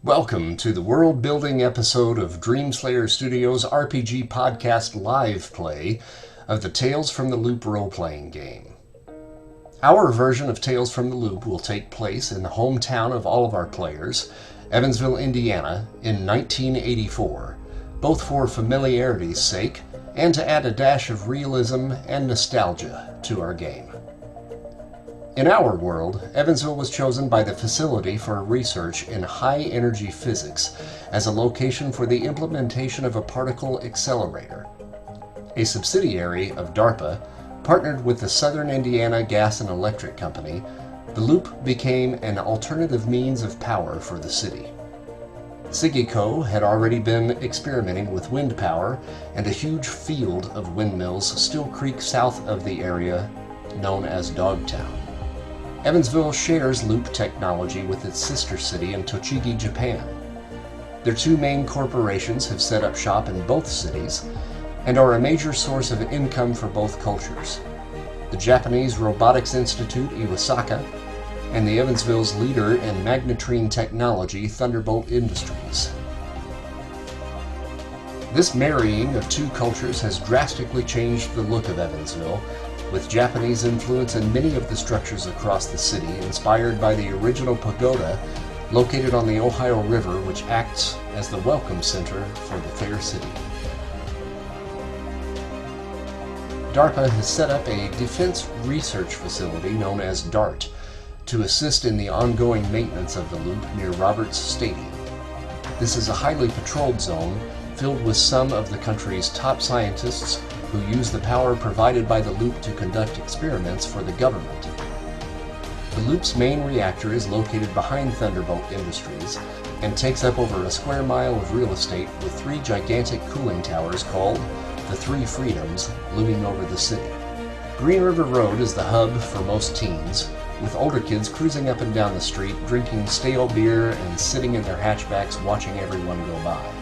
Welcome to the world-building episode of Dreamslayer Studios RPG podcast live play of the Tales from the Loop role-playing game. Our version of Tales from the Loop will take place in the hometown of all of our players, Evansville, Indiana, in 1984, both for familiarity's sake and to add a dash of realism and nostalgia to our game. In our world, Evansville was chosen by the Facility for Research in High-Energy Physics as a location for the implementation of a particle accelerator. A subsidiary of DARPA, partnered with the Southern Indiana Gas and Electric Company, the Loop became an alternative means of power for the city. Sigico had already been experimenting with wind power, and a huge field of windmills still creak south of the area known as Dogtown. Evansville shares loop technology with its sister city in Tochigi, Japan. Their two main corporations have set up shop in both cities and are a major source of income for both cultures. The Japanese Robotics Institute, Iwasaka, and the Evansville's leader in magnetrine technology, Thunderbolt Industries. This marrying of two cultures has drastically changed the look of Evansville, with Japanese influence in many of the structures across the city, inspired by the original pagoda located on the Ohio River, which acts as the welcome center for the fair city. DARPA has set up a defense research facility known as DART to assist in the ongoing maintenance of the loop near Roberts Stadium. This is a highly patrolled zone filled with some of the country's top scientists who use the power provided by the loop to conduct experiments for the government. The loop's main reactor is located behind Thunderbolt Industries and takes up over a square mile of real estate with three gigantic cooling towers called the Three Freedoms looming over the city. Green River Road is the hub for most teens, with older kids cruising up and down the street, drinking stale beer and sitting in their hatchbacks watching everyone go by.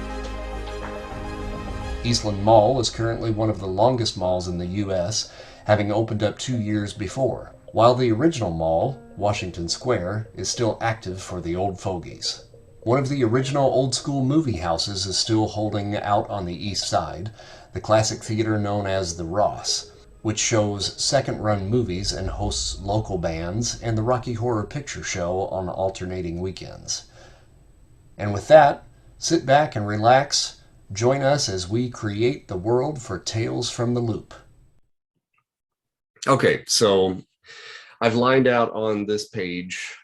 Eastland Mall is currently one of the longest malls in the U.S., having opened up 2 years before, while the original mall, Washington Square, is still active for the old fogies. One of the original old-school movie houses is still holding out on the east side, the classic theater known as the Ross, which shows second-run movies and hosts local bands and the Rocky Horror Picture Show on alternating weekends. And with that, sit back and relax. Join us as we create the world for Tales from the Loop. Okay, so I've lined out on this page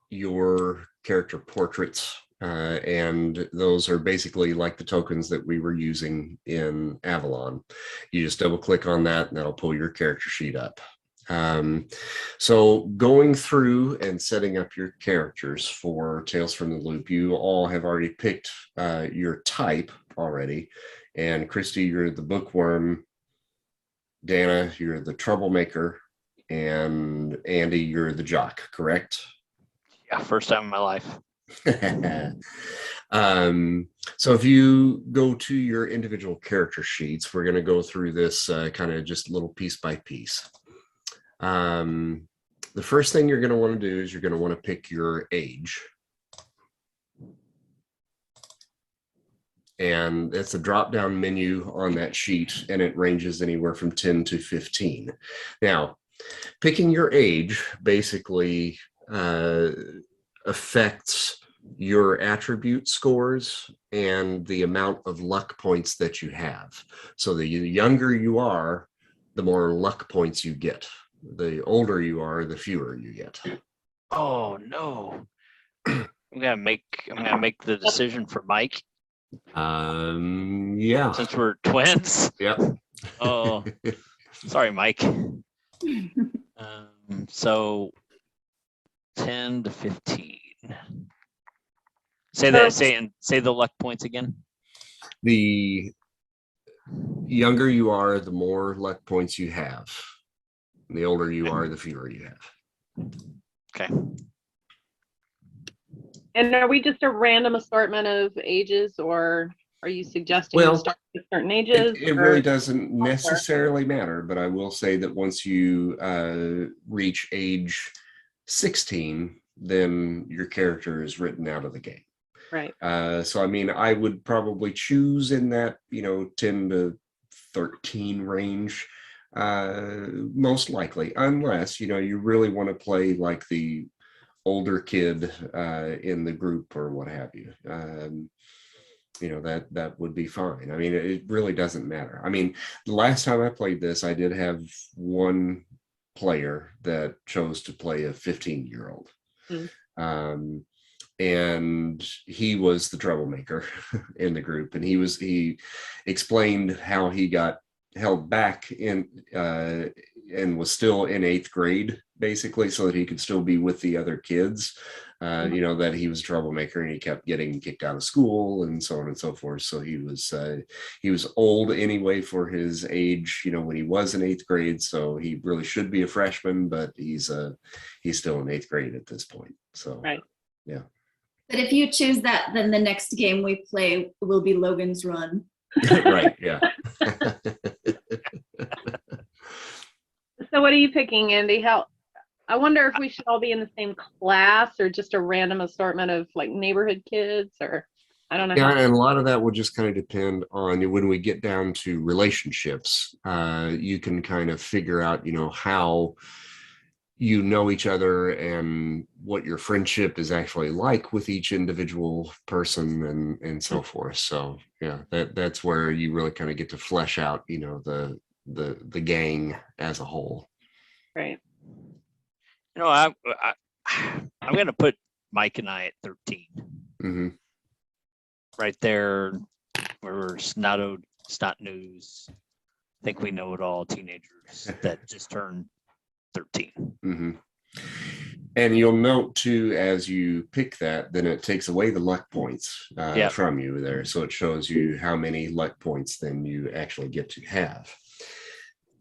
your character portraits, and those are basically like the tokens that we were using in Avalon. You just double click on that and that'll pull your character sheet up. So going through and setting up your characters for Tales from the Loop, you all have already picked your type already. And Christy, you're the bookworm. Dana, you're the troublemaker. And Andy, you're the jock, correct? Yeah, first time in my life. So if you go to your individual character sheets, we're going to go through this kind of just little piece by piece. The first thing you're going to want to do is you're going to want to pick your age. And it's a drop-down menu on that sheet, and it ranges anywhere from 10 to 15. Now, picking your age basically affects your attribute scores and the amount of luck points that you have. So the younger you are, the more luck points you get. The older you are, the fewer you get. Oh no. I'm gonna make the decision for Mike. Yeah. Since we're twins. Yep. Oh, sorry, Mike. So 10 to 15. Say the luck points again. The younger you are, the more luck points you have. The older you are, the fewer you have. Okay. And are we just a random assortment of ages, or are you suggesting we start with certain ages? It really doesn't necessarily matter, but I will say that once you reach age 16, then your character is written out of the game. Right. So I mean, I would probably choose in that 10 to 13 range, most likely, unless you really want to play like the older kid in the group or what have you. That would be fine. I mean, it really doesn't matter. I mean, the last time I played this, I did have one player that chose to play a 15-year-old. And he was the troublemaker in the group, and he explained how he got held back in and was still in 8th grade, basically, so that he could still be with the other kids. That he was a troublemaker and he kept getting kicked out of school and so on and so forth. So he was old anyway for his age, when he was in 8th grade. So he really should be a freshman, but he's still in 8th grade at this point. So right. Yeah. But if you choose that, then the next game we play will be Logan's Run. Right. Yeah. So what are you picking, Andy? I wonder if we should all be in the same class or just a random assortment of like neighborhood kids, or I don't know. Yeah, and a lot of that will just kind of depend on when we get down to relationships. You can kind of figure out, how you know each other and what your friendship is actually like with each individual person and so forth. So yeah, that's where you really kind of get to flesh out, the gang as a whole. Right. I'm going to put Mike and I at 13. Mm-hmm. Right there. We're snot news. I think we know it all, teenagers that just turned 13. Mm-hmm. And you'll note too, as you pick that, then it takes away the luck points from you there. So it shows you how many luck points then you actually get to have.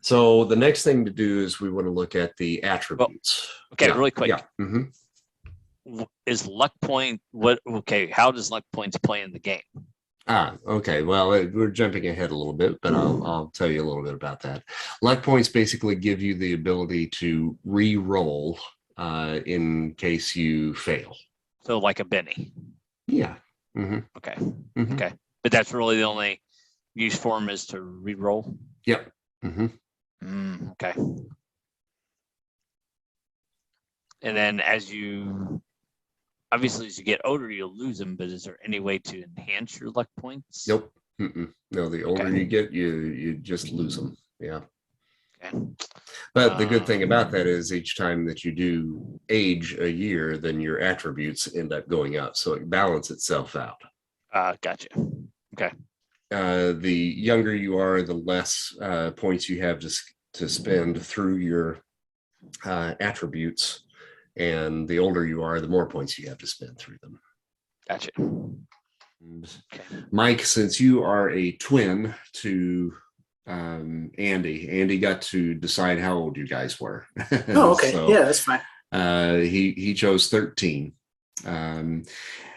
So the next thing to do is we want to look at the attributes. Really quick. Yeah. Mm-hmm. Is luck point how does luck points play in the game? Okay. Well, we're jumping ahead a little bit, but I'll tell you a little bit about that. Luck points basically give you the ability to re-roll in case you fail. So like a Benny. Yeah. Mm-hmm. Okay. Mm-hmm. Okay. But that's really the only use for them is to re-roll? Yep. Mm-hmm. Okay. And then as you get older, you'll lose them, but is there any way to enhance your luck points? Nope. Mm-mm. No, the older you get, you just lose them. Yeah. Okay. But the good thing about that is each time that you do age a year, then your attributes end up going up. So it balances itself out. Gotcha. Okay. The younger you are, the less points you have to spend through your attributes. And the older you are, the more points you have to spend through them. Gotcha. Okay. Mike, since you are a twin to Andy got to decide how old you guys were. Oh, okay. So, yeah, that's fine. He chose 13. And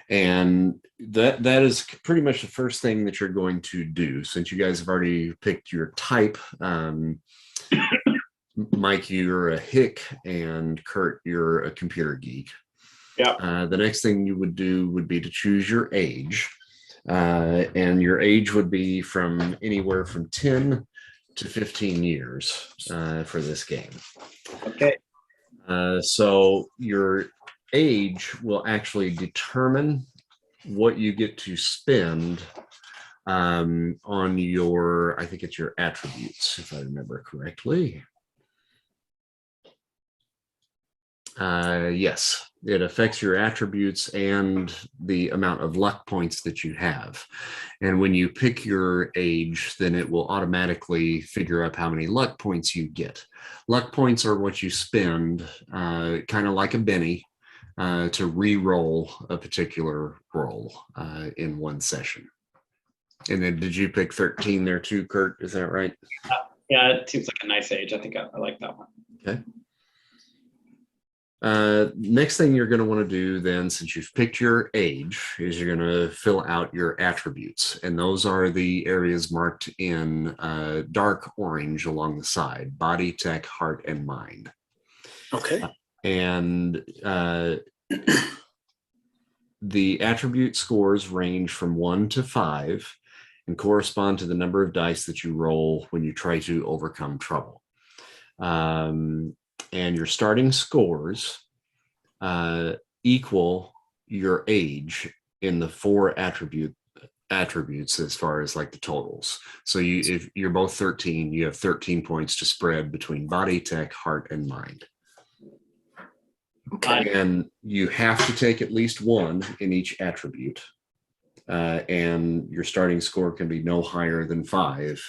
that is pretty much the first thing that you're going to do, since you guys have already picked your type. Mike, you're a hick, and Kurt, you're a computer geek. Yeah. The next thing you would do would be to choose your age. And your age would be from anywhere from 10 to 15 years for this game. Okay. So your age will actually determine what you get to spend on your, I think it's your attributes, if I remember correctly. Yes, it affects your attributes and the amount of luck points that you have. And when you pick your age, then it will automatically figure out how many luck points you get. Luck points are what you spend, kind of like a Benny, to re-roll a particular roll in one session. And then did you pick 13 there too, Kurt? Is that right? Yeah, it seems like a nice age. I think I like that one. Okay. Next thing you're going to want to do then, since you've picked your age, is you're going to fill out your attributes. And those are the areas marked in dark orange along the side: body, tech, heart, and mind. Okay. And The attribute scores range from 1 to 5 and correspond to the number of dice that you roll when you try to overcome trouble. And your starting scores equal your age in the 4 attributes as far as like the totals. So if you're both 13, you have 13 points to spread between body, tech, heart, and mind. Okay. And you have to take at least 1 in each attribute. And your starting score can be no higher than 5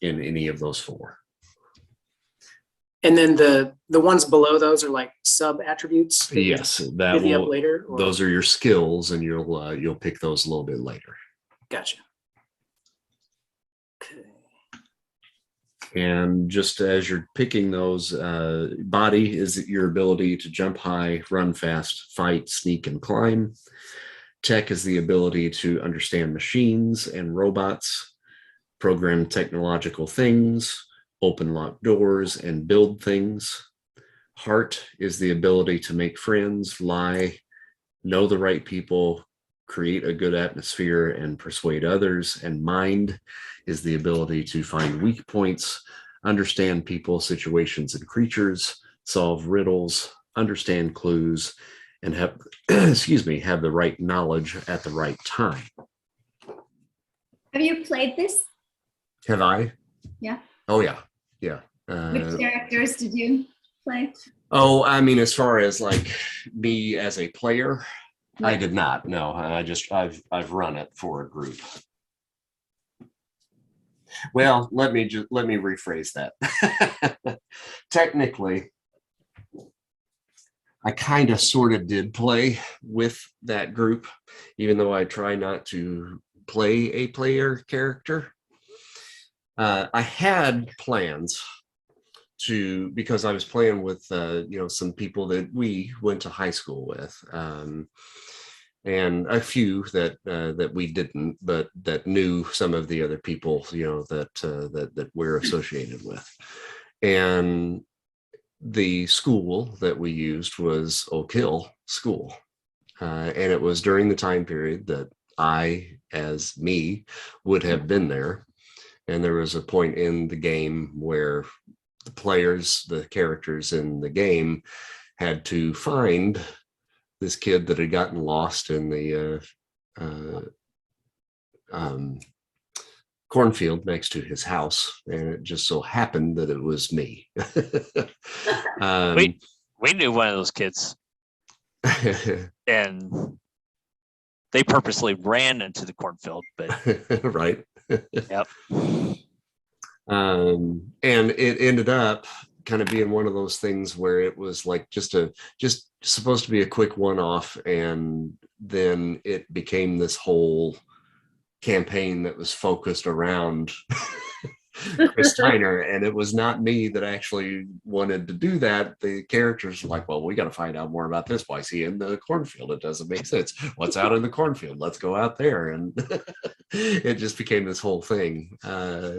in any of those 4. And then the ones below those are like sub attributes. Yes, that Divvy up will, later. Or? those are your skills, and you'll pick those a little bit later. Gotcha. Okay. And just as you're picking those, body is your ability to jump high, run fast, fight, sneak, and climb. Tech is the ability to understand machines and robots, program technological things, open locked doors, and build things. Heart is the ability to make friends, lie, know the right people, create a good atmosphere, and persuade others. And mind is the ability to find weak points, understand people, situations, and creatures, solve riddles, understand clues, and have, have the right knowledge at the right time. Have you played this? Have I? Yeah. Oh, yeah. Yeah. Which characters did you play? Oh, I mean, as far as like me as a player, I Yeah. did not. No, I've run it for a group. Well, let me rephrase that. Technically, I kind of sort of did play with that group, even though I try not to play a player character. I had plans to, because I was playing with some people that we went to high school with, and a few that we didn't, but that knew some of the other people that we're associated with. And the school that we used was Oak Hill School, and it was during the time period that I, as me, would have been there. And there was a point in the game where the players, the characters in the game, had to find this kid that had gotten lost in the cornfield next to his house. And it just so happened that it was me. We knew one of those kids, and they purposely ran into the cornfield, but right. Yep. And it ended up kind of being one of those things where it was like just supposed to be a quick one-off, and then it became this whole campaign that was focused around Chris Tyner, and it was not me that actually wanted to do that. The characters were like, well, we got to find out more about this. Why is he in the cornfield? It doesn't make sense. What's out in the cornfield? Let's go out there. And it just became this whole thing.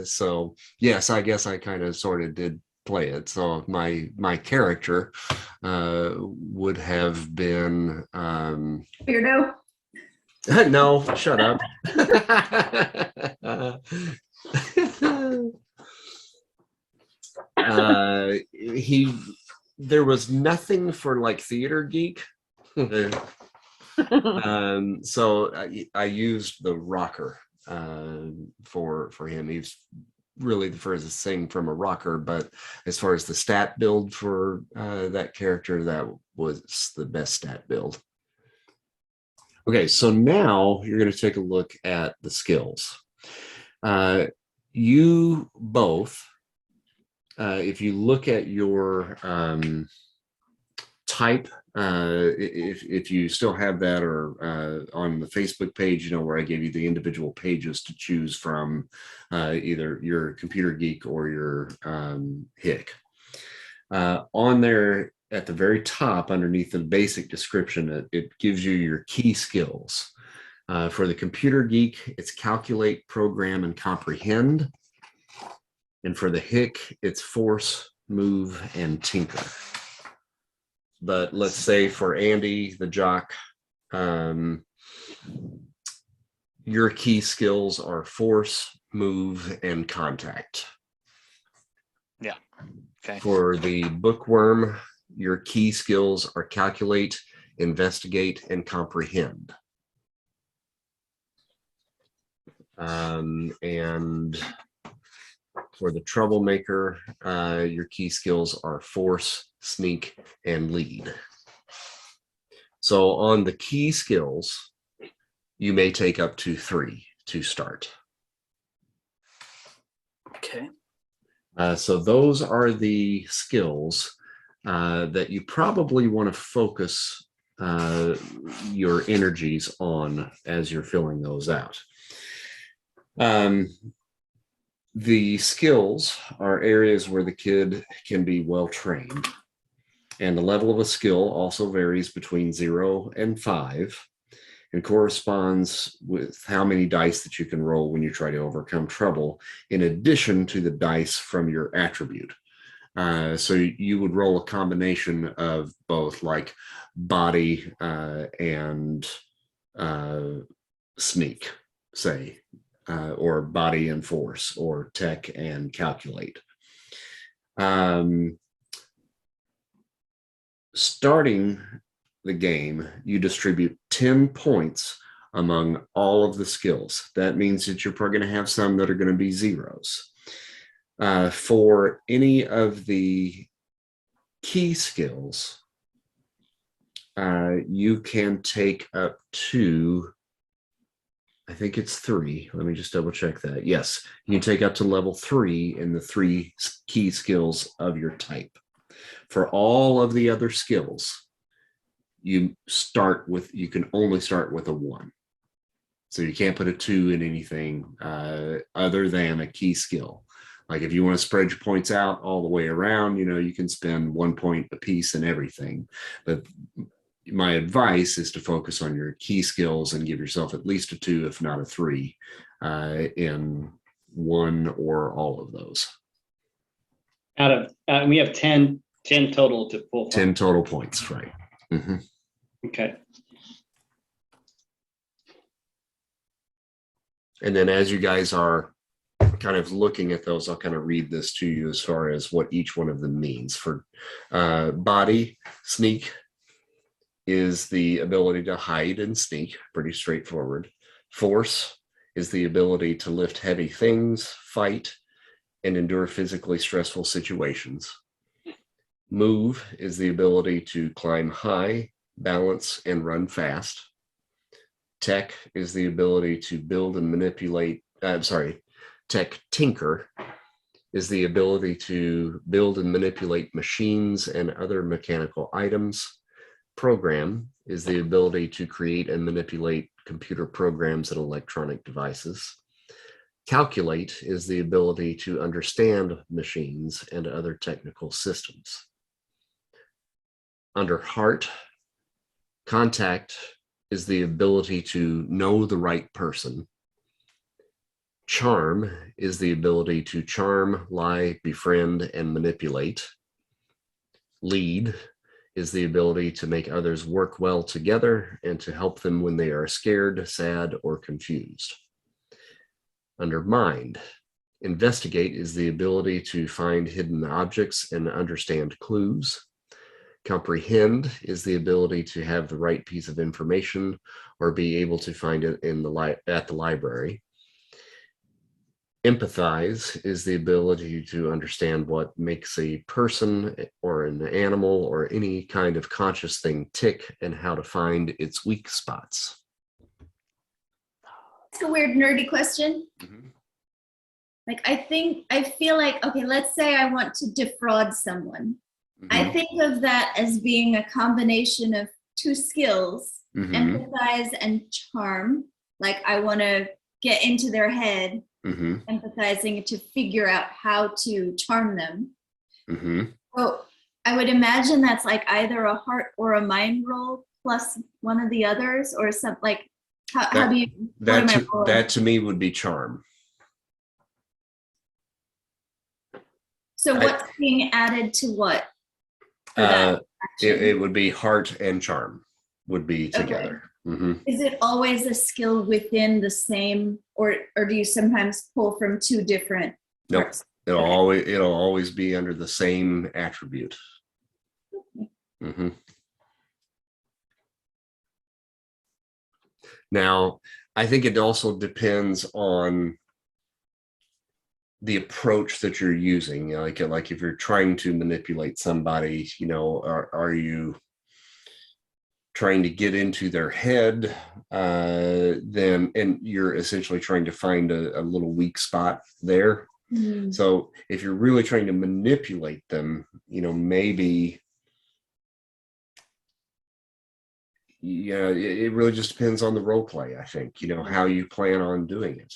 So yes, I guess I kind of sort of did play it. So my character would have been Weirdo. no, shut up. There was nothing for like theater geek. So I used the rocker for him. He's really the furthest thing from a rocker, but as far as the stat build for that character, that was the best stat build. Okay, so now you're going to take a look at the skills. You both, if you look at your type, if you still have that, or on the Facebook page, where I gave you the individual pages to choose from, either your computer geek or your hick. On there, at the very top, underneath the basic description, it gives you your key skills. For the computer geek, it's calculate, program, and comprehend. And for the hick, it's force, move, and tinker. but let's say for Andy, the jock, your key skills are force, move, and contact. Yeah. Okay. For the bookworm, your key skills are calculate, investigate, and comprehend. And for the troublemaker, your key skills are force, sneak, and lead. So on the key skills, you may take up to 3 to start. Okay. So those are the skills that you probably want to focus your energies on as you're filling those out. The skills are areas where the kid can be well trained, and the level of a skill also varies between 0 and 5 and corresponds with how many dice that you can roll when you try to overcome trouble, in addition to the dice from your attribute. So you would roll a combination of both, like body and sneak, say, or body and force, or tech and calculate. Starting the game, you distribute 10 points among all of the skills. That means that you're probably going to have some that are going to be zeros. For any of the key skills, you can take up to, I think it's 3. Let me just double check that. Yes, you can take up to level 3 in the 3 key skills of your type. For all of the other skills, you can only start with a 1. So you can't put a 2 in anything other than a key skill. Like if you want to spread your points out all the way around, you can spend 1 point a piece in everything. But my advice is to focus on your key skills and give yourself at least a 2, if not a 3, in one or all of those. Out of, we have 10 total to pull from. 10 total points, right? Mm-hmm. Okay. And then as you guys are kind of looking at those, I'll kind of read this to you as far as what each one of them means. For body, sneak is the ability to hide and sneak, pretty straightforward. Force is the ability to lift heavy things, fight, and endure physically stressful situations. Move is the ability to climb high, balance, and run fast. Tech is the ability to build and manipulate, tinker is the ability to build and manipulate machines and other mechanical items. Program is the ability to create and manipulate computer programs and electronic devices. Calculate is the ability to understand machines and other technical systems. Under heart, contact is the ability to know the right person. Charm is the ability to charm, lie, befriend, and manipulate. Lead is the ability to make others work well together and to help them when they are scared, sad, or confused. Under mind, investigate is the ability to find hidden objects and understand clues. Comprehend is the ability to have the right piece of information or be able to find it in at the library. Empathize is the ability to understand what makes a person or an animal or any kind of conscious thing tick and how to find its weak spots. It's a weird nerdy question. Mm-hmm. Like, I feel like, okay, let's say I want to defraud someone. I think of that as being a combination of 2 skills, empathize and charm. Like I want to get into their head, empathizing to figure out how to charm them. So I would imagine that's like either a heart or a mind roll plus one of the others, or something like, how do you? That to me would be charm. So what's being added to what? For that action? It would be heart and charm would be together. Mhm. Is it always a skill within the same, or do you sometimes pull from two different Nope. parts? It'll Okay. always be under the same attribute. Mhm. Now, I think it also depends on the approach that you're using. You know, like if you're trying to manipulate somebody, you know, are you trying to get into their head, then, and you're essentially trying to find a little weak spot there. Mhm. So if you're really trying to manipulate them, you know, maybe, yeah, it really just depends on the role play, I think, you know, how you plan on doing it.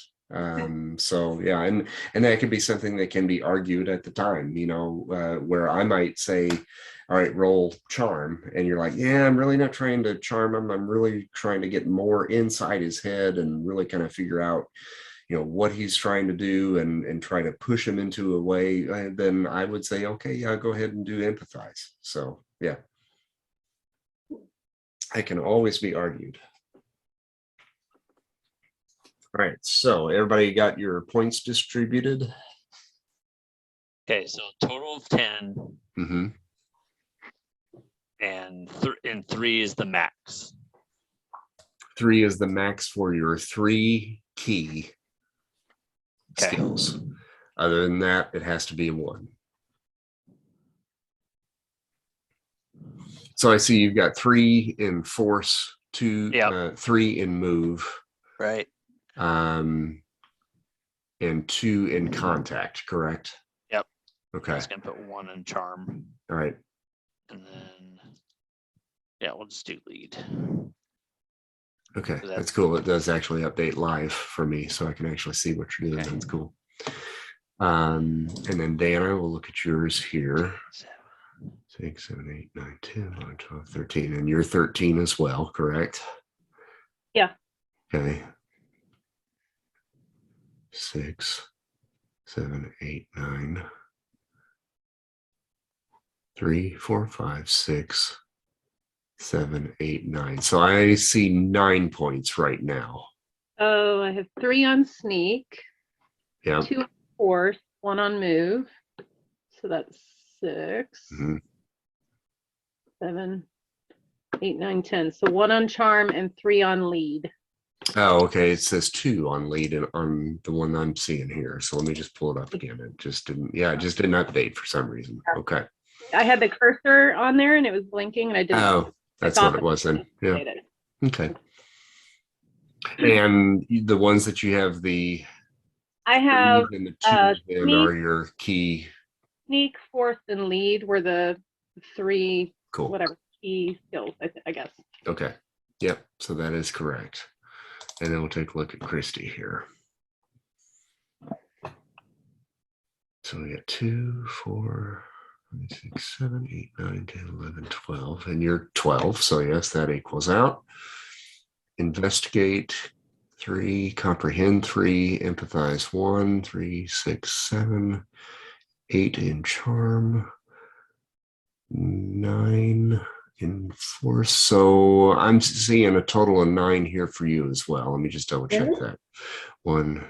So yeah, and that could be something that can be argued at the time, you know, where I might say, all right, roll charm, and you're like, yeah, I'm really not trying to charm him, I'm really trying to get more inside his head and really kind of figure out, you know, what he's trying to do and try to push him into a way. Then I would say, okay, yeah, go ahead and do empathize. So yeah, I can always be argued. All right, so everybody got your points distributed? Okay, so total of 10, Mm-hmm. and 3 is the max. 3 is the max for your 3 key Okay. skills. Other than that, it has to be a 1. So I see you've got 3 in force, 2, Yep. 3 in move, Right. and 2 in contact, correct? Yep. I Okay. was gonna put 1 in charm, All right. and then yeah, we'll just do lead. Okay, So that's cool. It does actually update live for me, so I can actually see what you're doing. Okay. That's cool. And then Dana, we'll look at yours here. 6, 7, 8, 9, 10, 11, 12, 13. And you're 13 as well, correct? Yeah. Okay. 6, 7, 8, 9. 3, 4, 5, 6, 7, 8, 9. So I see 9 points right now. Oh, I have 3 on sneak, Yeah. 2 on force, 1 on move. So that's 6, Mhm. 7, 8, 9, 10. So 1 on charm and 3 on lead. Oh, okay. It says 2 on lead and on the one I'm seeing here. So let me just pull it up again. It just didn't, yeah, it just didn't update for some reason. Okay. I had the cursor on there and it was blinking and I didn't. Oh, that's what it was then. Yeah. Okay. And the ones that you have the I have 3s and the 2s then sneak, are your key. sneak, force, and lead were the 3 Cool. whatever key skills, I guess. Okay. Yep. So that is correct. And then we'll take a look at Christy here. So we got 2, 4, 5, 6, 7, 8, 9, 10, 11, 12. And you're 12. So yes, that equals out. Investigate 3, comprehend 3, empathize 1, 3, 6, 7, 8 in charm, 9 in force. So I'm seeing a total of 9 here for you as well. Let me just double check Really? that. 1.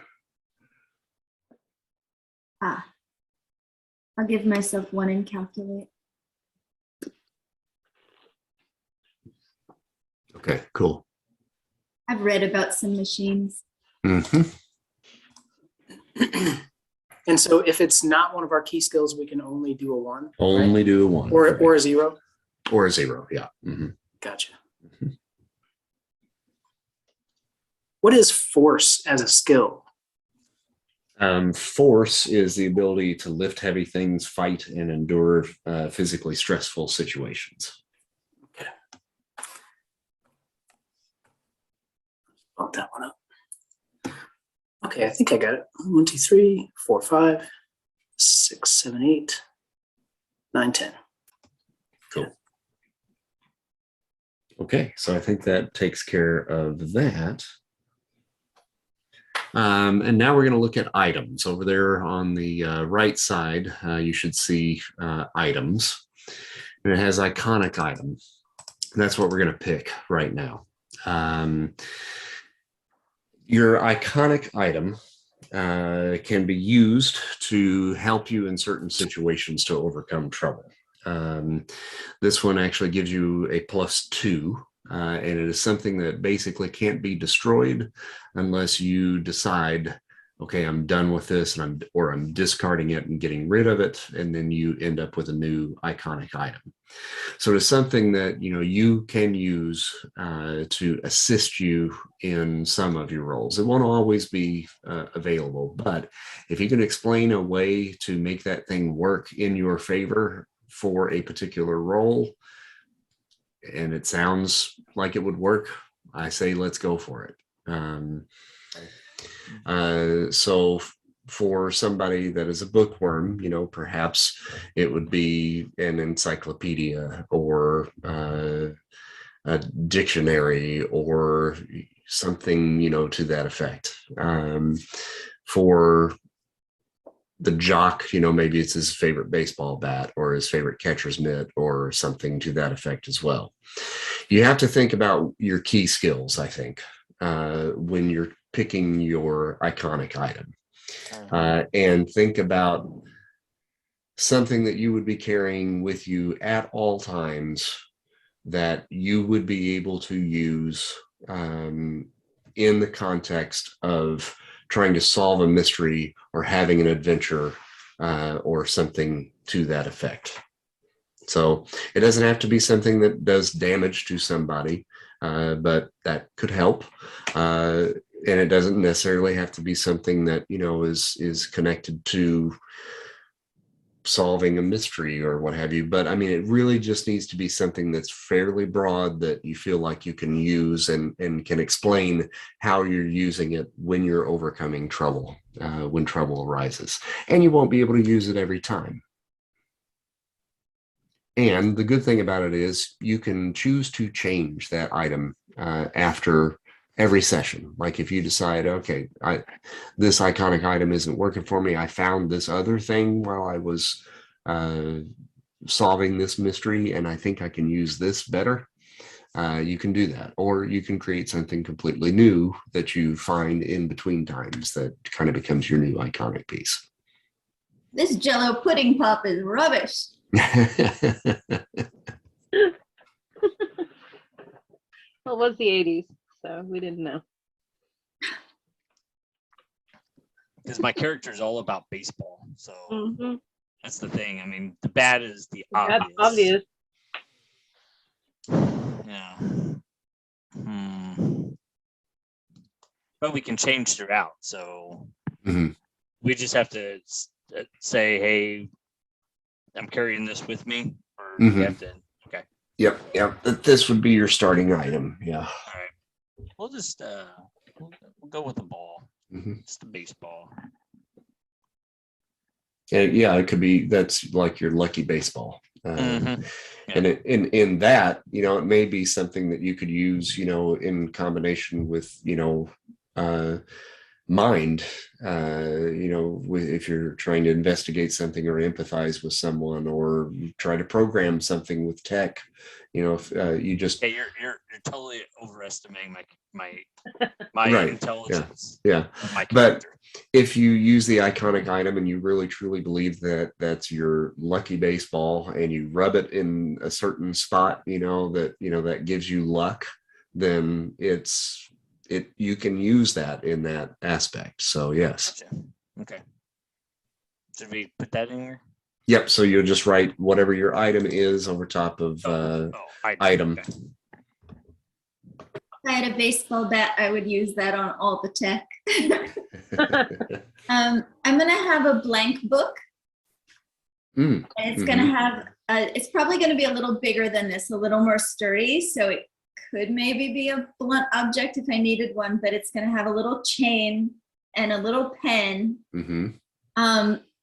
I'll give myself 1 and calculate. Okay, cool. I've read about some machines. Mm-hmm. And so if it's not one of our key skills, we can only do a 1. Only right? do a 1. Or a 0. Or a 0, yeah. Mm-hmm. Gotcha. What is force as a skill? Force is the ability to lift heavy things, fight, and endure physically stressful situations. Okay. Bump that one up. Okay, I think I got it. 1, 2, 3, 4, 5, 6, 7, 8, 9, 10. Cool. Okay, so I think that takes care of that. And now we're going to look at items. Over there on the right side, you should see items. and it has iconic item. That's what we're going to pick right now. Your iconic item can be used to help you in certain situations to overcome trouble. This one actually gives you a +2, and it is something that basically can't be destroyed unless you decide, okay, I'm done with this, and I'm discarding it and getting rid of it, and then you end up with a new iconic item. So it's something that you can use to assist you in some of your roles. It won't always be available, but if you can explain a way to make that thing work in your favor for a particular role, and it sounds like it would work, I say let's go for it. So for somebody that is a bookworm, perhaps it would be an encyclopedia or a dictionary or something, to that effect. For the jock, maybe it's his favorite baseball bat or his favorite catcher's mitt or something to that effect as well. You have to think about your key skills, I think, when you're picking your iconic item. And think about something that you would be carrying with you at all times that you would be able to use in the context of trying to solve a mystery or having an adventure or something to that effect. So it doesn't have to be something that does damage to somebody, but that could help. And it doesn't necessarily have to be something that, is connected to solving a mystery or what have you. But I mean, it really just needs to be something that's fairly broad that you feel like you can use and can explain how you're using it when you're overcoming trouble, when trouble arises. And you won't be able to use it every time. And the good thing about it is you can choose to change that item after every session. Like if you decide, okay, this iconic item isn't working for me, I found this other thing while I was solving this mystery, and I think I can use this better. You can do that, or you can create something completely new that you find in between times that kind of becomes your new iconic piece. This Jell-O pudding pop is rubbish. Well, it was the 80s, so we didn't know. Because my character is all about baseball, so Mhm. that's the thing. I mean, the bat is the That's obvious. obvious. Yeah. But we can change throughout, so we just have to say, "Hey, I'm carrying this with me," or you have to. Okay. Yep. This would be your starting item. Yeah. All right. We'll just we'll go with the ball. It's the baseball. Yeah, it could be, that's like your lucky baseball. Yeah. And in that, it may be something that you could use, in combination with, mind, if you're trying to investigate something or empathize with someone or try to program something with tech, if you just you're totally overestimating my right. intelligence. Yeah. Of my But character. if you use the iconic item and you really truly believe that that's your lucky baseball and you rub it in a certain spot, that gives you luck, then you can use that in that aspect. So yes. Gotcha. Okay. Should we put that in here? Yep. So you'll just write whatever your item is over top of item. Okay. If I had a baseball bat, I would use that on all the tech. I'm going to have a blank book. And it's going to have, it's probably going to be a little bigger than this, a little more sturdy. So it could maybe be a blunt object if I needed one, but it's going to have a little chain and a little pen.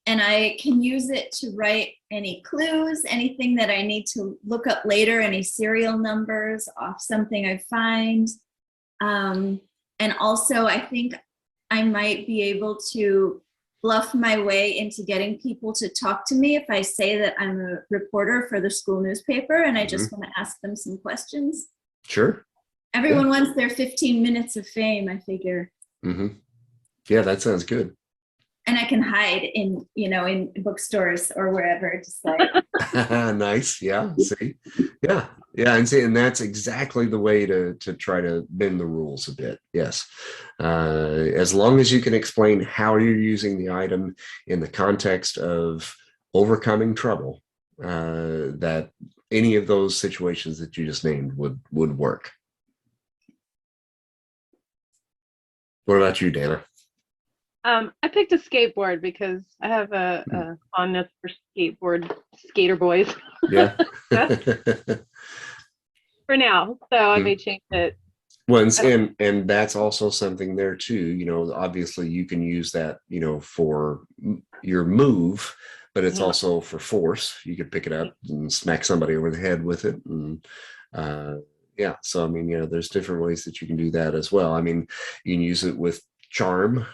And I can use it to write any clues, anything that I need to look up later, any serial numbers off something I find. And also I think I might be able to bluff my way into getting people to talk to me if I say that I'm a reporter for the school newspaper and I just want to ask them some questions. Sure. Everyone wants their 15 minutes of fame, I figure. Yeah, that sounds good. And I can hide in, in bookstores or wherever, just like. Nice. Yeah. See. Yeah. Yeah. And that's exactly the way to try to bend the rules a bit. Yes. As long as you can explain how you're using the item in the context of overcoming trouble, that any of those situations that you just named would work. What about you, Dana? I picked a skateboard because I have a fondness for skater boys. Yeah. For now, so I may change it. Once and that's also something there too. Obviously you can use that, for your move, but it's also for force. You could pick it up and smack somebody over the head with it, and yeah. So I mean, there's different ways that you can do that as well. I mean, you can use it with charm.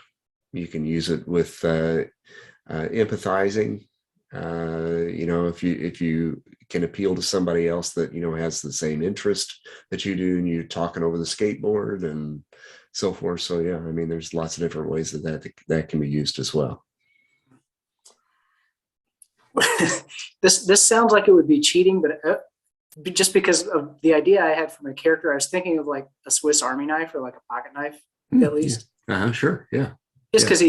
You can use it with empathizing. If you can appeal to somebody else that has the same interest that you do, and you're talking over the skateboard and so forth. So yeah, I mean, there's lots of different ways that can be used as well. This sounds like it would be cheating, but just because of the idea I had for my character, I was thinking of like a Swiss Army knife or like a pocket knife, at least. Yeah. Sure. Yeah. Just because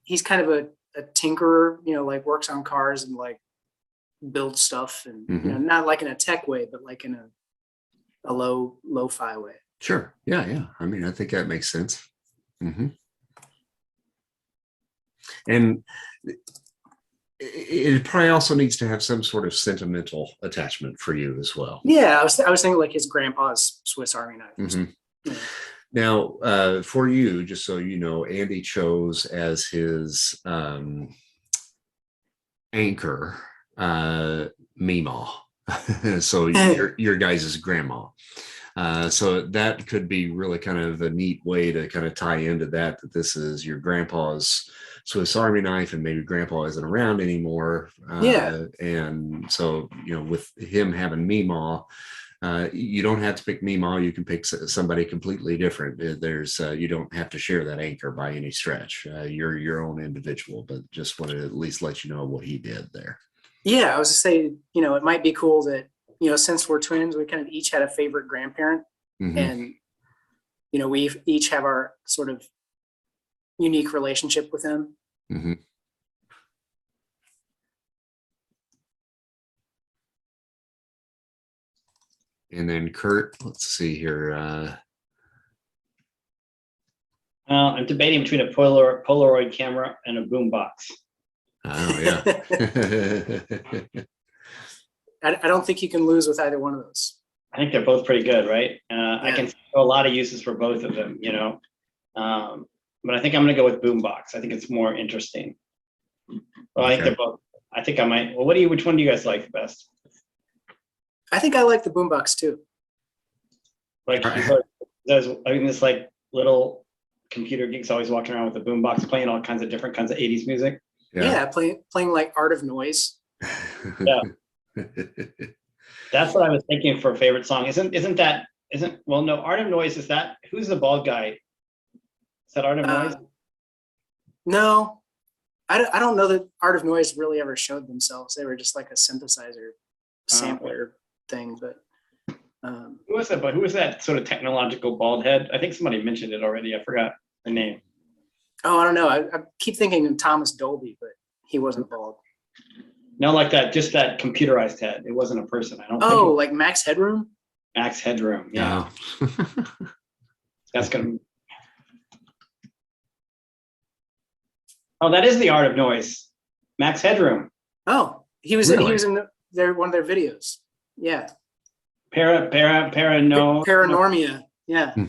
he's kind of a tinkerer, like works on cars and like builds stuff, and not like in a tech way, but like in a lo-fi way. Sure. Yeah. I mean, I think that makes sense. And it probably also needs to have some sort of sentimental attachment for you as well. Yeah, I was thinking like his grandpa's Swiss Army knife. Yeah. Now, for you, just so you know, Andy chose as his anchor Meemaw. So your guys' grandma. So that could be really kind of a neat way to kind of tie into that this is your grandpa's Swiss Army knife, and maybe grandpa isn't around anymore. And so, with him having Meemaw, you don't have to pick Meemaw. You can pick somebody completely different. You don't have to share that anchor by any stretch. You're your own individual, but just wanted to at least let you know what he did there. Yeah, I was to say, it might be cool that, since we're twins, we kind of each had a favorite grandparent, and, we each have our sort of unique relationship with them. And then Kurt, let's see here. I'm debating between a Polaroid camera and a boombox. Oh yeah. I don't think you can lose with either one of those. I think they're both pretty good, right? I can see a lot of uses for both of them, but I think I'm going to go with boombox. I think it's more interesting. Well, I think they're both. I think I might. Well, which one do you guys like the best? I think I like the boombox too. Like, this like little computer geeks always walking around with a boombox playing all kinds of different kinds of 80s music. Yeah, playing like Art of Noise. Yeah. That's what I was thinking for a favorite song. Art of Noise, is that, who's the bald guy? Is that Art of Noise? No, I don't know that Art of Noise really ever showed themselves. They were just like a synthesizer sampler thing, but who was that? But who was that sort of technological bald head? I think somebody mentioned it already. I forgot the name. Oh, I don't know. I keep thinking of Thomas Dolby, but he wasn't bald. No, like that, just that computerized head. It wasn't a person. I don't think. Oh, like Max Headroom? Max Headroom, yeah. That's gonna. Oh, that is the Art of Noise. Max Headroom. Oh, he was Really? he was in one of their videos. Yeah. Paranormia. Yeah. Yeah.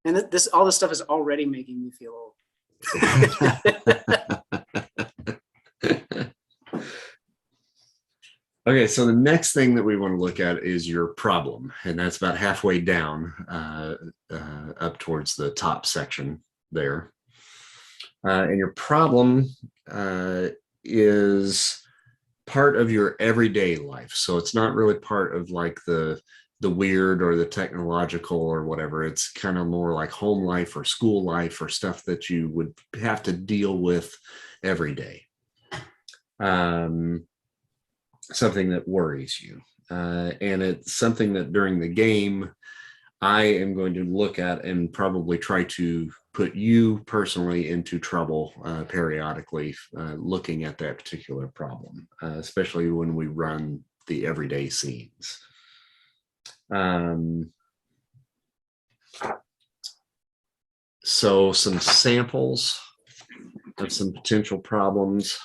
And all this stuff is already making me feel old. Okay, so the next thing that we want to look at is your problem, and that's about halfway down, up towards the top section there. And your problem is part of your everyday life. So it's not really part of like the weird or the technological or whatever. It's kind of more like home life or school life or stuff that you would have to deal with every day. Something that worries you. And it's something that during the game, I am going to look at and probably try to put you personally into trouble periodically, looking at that particular problem, especially when we run the everyday scenes. So some samples of some potential problems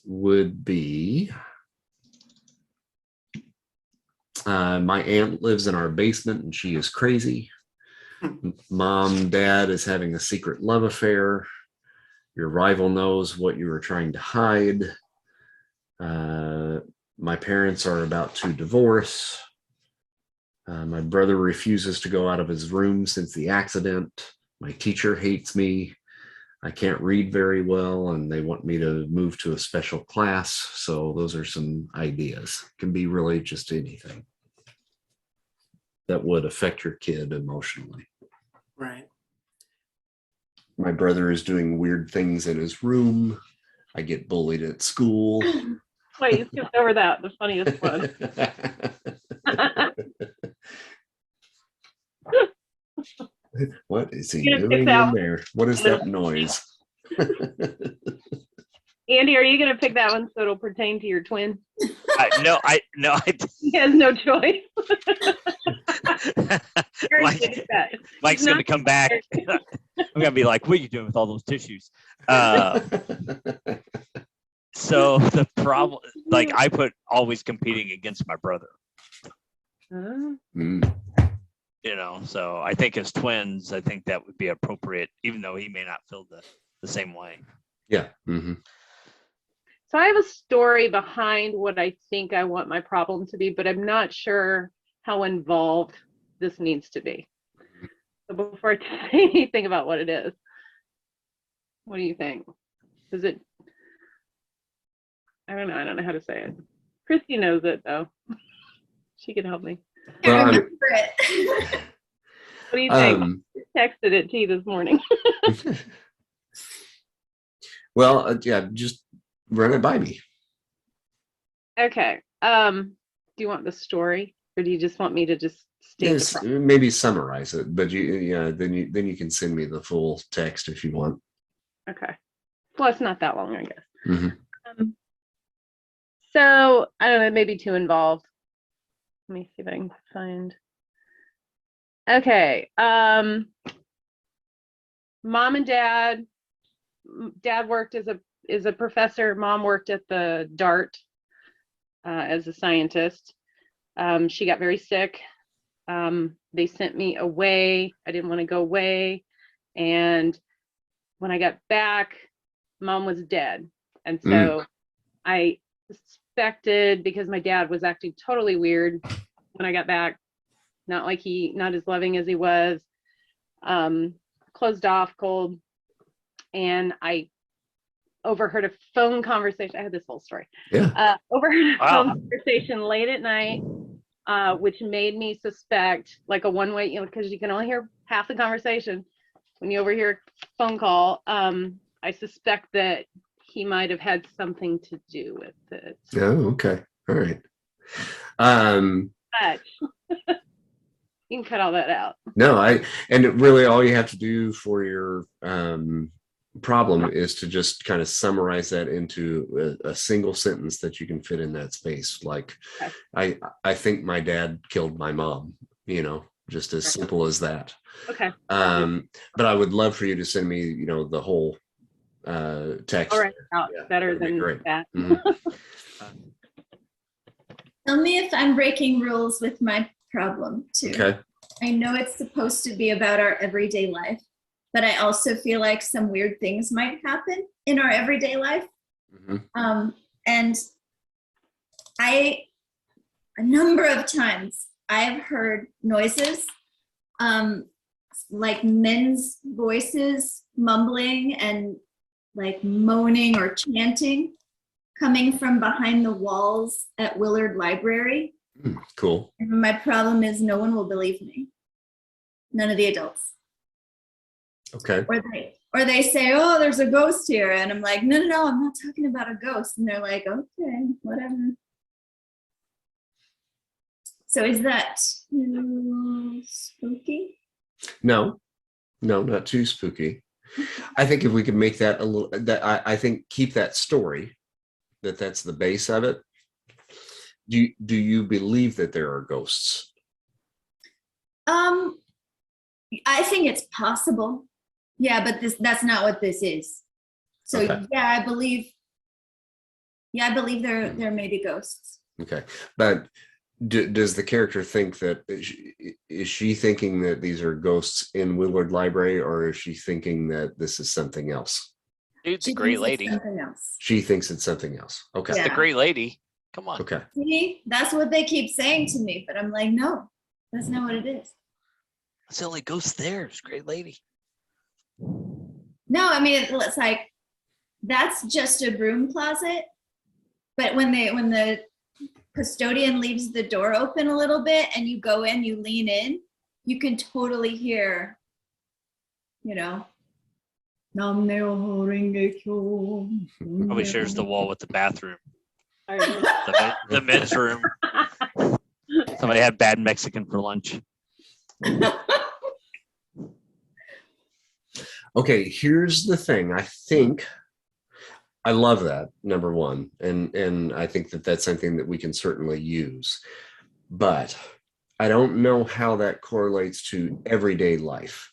would be, my aunt lives in our basement and she is crazy. Mom, dad is having a secret love affair. Your rival knows what you are trying to hide. My parents are about to divorce. My brother refuses to go out of his room since the accident. My teacher hates me. I can't read very well and they want me to move to a special class. So those are some ideas. Can be really just anything that would affect your kid emotionally. Right. My brother is doing weird things in his room. I get bullied at school. Wait, you skipped over that, the funniest one. What is he You're gonna doing pick that in there? What is that noise? Andy, are you going to pick that one so it'll pertain to your twin? No, He has no choice. Mike's going to come back. I'm going to be like, what are you doing with all those tissues? So the problem, like I put always competing against my brother. You know, so I think as twins, I think that would be appropriate, even though he may not feel the same way. Yeah. So I have a story behind what I think I want my problem to be, but I'm not sure how involved this needs to be. So before I say anything about what it is, what do you think? Is it, I don't know how to say it. Christy knows it though. She can help me. Well, I remember it. What do you think? I texted it to you this morning. Well, yeah, just run it by me. Okay. Do you want the story, or do you just want me to just state the Yes, problem? maybe summarize it, but then you can send me the full text if you want. Okay. Well, it's not that long, I guess. Mm-hmm. So I don't know, maybe too involved. Let me see if I can find. Okay. Mom and dad. Dad worked as a professor. Mom worked at the DART as a scientist. She got very sick. They sent me away. I didn't want to go away. And when I got back, Mom was dead. And so I suspected, because my dad was acting totally weird when I got back, not as loving as he was, closed off, cold. And I overheard a phone conversation. I had this whole story. Yeah. Overheard a phone conversation late at night, which made me suspect, like a one-way, because you can only hear half the conversation when you overhear a phone call. I suspect that he might have had something to do with it. Oh, okay. All right. But you can cut all that out. No, and really all you have to do for your problem is to just kind of summarize that into a single sentence that you can fit in that space. Like, okay. I think my dad killed my mom, just as simple as that. Okay. But I would love for you to send me, the whole text. All right. Better than that. Tell me if I'm breaking rules with my problem too. Okay. I know it's supposed to be about our everyday life, but I also feel like some weird things might happen in our everyday life. And a number of times I've heard noises, like men's voices mumbling and like moaning or chanting coming from behind the walls at Willard Library. Cool. And my problem is no one will believe me. None of the adults. Okay. Or they say, oh, there's a ghost here. And I'm like, no, I'm not talking about a ghost. And they're like, okay, whatever. So is that too spooky? No, not too spooky. I think if we could make that a little, I think keep that story, that's the base of it. Do you believe that there are ghosts? I think it's possible. Yeah, but that's not what this is. So Okay. yeah, I believe there may be ghosts. Okay, but does the character think that, is she thinking that these are ghosts in Willard Library, or is she thinking that this is something else? Dude's She a great thinks it's lady. something else. She thinks it's something else. Okay. Yeah. The great lady. Come on. Okay. See, that's what they keep saying to me, but I'm like, no, that's not what it is. That's the only ghost there. It's a great lady. No, I mean, it's like, that's just a broom closet. But when the custodian leaves the door open a little bit and you go in, you lean in, you can totally hear, Probably shares the wall with the bathroom. The men's room. Somebody had bad Mexican for lunch. Okay, here's the thing. I think I love that, number one, and I think that that's something that we can certainly use, but I don't know how that correlates to everyday life.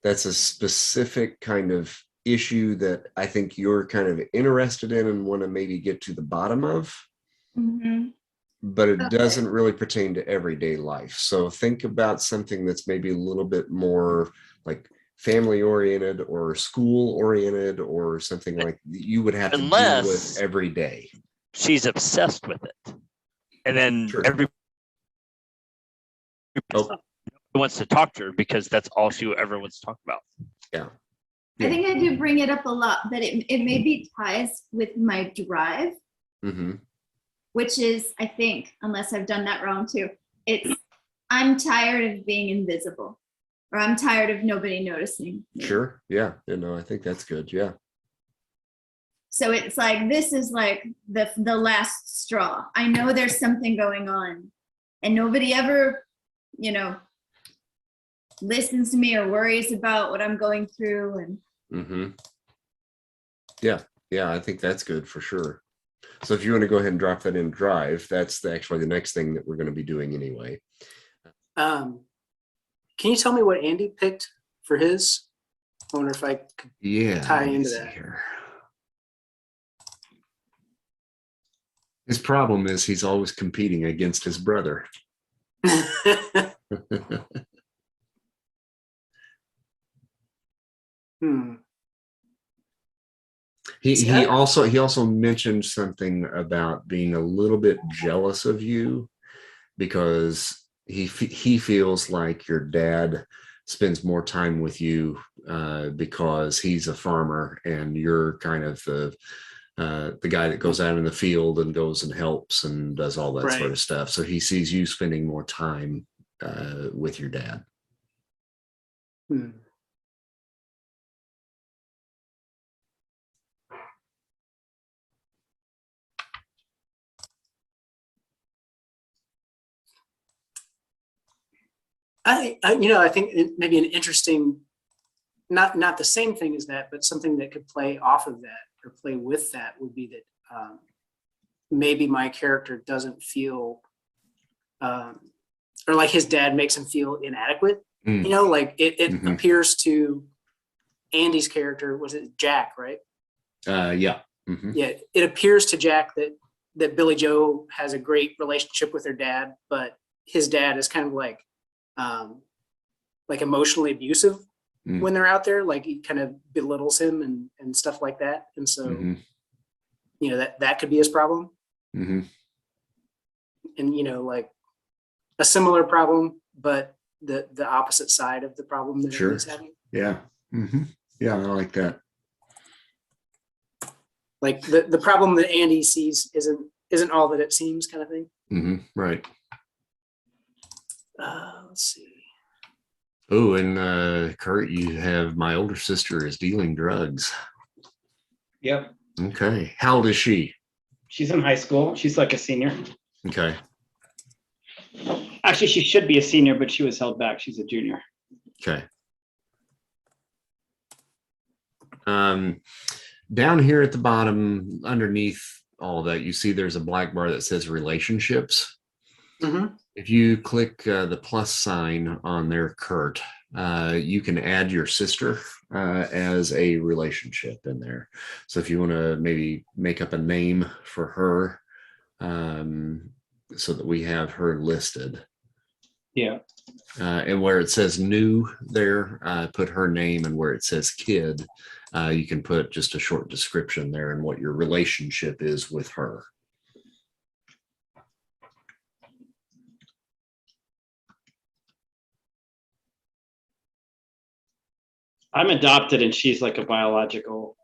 That's a specific kind of issue that I think you're kind of interested in and want to maybe get to the bottom of, but it doesn't really pertain to everyday life. So think about something that's maybe a little bit more like family oriented or school oriented or something like you would have to deal with every day. She's obsessed with it. And then everybody wants to talk to her because that's all she ever wants to talk about. Yeah. I think I do bring it up a lot, but it maybe ties with my drive, which is, I think, unless I've done that wrong too, I'm tired of being invisible. Or I'm tired of nobody noticing. Sure. Yeah. I think that's good. Yeah. So it's like, this is like the last straw. I know there's something going on and nobody ever, listens to me or worries about what I'm going through. And Yeah. I think that's good for sure. So if you want to go ahead and drop that in Drive, that's actually the next thing that we're going to be doing anyway. Can you tell me what Andy picked for his? I wonder if I could tie into that. Here. His problem is he's always competing against his brother. He also mentioned something about being a little bit jealous of you because he feels like your dad spends more time with you because he's a farmer and you're kind of the guy that goes out in the field and goes and helps and does all that sort of stuff. So he sees you spending more time with your dad. I think it may be an interesting, not the same thing as that, but something that could play off of that or play with that would be that maybe my character doesn't feel, or like his dad makes him feel inadequate. Like it appears to Andy's character, was it Jack, right? Yeah. Yeah, it appears to Jack that Billy Joe has a great relationship with her dad, but his dad is kind of like emotionally abusive when they're out there, like he kind of belittles him and stuff like that. And so, that could be his problem. and like a similar problem, but the opposite side of the problem that Sure. Andy's having. Yeah. Yeah, I like that. Like the problem that Andy sees isn't all that it seems, kind of thing. Right. Let's see. Oh, and Kurt, you have my older sister is dealing drugs. Yep. Okay. How old is she? She's in high school. She's like a senior. Okay. Actually, she should be a senior, but she was held back. She's a junior. Okay. Down here at the bottom, underneath all of that, you see there's a black bar that says relationships. If you click the plus sign on there, Kurt, you can add your sister as a relationship in there. So if you want to maybe make up a name for her, so that we have her listed. Yeah. And where it says new there, put her name, and where it says kid, you can put just a short description there and what your relationship is with her. I'm adopted and she's like a biological.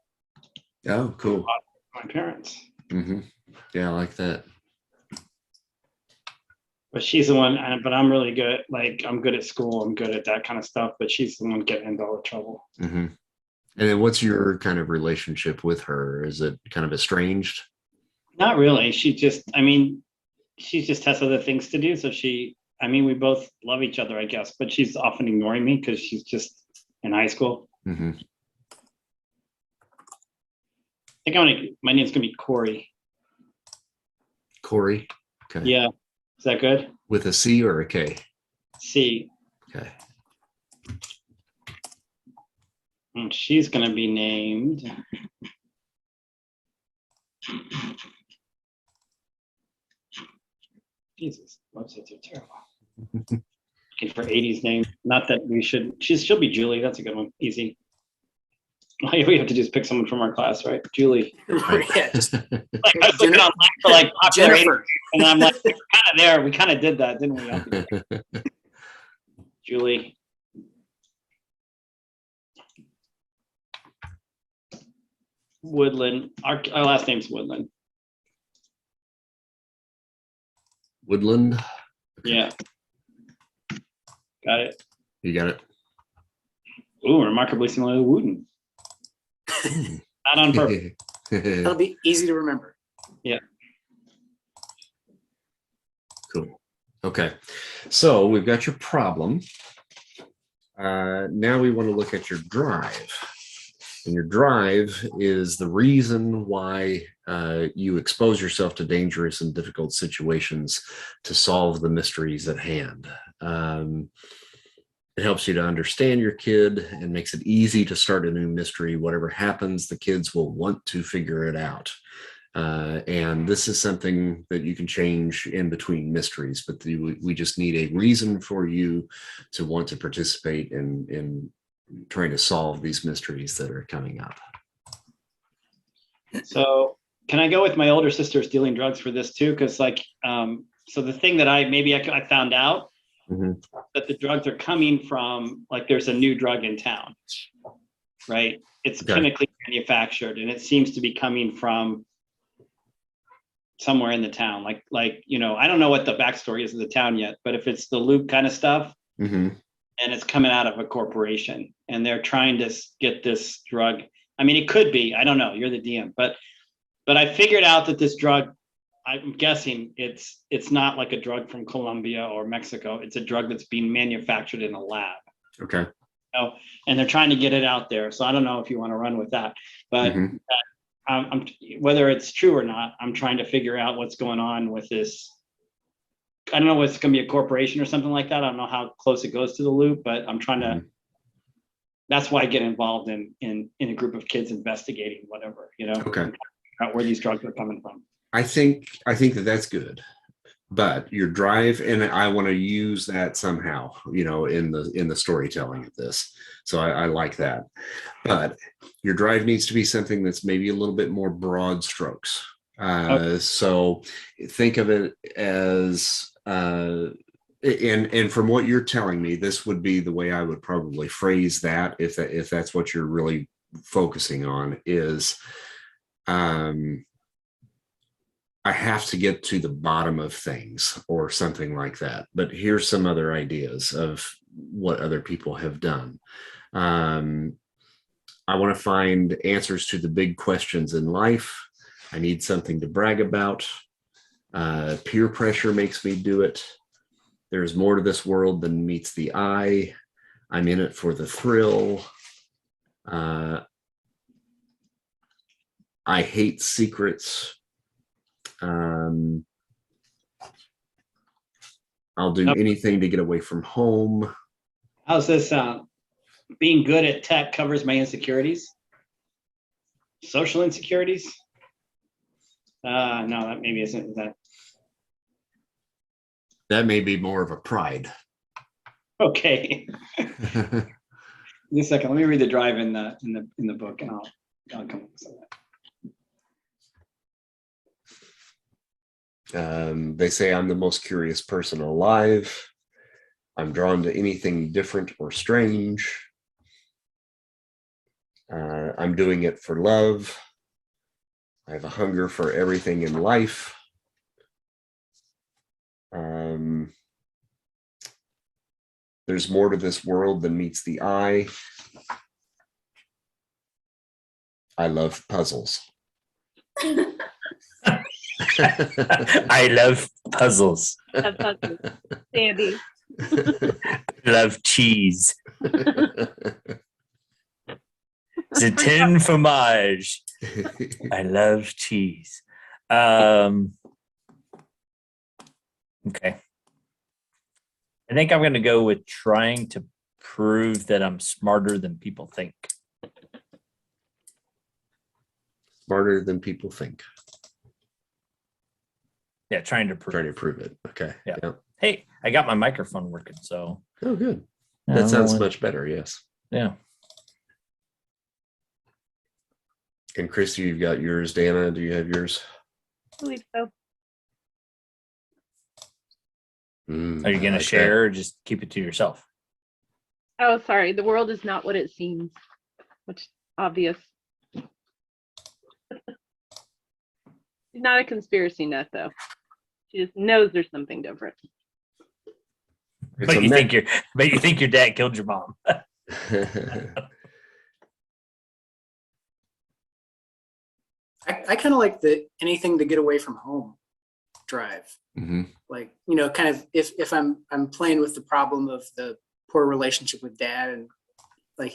Oh, cool. My parents. Yeah, I like that. But she's the one, but I'm really good. Like, I'm good at school. I'm good at that kind of stuff, but she's the one getting into all the trouble. And then what's your kind of relationship with her? Is it kind of estranged? Not really. She just has other things to do. So we both love each other, I guess, but she's often ignoring me because she's just in high school. I think my name's gonna be Corey. Corey. Okay. Yeah. Is that good? With a C or a K? C. Okay. And she's going to be named. Jesus, websites are terrible. Looking for 80s names. Not that we should. She'll be Julie. That's a good one. Easy. All we have to do is pick someone from our class, right? Julie. Yeah, just Like, I was looking online for like popular 80s, Jennifer. and I'm like, we're kind of there. We kind of did that, didn't we? Julie. Woodland. Our last name's Woodland. Woodland. Okay. Yeah. Got it. You got it. Ooh, remarkably similar to Wooden. Not on purpose. That'll be easy to remember. Yeah. Cool. Okay. So we've got your problem. Now we want to look at your drive. And your drive is the reason why you expose yourself to dangerous and difficult situations to solve the mysteries at hand. It helps you to understand your kid and makes it easy to start a new mystery. Whatever happens, the kids will want to figure it out. And this is something that you can change in between mysteries, but we just need a reason for you to want to participate in trying to solve these mysteries that are coming up. So can I go with my older sister's dealing drugs for this too? Because like, so the thing that I found out that the drugs are coming from, like, there's a new drug in town, right? It's chemically manufactured, and it seems to be coming from somewhere in the town. Like, I don't know what the backstory is of the town yet, but if it's the loop kind of stuff, and it's coming out of a corporation, and they're trying to get this drug. I mean, it could be, I don't know, you're the DM, but I figured out that this drug, I'm guessing it's not like a drug from Colombia or Mexico. It's a drug that's being manufactured in a lab. Okay. And they're trying to get it out there. So I don't know if you want to run with that, but whether it's true or not, I'm trying to figure out what's going on with this. I don't know if it's going to be a corporation or something like that. I don't know how close it goes to the loop, but I'm trying to. That's why I get involved in a group of kids investigating whatever, Okay. Out where these drugs are coming from. I think that that's good, but your drive, and I want to use that somehow, in the storytelling of this. So I like that, but your drive needs to be something that's maybe a little bit more broad strokes. So think of it as, and from what you're telling me, this would be the way I would probably phrase that, if that's what you're really focusing on, is I have to get to the bottom of things or something like that. But here's some other ideas of what other people have done. I want to find answers to the big questions in life. I need something to brag about. Peer pressure makes me do it. There's more to this world than meets the eye. I'm in it for the thrill. I hate secrets. I'll do anything to get away from home. How's this sound? Being good at tech covers my insecurities. Social insecurities? No, that maybe isn't that. That may be more of a pride. Okay. Give me a second. Let me read the drive in the book, and I'll come up with something. They say I'm the most curious person alive. I'm drawn to anything different or strange. I'm doing it for love. I have a hunger for everything in life. There's more to this world than meets the eye. I love puzzles. I love puzzles. Sandy. Love cheese. C'est un fromage. I love cheese. Okay. I think I'm going to go with trying to prove that I'm smarter than people think. Smarter than people think. Yeah, trying to prove it. Okay. Yeah. Hey, I got my microphone working, so. Oh, good. That sounds much better. Yes. Yeah. And Christy, you've got yours. Dana, do you have yours? I believe so. Are you going to share or just keep it to yourself? Oh, sorry. The world is not what it seems, which obvious. She's not a conspiracy nut, though. She just knows there's something different. But you think your dad killed your mom. I kind of like the anything to get away from home drive. Mm-hmm. Like, you know, kind of if I'm playing with the problem of the poor relationship with dad, and like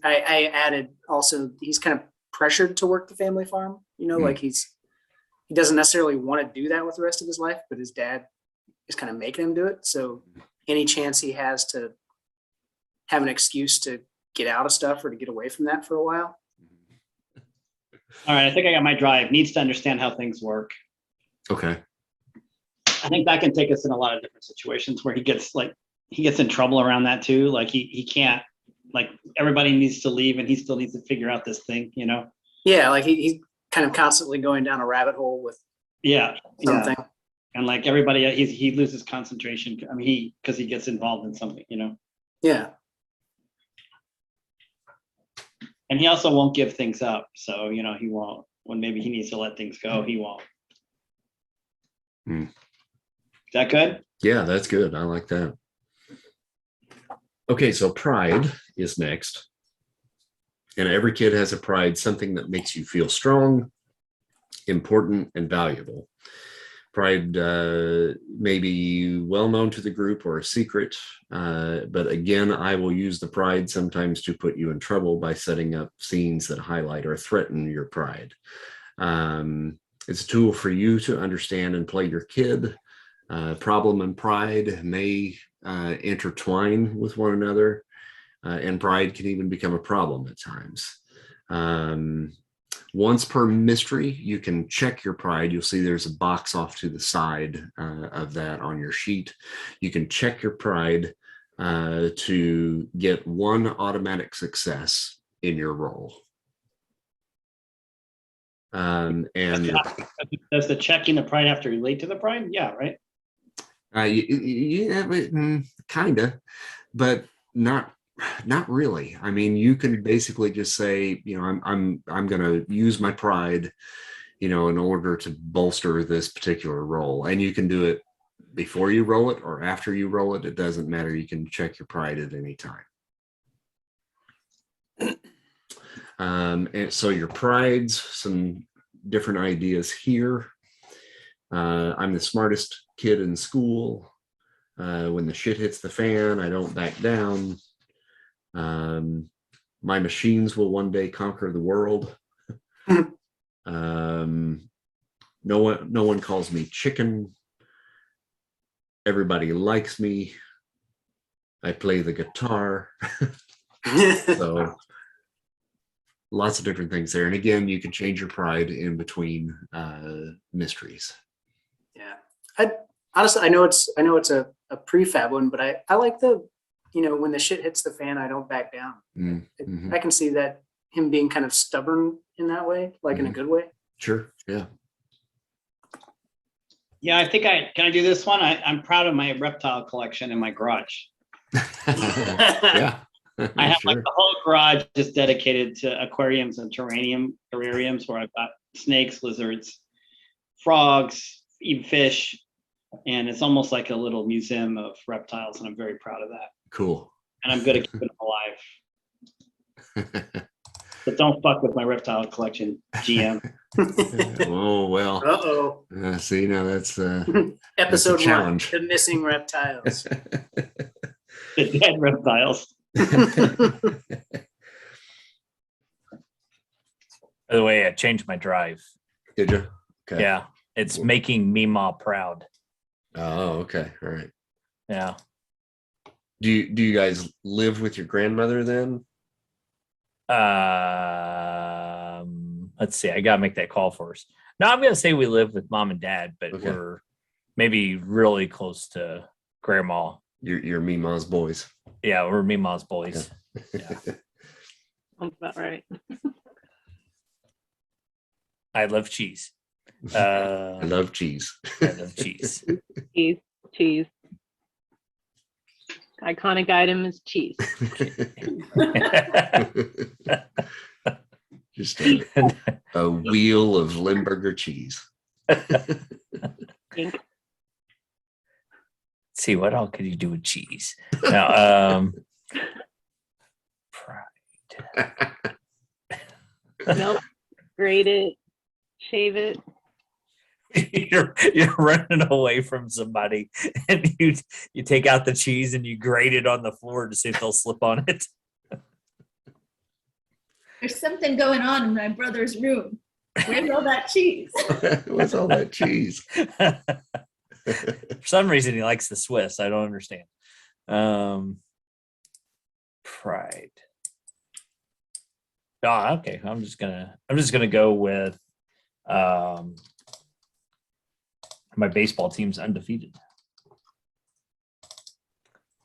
I added also he's kind of pressured to work the family farm, you know, like he doesn't necessarily want to do that with the rest of his life, but his dad is kind of making him do it. So any chance he has to have an excuse to get out of stuff or to get away from that for a while. All right, I think I got my drive. Needs to understand how things work. Okay. I think that can take us in a lot of different situations where he gets in trouble around that too. Like he can't, like everybody needs to leave and he still needs to figure out this thing, you know? Yeah, like he's kind of constantly going down a rabbit hole with something. Yeah. And like everybody, he loses concentration. I mean, because he gets involved in something, you know? Yeah. And he also won't give things up. So, you know, he won't, when maybe he needs to let things go, he won't. Is that good? Yeah, that's good. I like that. Okay, so pride is next. And every kid has a pride, something that makes you feel strong, important, and valuable. Pride may be well known to the group or a secret, but again, I will use the pride sometimes to put you in trouble by setting up scenes that highlight or threaten your pride. It's a tool for you to understand and play your kid. Problem and pride may intertwine with one another, and pride can even become a problem at times. Once per mystery, you can check your pride. You'll see there's a box off to the side of that on your sheet. You can check your pride to get one automatic success in your role. And Does the checking the pride have to relate to the pride? Yeah, right. yeah, kind of, but not really. I mean, you can basically just say, you know, I'm going to use my pride, you know, in order to bolster this particular role, and you can do it before you roll it or after you roll it. It doesn't matter. You can check your pride at any time. And so your prides, some different ideas here. I'm the smartest kid in school. When the shit hits the fan, I don't back down. My machines will one day conquer the world. No one calls me chicken. Everybody likes me. I play the guitar. So lots of different things there. And again, you can change your pride in between mysteries. Yeah. Honestly, I know it's a prefab one, but I like the, you know, when the shit hits the fan, I don't back down. Mm-hmm. I can see that him being kind of stubborn in that way, like in a good way. Sure. Yeah. Yeah, I think can I do this one? I'm proud of my reptile collection in my garage. Yeah. I have like the whole garage just dedicated to aquariums and terrariums where I've got snakes, lizards, frogs, even fish. And it's almost like a little museum of reptiles, and I'm very proud of that. Cool. And I'm good at keeping them alive. But don't fuck with my reptile collection, GM. Oh, well. Uh-oh. See, now that's Episode challenge. 1, the missing reptiles. The dead reptiles. By the way, I changed my drive. Did you? Okay. Yeah, it's making Meemaw proud. Oh, okay. All right. Yeah. Do you guys live with your grandmother then? Let's see. I gotta make that call first. No, I'm gonna say we live with mom and dad, but Okay. we're maybe really close to grandma. Your Meemaw's boys. Yeah, we're Meemaw's boys. Yeah. Sounds about right. I love cheese. I love cheese. I love cheese. Cheese. Iconic item is cheese. Just a wheel of Limburger cheese. See, what all could you do with cheese? Now, pride. Milk, grate it, shave it. You're running away from somebody, and you take out the cheese and you grate it on the floor to see if they'll slip on it. There's something going on in my brother's room. Where's all that cheese? What's all that cheese? For some reason, he likes the Swiss. I don't understand. Pride. Oh, okay. I'm just gonna go with my baseball team's undefeated.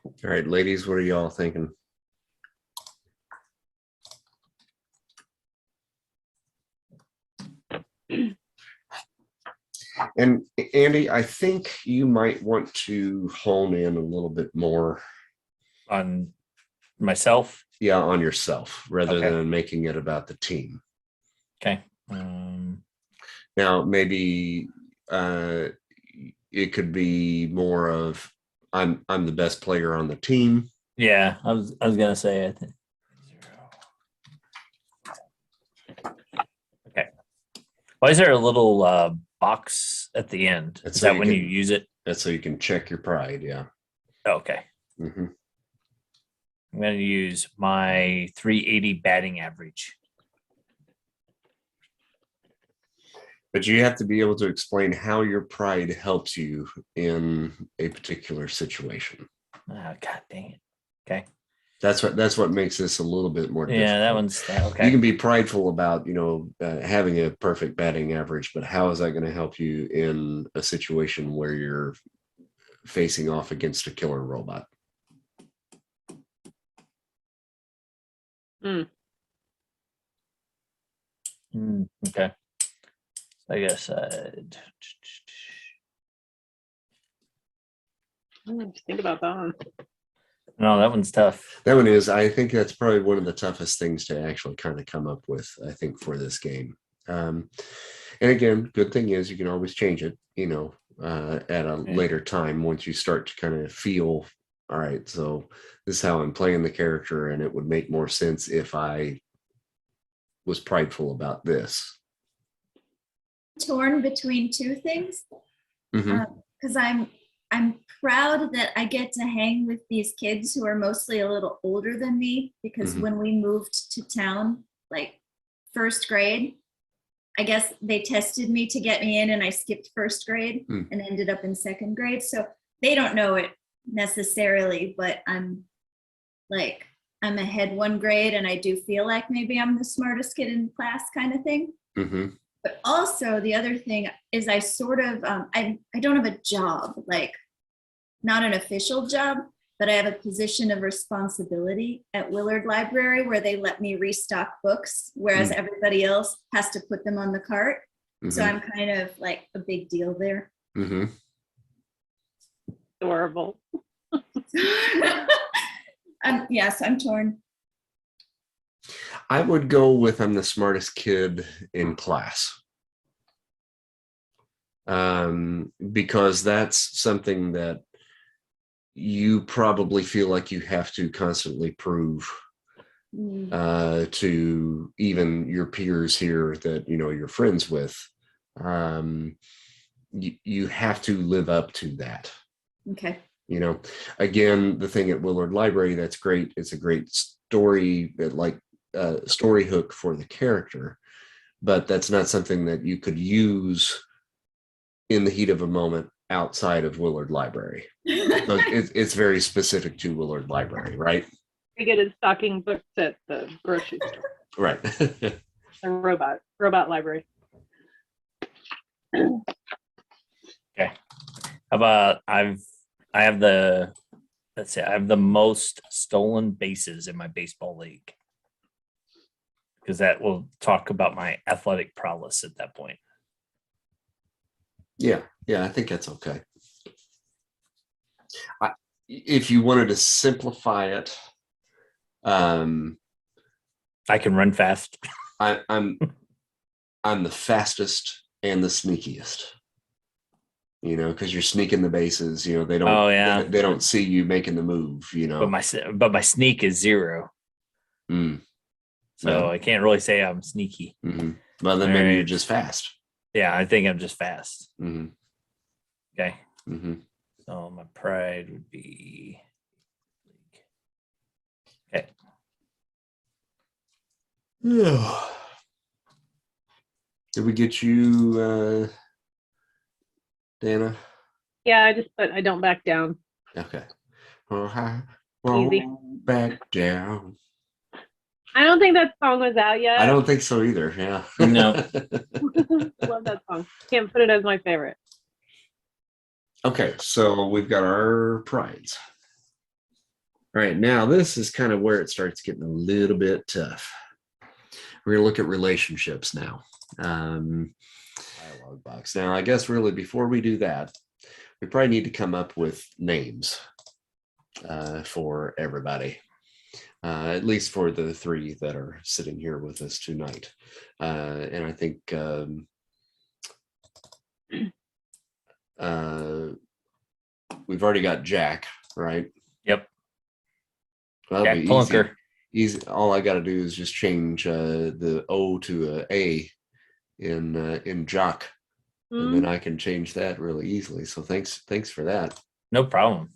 All right, ladies, what are y'all thinking? And Andy, I think you might want to hone in a little bit more On myself. Yeah, on yourself rather Okay. than making it about the team. Okay. Now, maybe it could be more of I'm the best player on the team. Yeah, I was gonna say I think. Okay. Why is there a little box at the end? That's Is so that you when can- you use it? That's so you can check your pride. Yeah. Okay. Hmm. I'm gonna use my 380 batting average. But you have to be able to explain how your pride helps you in a particular situation. Oh, God dang it. Okay. That's what makes this a little bit more difficult. Yeah, that one's okay. You can be prideful about, having a perfect batting average, but how is that going to help you in a situation where you're facing off against a killer robot? Okay. I guess Just think about that one. no, that one's tough. That one is, I think that's probably one of the toughest things to actually kind of come up with, I think, for this game. And again, good thing is you can always change it, at a later time once you start to kind of feel, all right, so this is how I'm playing the character, and it would make more sense if I was prideful about this. Torn between two things, Mhm. because I'm proud that I get to hang with these kids who are mostly a little older than me, because when we moved to town, like first grade, I guess they tested me to get me in, and I skipped first grade and ended up in second grade. So they don't know it necessarily, but I'm ahead one grade, and I do feel like maybe I'm the smartest kid in class kind of thing. But also the other thing is I sort of, I don't have a job, like not an official job, but I have a position of responsibility at Willard Library where they let me restock books, whereas everybody else has to put them on the cart. So I'm kind of like a big deal there. Adorable. Yeah, so I'm torn. I would go with I'm the smartest kid in class. Because that's something that you probably feel like you have to constantly prove to even your peers here that you're friends with. You have to live up to that. Okay. Again, the thing at Willard Library, that's great. It's a great story, story hook for the character, but that's not something that you could use in the heat of a moment outside of Willard Library. So it's very specific to Willard Library, right? We get his stocking books at the grocery store. Right. The robot library. Okay. How about I have the most stolen bases in my baseball league, because that will talk about my athletic prowess at that point. Yeah, I think that's okay. If you wanted to simplify it, I can run fast. I'm the fastest and the sneakiest. Because you're sneaking the bases. They don't. Oh yeah. They don't see you making the move. But my sneak is 0. So I can't really say I'm sneaky. Well, then maybe you're just fast. Yeah, I think I'm just fast. Okay. So my pride would be okay. Did we get you, Dana? Yeah, I don't back down. Okay. Easy. Back down. I don't think that song was out yet. I don't think so either. Yeah. No. Love that song. Can't put it as my favorite. Okay, so we've got our prides. All right, now this is kind of where it starts getting a little bit tough. We're gonna look at relationships now. Dialogue box. Now, I guess really before we do that, we probably need to come up with names for everybody. At least for the 3 that are sitting here with us tonight. And I think we've already got Jack, right? Yep. Well, Jack Plunker. Easy. All I got to do is just change the O to a in Jock, and then I can change that really easily. So thanks for that. No problem.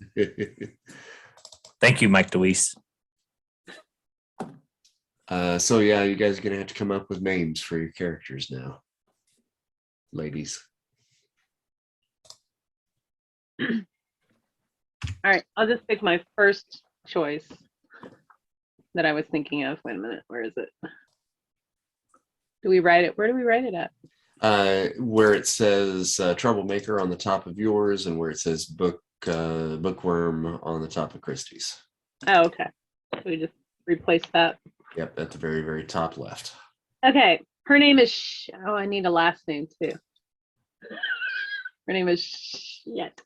Thank you, Mike DeWeese. So yeah, you guys are gonna have to come up with names for your characters now, ladies. All right, I'll just pick my first choice that I was thinking of. Wait a minute, where is it? Do we write it? Where do we write it at? Where it says troublemaker on the top of yours, and where it says bookworm on the top of Christie's. Oh, okay. So we just replace that. Yep, at the very, very top left. Okay. Her name is, oh, I need a last name too. Her name is shit.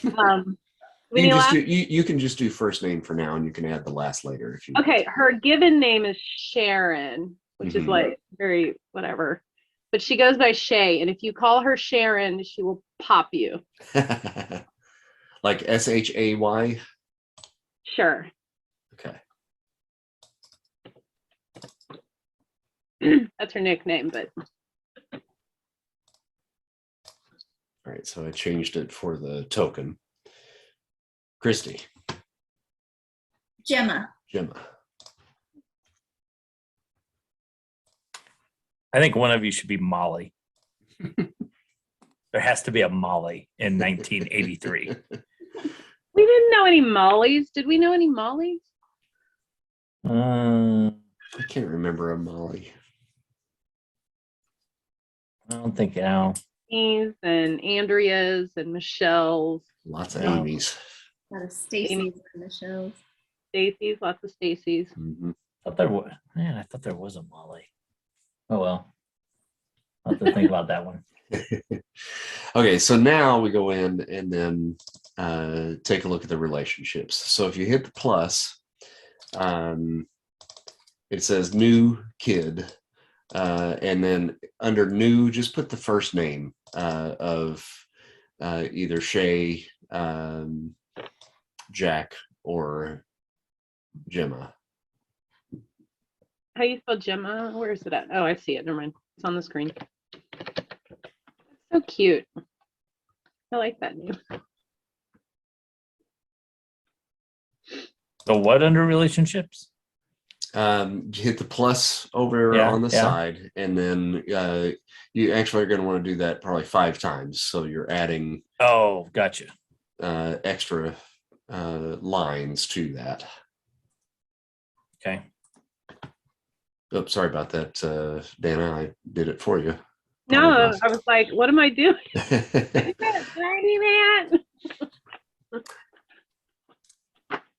We need a last. You can just do first name for now, and you can add the last later if you want. Okay, her given name is Sharon, which is like very whatever. But she goes by Shay, and if you call her Sharon, she will pop you. Like SHAY? Sure. Okay. That's her nickname, but All right, so I changed it for the token. Christy. Gemma. I think one of you should be Molly. There has to be a Molly in 1983. we didn't know any Mollies. Did we know any Mollies? I can't remember a Molly. I don't think now. Amy's and Andreas and Michelle's. Lots of No. Amy's. A lot of Stacy's and Michelle's. Stacy's, lots of Stacy's. Mhm. I thought there was a Molly. Oh well. I'll have to think about that one. Okay, so now we go in and then take a look at the relationships. So if you hit the plus, it says new kid, and then under new, just put the first name of either Shay, Jack, or Gemma. How you spell Gemma? Where is it at? Oh, I see it. Never mind. It's on the screen. So cute. I like that name. So what under relationships? Hit the plus over on the side, and then you actually are going to want to do that probably 5 times. So you're adding Oh, gotcha. extra lines to that. Okay. Oh, sorry about that, Dana. I did it for you. No, I was like, what am I doing? Did I do that?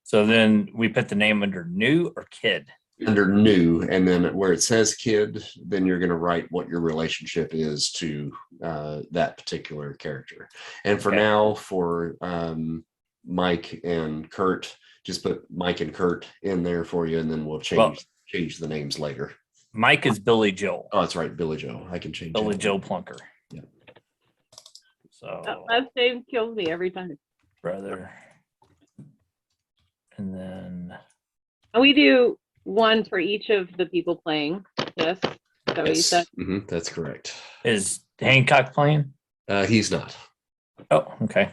So then we put the name under new or kid. Under new, and then where it says kid, then you're going to write what your relationship is to that particular character. And for now, for Mike and Kurt, just put Mike and Kurt in there for you, and then we'll change the names later. Mike is Billy Joel. Oh, that's right, Billy Joe. I can change Billy it. Joe Plunker. Yeah. So That last name kills me every time. brother. And then And we do one for each of the people playing. Yes. Is that what you said? Mhm, that's correct. is Hancock playing? He's not. Oh, okay.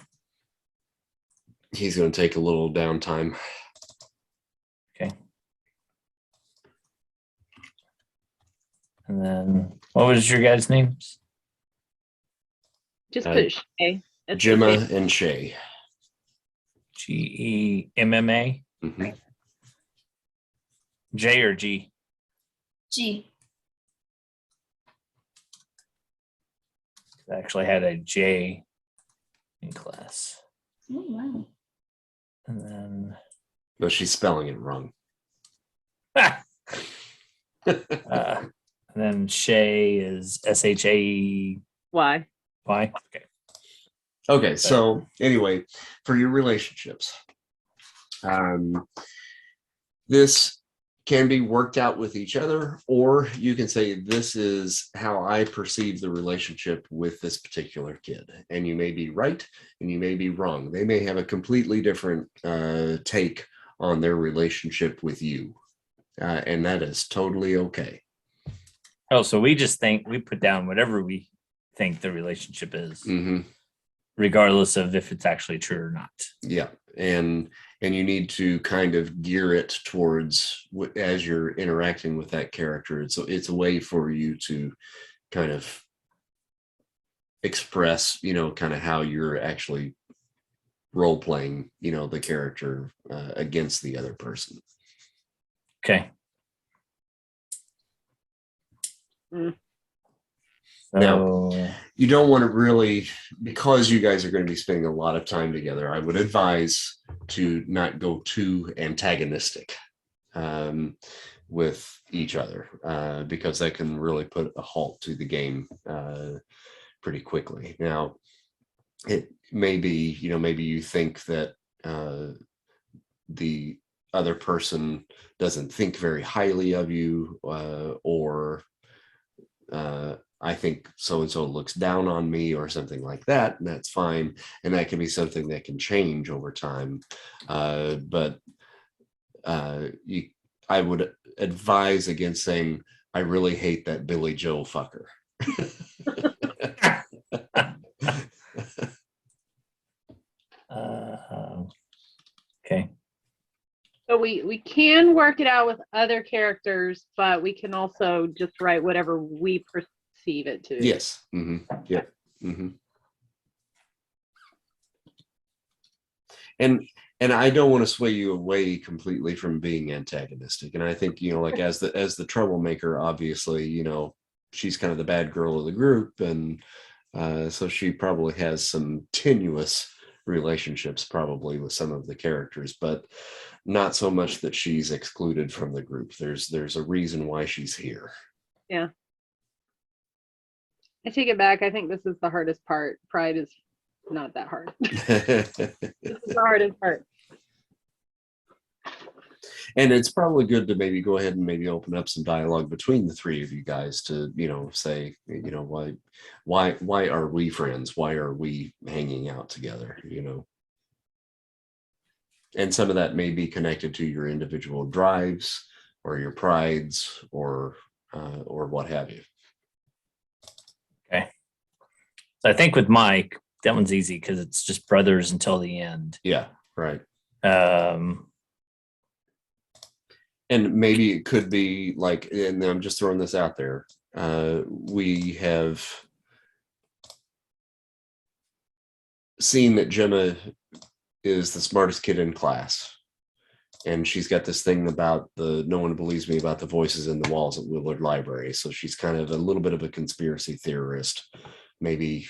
He's going to take a little downtime. Okay. And then what was your guys' names? Just put Shay. That's Gemma okay. and Shay. GEMMA? Mhm. J or G? G. I actually had a J in class. Oh, wow. And then No, she's spelling it wrong. and then Shay is SHAY. Why? Okay. Okay, so anyway, for your relationships, this can be worked out with each other, or you can say, this is how I perceive the relationship with this particular kid. And you may be right, and you may be wrong. They may have a completely different take on their relationship with you. And that is totally okay. Oh, so we just think we put down whatever we think the relationship is, Mm-hmm. regardless of if it's actually true or not. Yeah, and you need to kind of gear it towards as you're interacting with that character. It's a way for you to kind of express, kind of how you're actually role playing, the character against the other person. Okay. Mm. Now, So, you don't want to really, because you guys are going to be spending a lot of time together, I would advise to not go too antagonistic. with each other, because that can really put a halt to the game pretty quickly. Now, it may be, maybe you think that the other person doesn't think very highly of you, or I think so-and-so looks down on me or something like that, and that's fine. And that can be something that can change over time. But I would advise against saying, I really hate that Billy Joe fucker. Okay. So we can work it out with other characters, but we can also just write whatever we perceive it to. Yes. Yeah. And I don't want to sway you away completely from being antagonistic. And I think, like as the troublemaker, obviously, she's kind of the bad girl of the group, and so she probably has some tenuous relationships probably with some of the characters, but not so much that she's excluded from the group. There's a reason why she's here. Yeah. I take it back. I think this is the hardest part. Pride is not that hard. This is the hardest part. And it's probably good to maybe go ahead and maybe open up some dialogue between the three of you guys to, say, why are we friends? Why are we hanging out together? And some of that may be connected to your individual drives or your prides or what have you. Okay. So I think with Mike, that one's easy because it's just brothers until the end. Yeah, right. And maybe it could be like, and I'm just throwing this out there, we have seen that Gemma is the smartest kid in class. And she's got this thing about no one believes me about the voices in the walls at Willard Library. So she's kind of a little bit of a conspiracy theorist, maybe,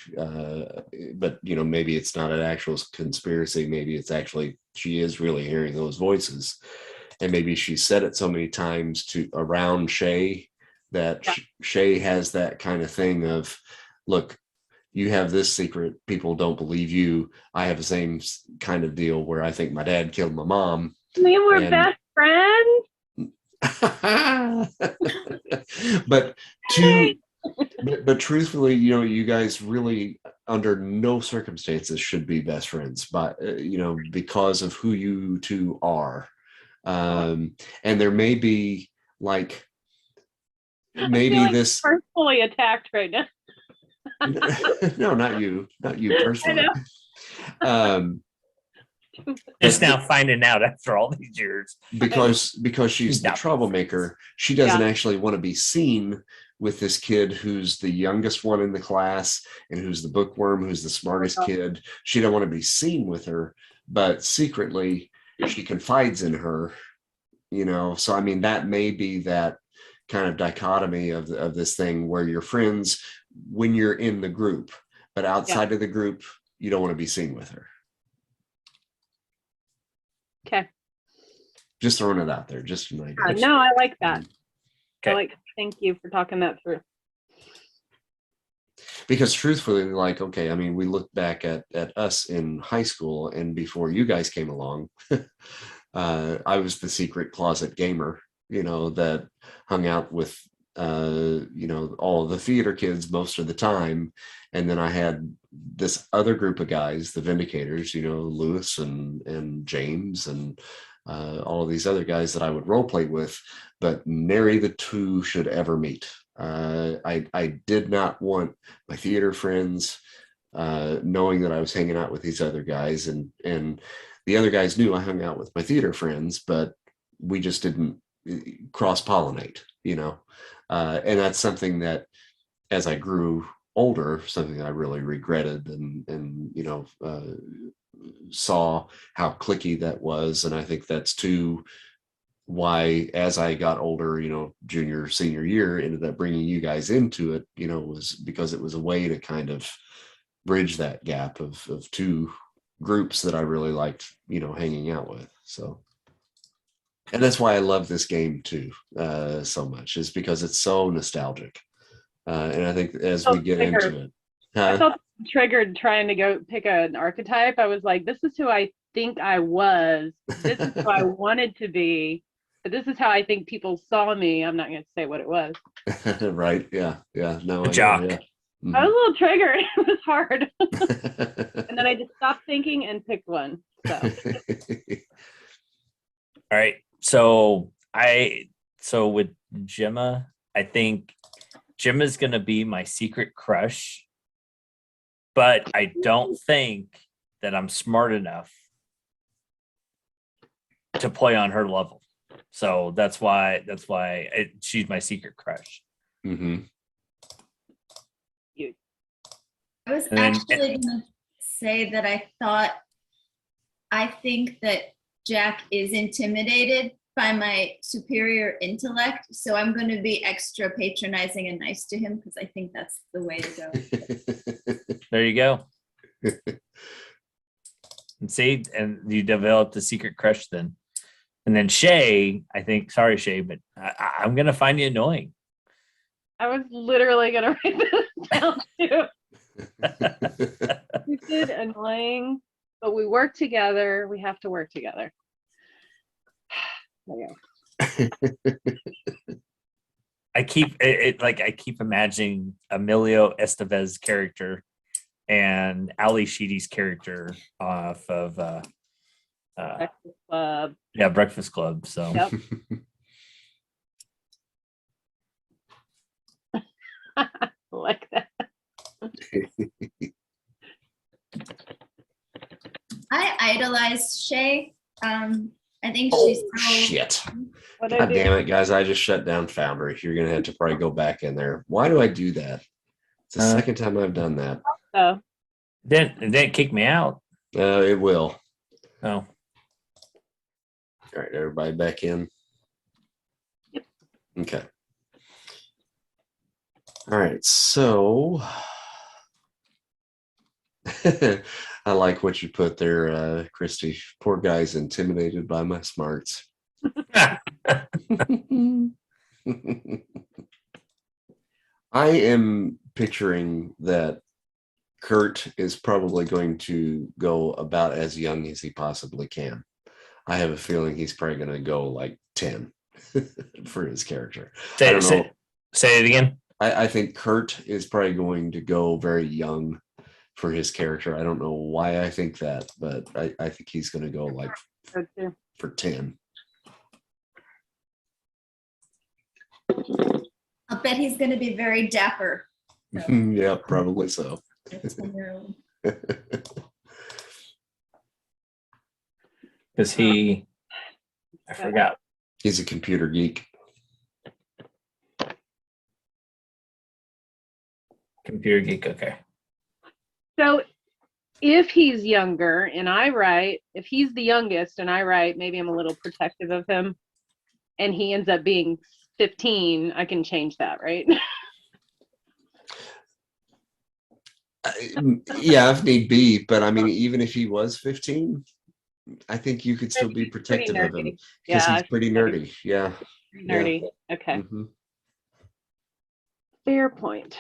but maybe it's not an actual conspiracy. Maybe it's actually, she is really hearing those voices. And maybe she said it so many times around Shay that Shay has that kind of thing of, look, you have this secret, people don't believe you. I have the same kind of deal where I think my dad killed my mom. We were best friends. But truthfully, you guys really under no circumstances should be best friends, but because of who you two are. And there may be like this personally attacked right now. No, not you personally. Just now finding out after all these years. Because she's the troublemaker, she doesn't actually want to be seen with this kid who's the youngest one in the class and who's the bookworm, who's the smartest kid. She don't want to be seen with her, but secretly she confides in her, so I mean that may be that kind of dichotomy of this thing where you're friends when you're in the group, but outside of the group you don't want to be seen with her. Okay, just throwing it out there, just an idea. No, I like that. Okay. Thank you for talking that through. Because truthfully, like, okay, I mean, we look back at us in high school and before you guys came along, I was the secret closet gamer, that hung out with, all of the theater kids most of the time. And then I had this other group of guys, the Vindicators, Lewis and James and all of these other guys that I would role play with, but nary the two should ever meet. I did not want my theater friends knowing that I was hanging out with these other guys, and the other guys knew I hung out with my theater friends, but we just didn't cross-pollinate, and that's something that as I grew older, something I really regretted and saw how cliquey that was. And I think that's too why, as I got older, junior, senior year, ended up bringing you guys into it, was because it was a way to kind of bridge that gap of two groups that I really liked, hanging out with. So. And that's why I love this game too so much, is because it's so nostalgic. And I think as we get into it, I felt triggered trying to go pick an archetype. I was like, this is who I think I was. This is who I wanted to be. But this is how I think people saw me. I'm not going to say what it was. Right? Yeah. No, A jock. Yeah. Mm-hmm. I was a little triggered. It was hard. And then I just stopped thinking and picked one. So. All right. So with Gemma, I think Gemma's gonna be my secret crush, but I don't think that I'm smart enough to play on her level. So that's why she's my secret crush. Mm-hmm. I was actually going to say that I think that Jack is intimidated by my superior intellect. So I'm going to be extra patronizing and nice to him because I think that's the way to go. There you go. And see, and you developed a secret crush then. And then Shay, I think, sorry, Shay, but I'm going to find you annoying. I was literally going to write this down too. Stupid, annoying, but we work together. We have to work together. I keep imagining Emilio Estevez's character and Ali Sheedy's character off of Breakfast Club. Yeah, Breakfast Club. So Yep. Like that. I idolize Shay. I think she's so shit. What God damn it, guys. I just shut down Foundry. You're going to have to probably go back in there. Why do I do that? It's the second time I've done that. Oh. Didn't kick me out. It will. Oh. All right, everybody back in. Yep. Okay. All right, so I like what you put there, Christy. Poor guy's intimidated by my smarts. I am picturing that Kurt is probably going to go about as young as he possibly can. I have a feeling he's probably going to go like 10 for his character. Say it again. I think Kurt is probably going to go very young for his character. I don't know why I think that, but I think he's going to go like for 10. I'll bet he's going to be very dapper. So. Yeah, probably so. Because I forgot. He's a computer geek. Computer geek, okay. So if he's younger and I write, if he's the youngest and I write, maybe I'm a little protective of him and he ends up being 15, I can change that, right? Yeah, if need be. But I mean, even if he was 15, I think you could still be protective of him because he's pretty nerdy. Yeah. Nerdy. Yeah. Okay. Mm-hmm. Fair point.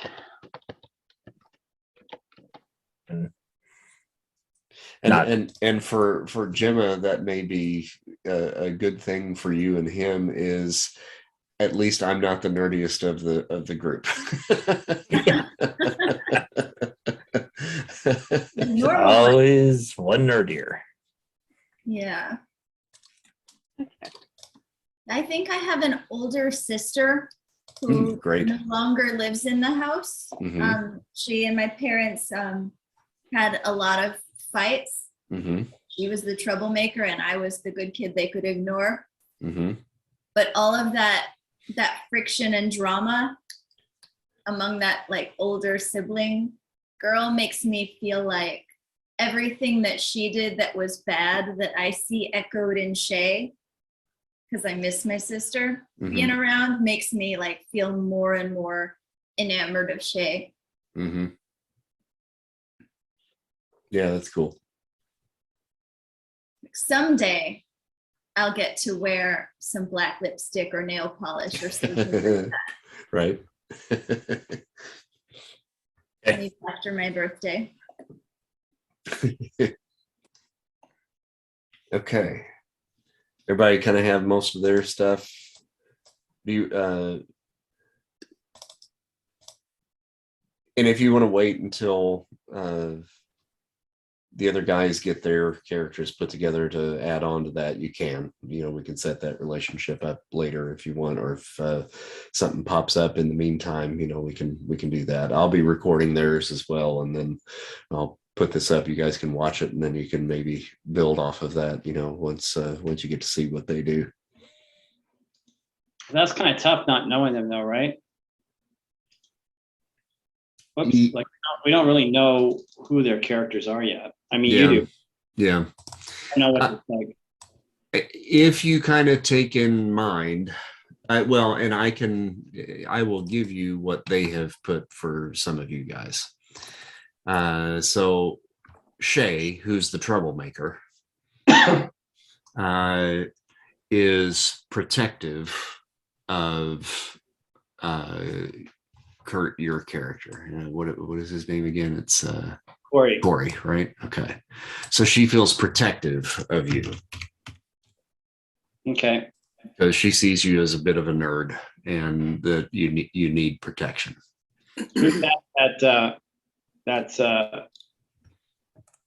And for Gemma, that may be a good thing for you and him is at least I'm not the nerdiest of the group. Always one nerdier. Yeah. Okay. I think I have an older sister who no longer lives in the house. Mm-hmm. She and my parents had a lot of fights. Mm-hmm. She was the troublemaker and I was the good kid they could ignore. Mm-hmm. But all of that friction and drama among that like older sibling girl makes me feel like everything that she did that was bad that I see echoed in Shay, because I miss my sister being around, makes me like feel more and more enamored of Shay. Mm-hmm. Yeah, that's cool. Someday I'll get to wear some black lipstick or nail polish or something like that. Right. Maybe after my birthday. Okay. Everybody kind of have most of their stuff. Do you, and if you want to wait until the other guys get their characters put together to add on to that, you can. You know, we can set that relationship up later if you want, or if something pops up in the meantime, you know, we can do that. I'll be recording theirs as well, and then I'll put this up. You guys can watch it, and then you can maybe build off of that, you know, once you get to see what they do. That's kind of tough not knowing them though, right? Whoops, like we don't really know who their characters are yet. I mean, Yeah. you do. Yeah. I know what it's like. If you kind of take in mind, I will give you what they have put for some of you guys. So Shay, who's the troublemaker, is protective of Kurt, your character. What is his name again? It's Corey, right? Okay. So she feels protective of you. Okay. Because she sees you as a bit of a nerd and that you need protection. That's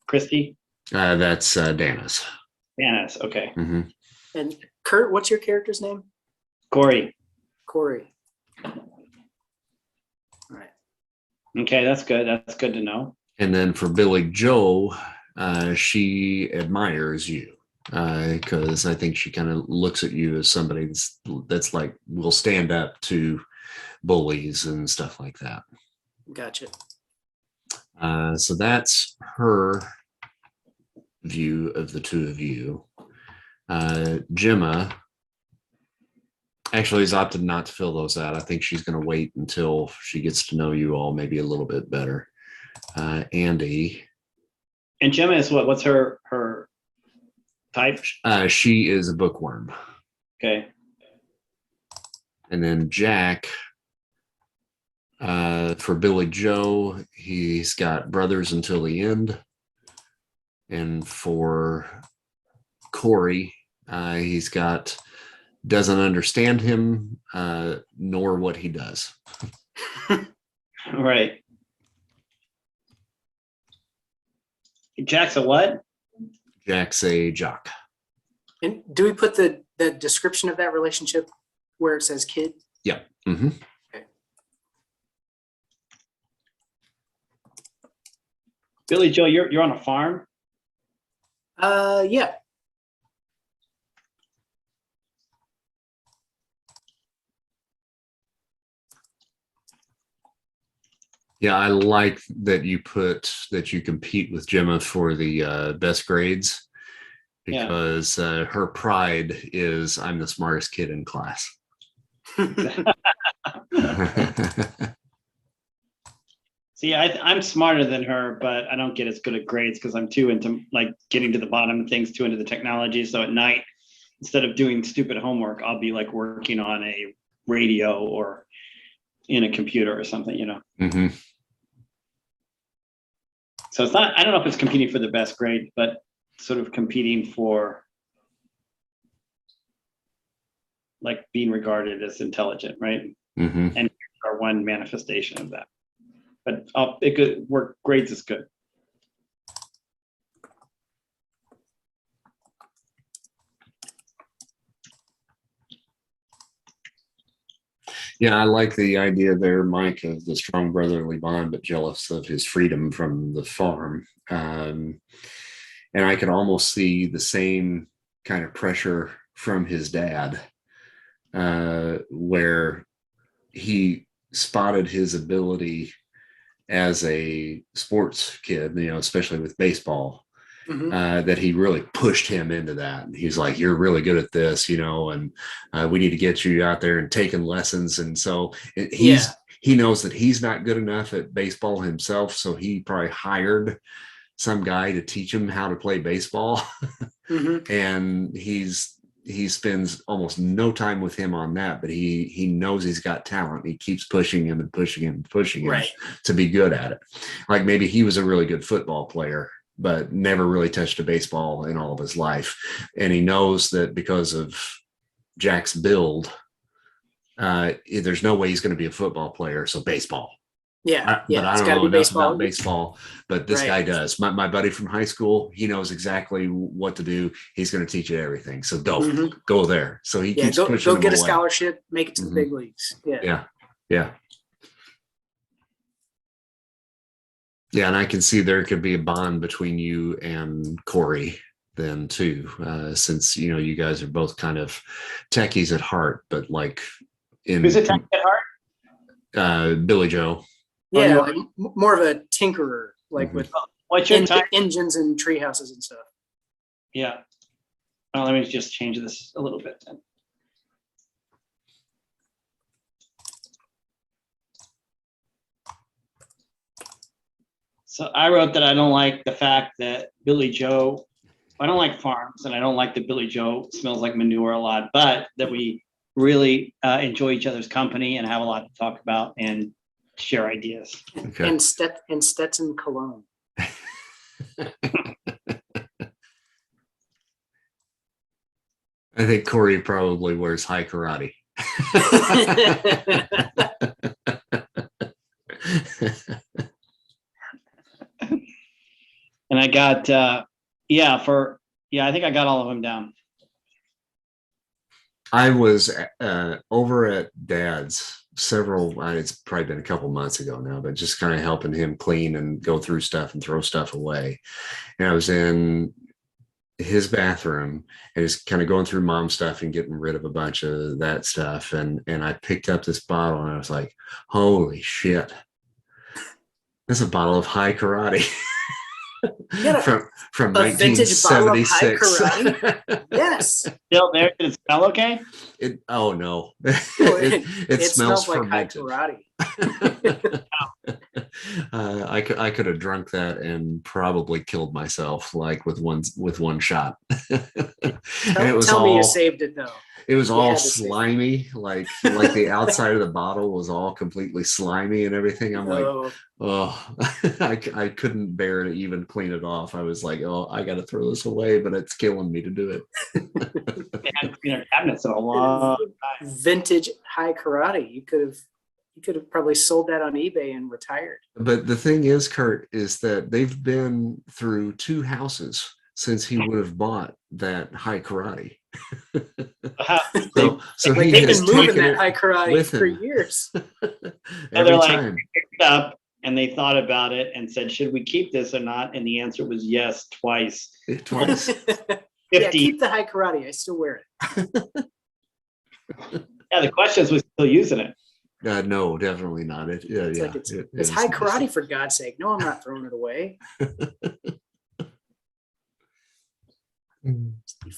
Christy? That's Dana's. Dana's, okay. Mm-hmm. And Kurt, what's your character's name? Corey. Corey. All right. Okay, that's good. That's good to know. And then for Billy Joe, she admires you because I think she kind of looks at you as somebody that's like will stand up to bullies and stuff like that. Gotcha. So that's her view of the two of you. Gemma actually has opted not to fill those out. I think she's going to wait until she gets to know you all maybe a little bit better. Andy. And Gemma is what? What's her type? She is a bookworm. Okay. And then Jack, for Billy Joe, he's got Brothers Until the End. And for Corey, he's got doesn't understand him, nor what he does. Right. Jack's a what? Jack's a jock. And do we put the description of that relationship where it says kid? Yeah. Mm-hmm. Okay. Billy Joe, you're on a farm? Yeah. Yeah, I like that you put that you compete with Gemma for the best grades because her pride is I'm the smartest kid in class. See, I'm smarter than her, but I don't get as good at grades because I'm too into like getting to the bottom of things, too into the technology. So at night, instead of doing stupid homework, I'll be like working on a radio or in a computer or something, you know. Mm-hmm. So it's not, I don't know if it's competing for the best grade, but sort of competing for like being regarded as intelligent, right? Mm-hmm. And are one manifestation of that. But it could work, grades is good. Yeah, I like the idea there, Mike, of the strong brotherly bond, but jealous of his freedom from the farm. And I can almost see the same kind of pressure from his dad, where he spotted his ability as a sports kid, you know, especially with baseball. Mm-hmm. That he really pushed him into that. And he's like, you're really good at this, you know, and we need to get you out there and taking lessons. And so he knows that he's not good enough at baseball himself. So he probably hired some guy to teach him how to play baseball. Mm-hmm. And he's he spends almost no time with him on that, but he knows he's got talent. He keeps pushing him and pushing him and pushing him to be good at it. Like maybe he was a really good football player, but never really touched a baseball in all of his life. And he knows that because of Jack's build, there's no way he's going to be a football player. So baseball. Yeah. But I don't know enough about baseball, but this guy does. My buddy from high school, he knows exactly what to do. He's going to teach you everything. So go there. So he keeps pushing. Go get a scholarship, make it to the big leagues. Yeah. Yeah, and I can see there could be a bond between you and Corey then too, since you guys are both kind of techies at heart, but like who's a techie at heart? Billy Joe. Yeah, like more of a tinkerer, like with what's your engines and tree houses and stuff. Yeah. Well, let me just change this a little bit then. So I wrote that I don't like the fact that Billy Joe, I don't like farms, and I don't like that Billy Joe smells like manure a lot, but that we really enjoy each other's company and have a lot to talk about and share ideas. Okay. And Stetson cologne. I think Corey probably wears high karate. And I got, I think I got all of them down. I was over at Dad's it's probably been a couple months ago now, but just kind of helping him clean and go through stuff and throw stuff away. And I was in his bathroom and just kind of going through Mom's stuff and getting rid of a bunch of that stuff. And I picked up this bottle and I was like, holy shit. That's a bottle of high karate. from a vintage bottle of high 1976. karate? Yes. Still there? Did it smell okay? Oh no. It smells like high fermented. karate. I could have drunk that and probably killed myself like with one shot. Tell me you saved it though. It was all slimy, like the outside of the bottle was all completely slimy and everything. I'm like, I couldn't bear to even clean it off. I was like, I got to throw this away, but it's killing me to do it. They had cleaner cabinets in a long time. Vintage high karate. You could have probably sold that on eBay and retired. But the thing is, Kurt, is that they've been through 2 houses since he would have bought that high karate. so like they've been moving that high karate for years. Every time. Like, picked it up and they thought about it and said, should we keep this or not? And the answer was yes, twice. Twice. 50. Yeah, keep the high karate. I still wear it. Yeah, the question is, we're still using it. No, definitely not. It's high karate, for God's sake. No, I'm not throwing it away. The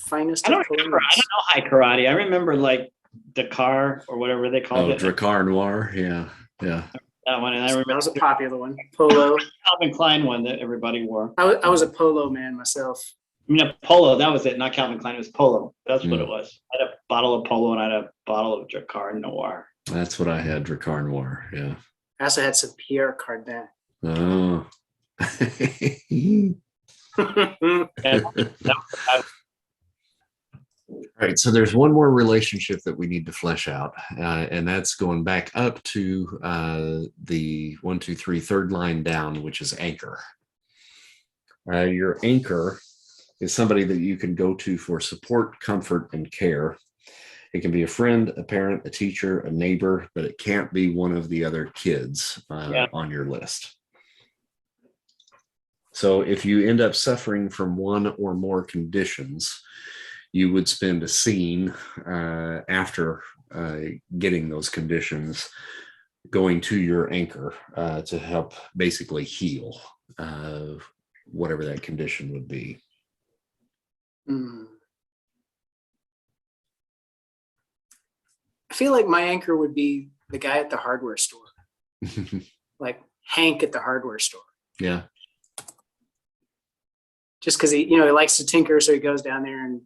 finest. I don't know high karate. I remember like Dakar or whatever they called it. Drakkar Noir. Yeah. That one, and I remember that was a popular one. Polo. Calvin Klein one that everybody wore. I was a polo man myself. I mean, Polo. That was it. Not Calvin Klein. It was Polo. That's what it was. I had a bottle of Polo and I had a bottle of Drakkar Noir. That's what I had. Drakkar Noir. Yeah. I also had some Pierre Cardin. Oh. All right, so there's one more relationship that we need to flesh out, and that's going back up to the 1, 2, 3, third line down, which is anchor. Your anchor is somebody that you can go to for support, comfort, and care. It can be a friend, a parent, a teacher, a neighbor, but it can't be one of the other kids on your list. So if you end up suffering from one or more conditions, you would spend a scene after getting those conditions going to your anchor to help basically heal whatever that condition would be. I feel like my anchor would be the guy at the hardware store, like Hank at the hardware store. Yeah. Just because he likes to tinker, so he goes down there and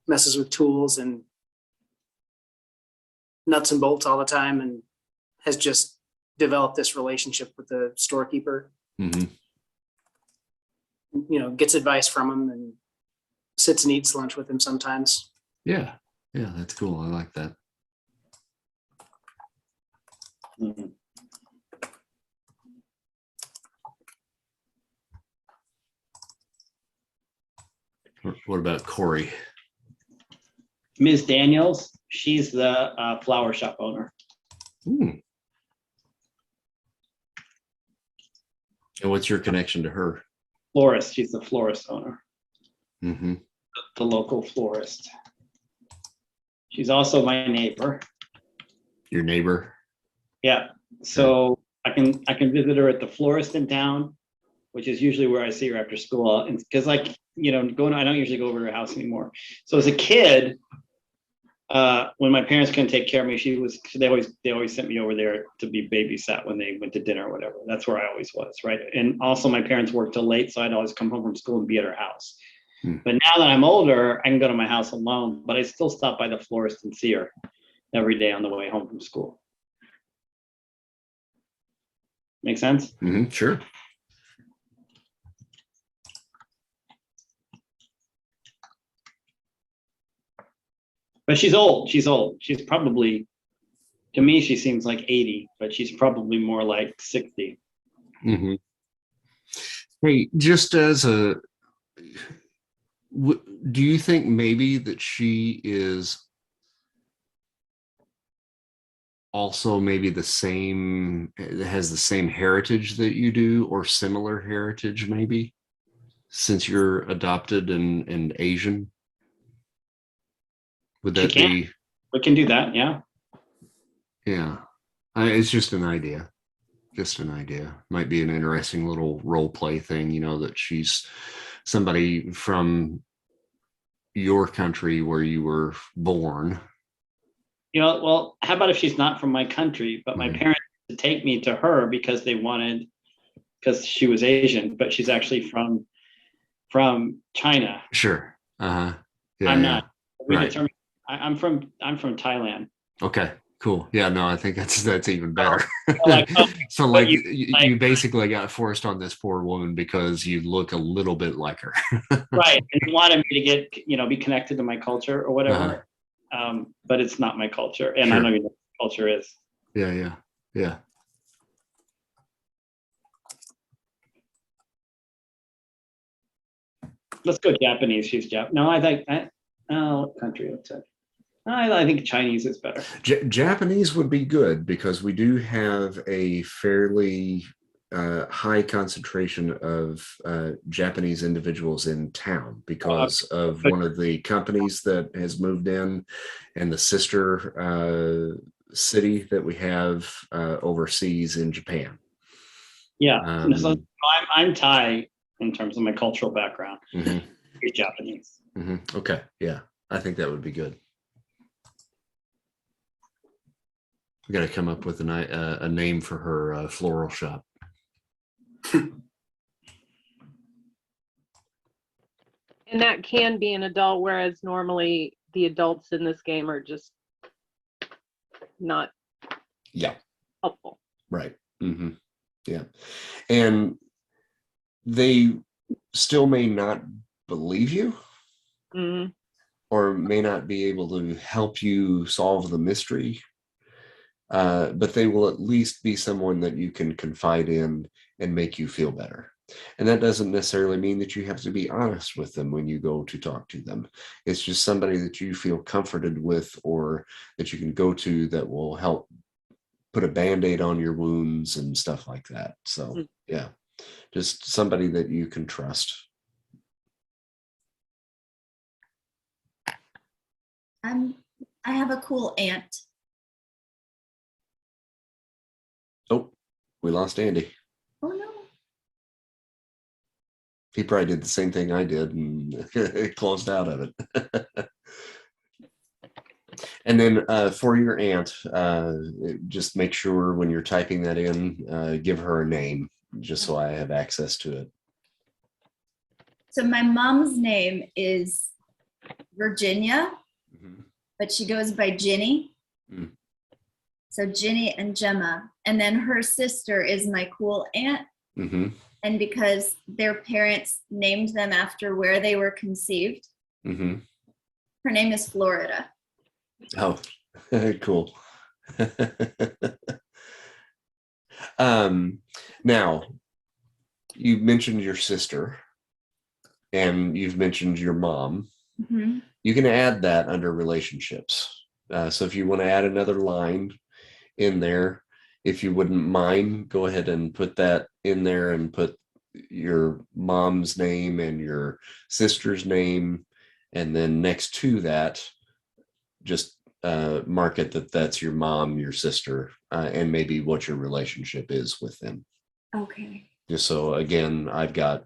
messes with tools and nuts and bolts all the time, and has just developed this relationship with the storekeeper. Mm-hmm. You know, gets advice from him and sits and eats lunch with him sometimes. Yeah, that's cool. I like that. Mhm. What about Corey? Ms. Daniels, she's the flower shop owner. Hmm. And what's your connection to her? Florist, she's the florist owner, Mm-hmm. the local florist. She's also my neighbor. Your neighbor? Yeah, so I can visit her at the florist in town, which is usually where I see her after school. And because, like, you know, I don't usually go over to her house anymore. So as a kid, when my parents couldn't take care of me, they always sent me over there to be babysat when they went to dinner or whatever. That's where I always was, right? And also my parents worked till late, so I'd always come home from school and be at her house. But now that I'm older, I can go to my house alone, but I still stop by the florist and see her every day on the way home from school. Make sense? Mm-hmm. Sure. But she's old. She's probably, to me, she seems like 80, but she's probably more like 60. Mm-hmm. Hey, just as a, do you think maybe that she is also maybe has the same heritage that you do, or similar heritage maybe, since you're adopted and Asian? Would that be? We can do that, yeah. Yeah, it's just an idea. Might be an interesting little role play thing, you know, that she's somebody from your country where you were born. You know, well, how about if she's not from my country, but my parents to take me to her because she was Asian, but she's actually from China. Sure. Uh-huh. Yeah, I'm yeah. not. We Right. determined I'm from Thailand. Okay, cool. Yeah, no, I think that's even better. So But you basically got forced on this poor woman because you look a little bit like her. Right. And you wanted me to get, be connected to my culture or whatever. But it's not my culture. And I don't even know what culture is. Yeah. Let's go Japanese. She's Japanese. No, what country? I think Chinese is better. Japanese would be good because we do have a fairly high concentration of Japanese individuals in town because of one of the companies that has moved in, and the sister city that we have overseas in Japan. Yeah, so I'm Thai in terms of my cultural background. Mm-hmm. You're Japanese. Mm-hmm. Okay, yeah, I think that would be good. We got to come up with a name for her floral shop. And that can be an adult, whereas normally the adults in this game are just not helpful. Right. Mm-hmm. Yeah. And they still may not believe you, or may not be able to help you solve the mystery. But they will at least be someone that you can confide in and make you feel better. And that doesn't necessarily mean that you have to be honest with them when you go to talk to them. It's just somebody that you feel comforted with, or that you can go to that will help put a Band-Aid on your wounds and stuff like that. So yeah, just somebody that you can trust. I have a cool aunt. Oh, we lost Andy. Oh no. He probably did the same thing I did and closed out of it. And then for your aunt, just make sure when you're typing that in, give her a name, just so I have access to it. So my mom's name is Virginia, but she goes by Ginny. So Ginny and Gemma. And then her sister is my cool aunt. And because their parents named them after where they were conceived, her name is Florida. Oh, cool. Now, you mentioned your sister and you've mentioned your mom. You can add that under relationships. So if you want to add another line in there, if you wouldn't mind, go ahead and put that in there and put your mom's name and your sister's name. And then next to that, just mark it that that's your mom, your sister, and maybe what your relationship is with them. Okay. Just so, again, I've got,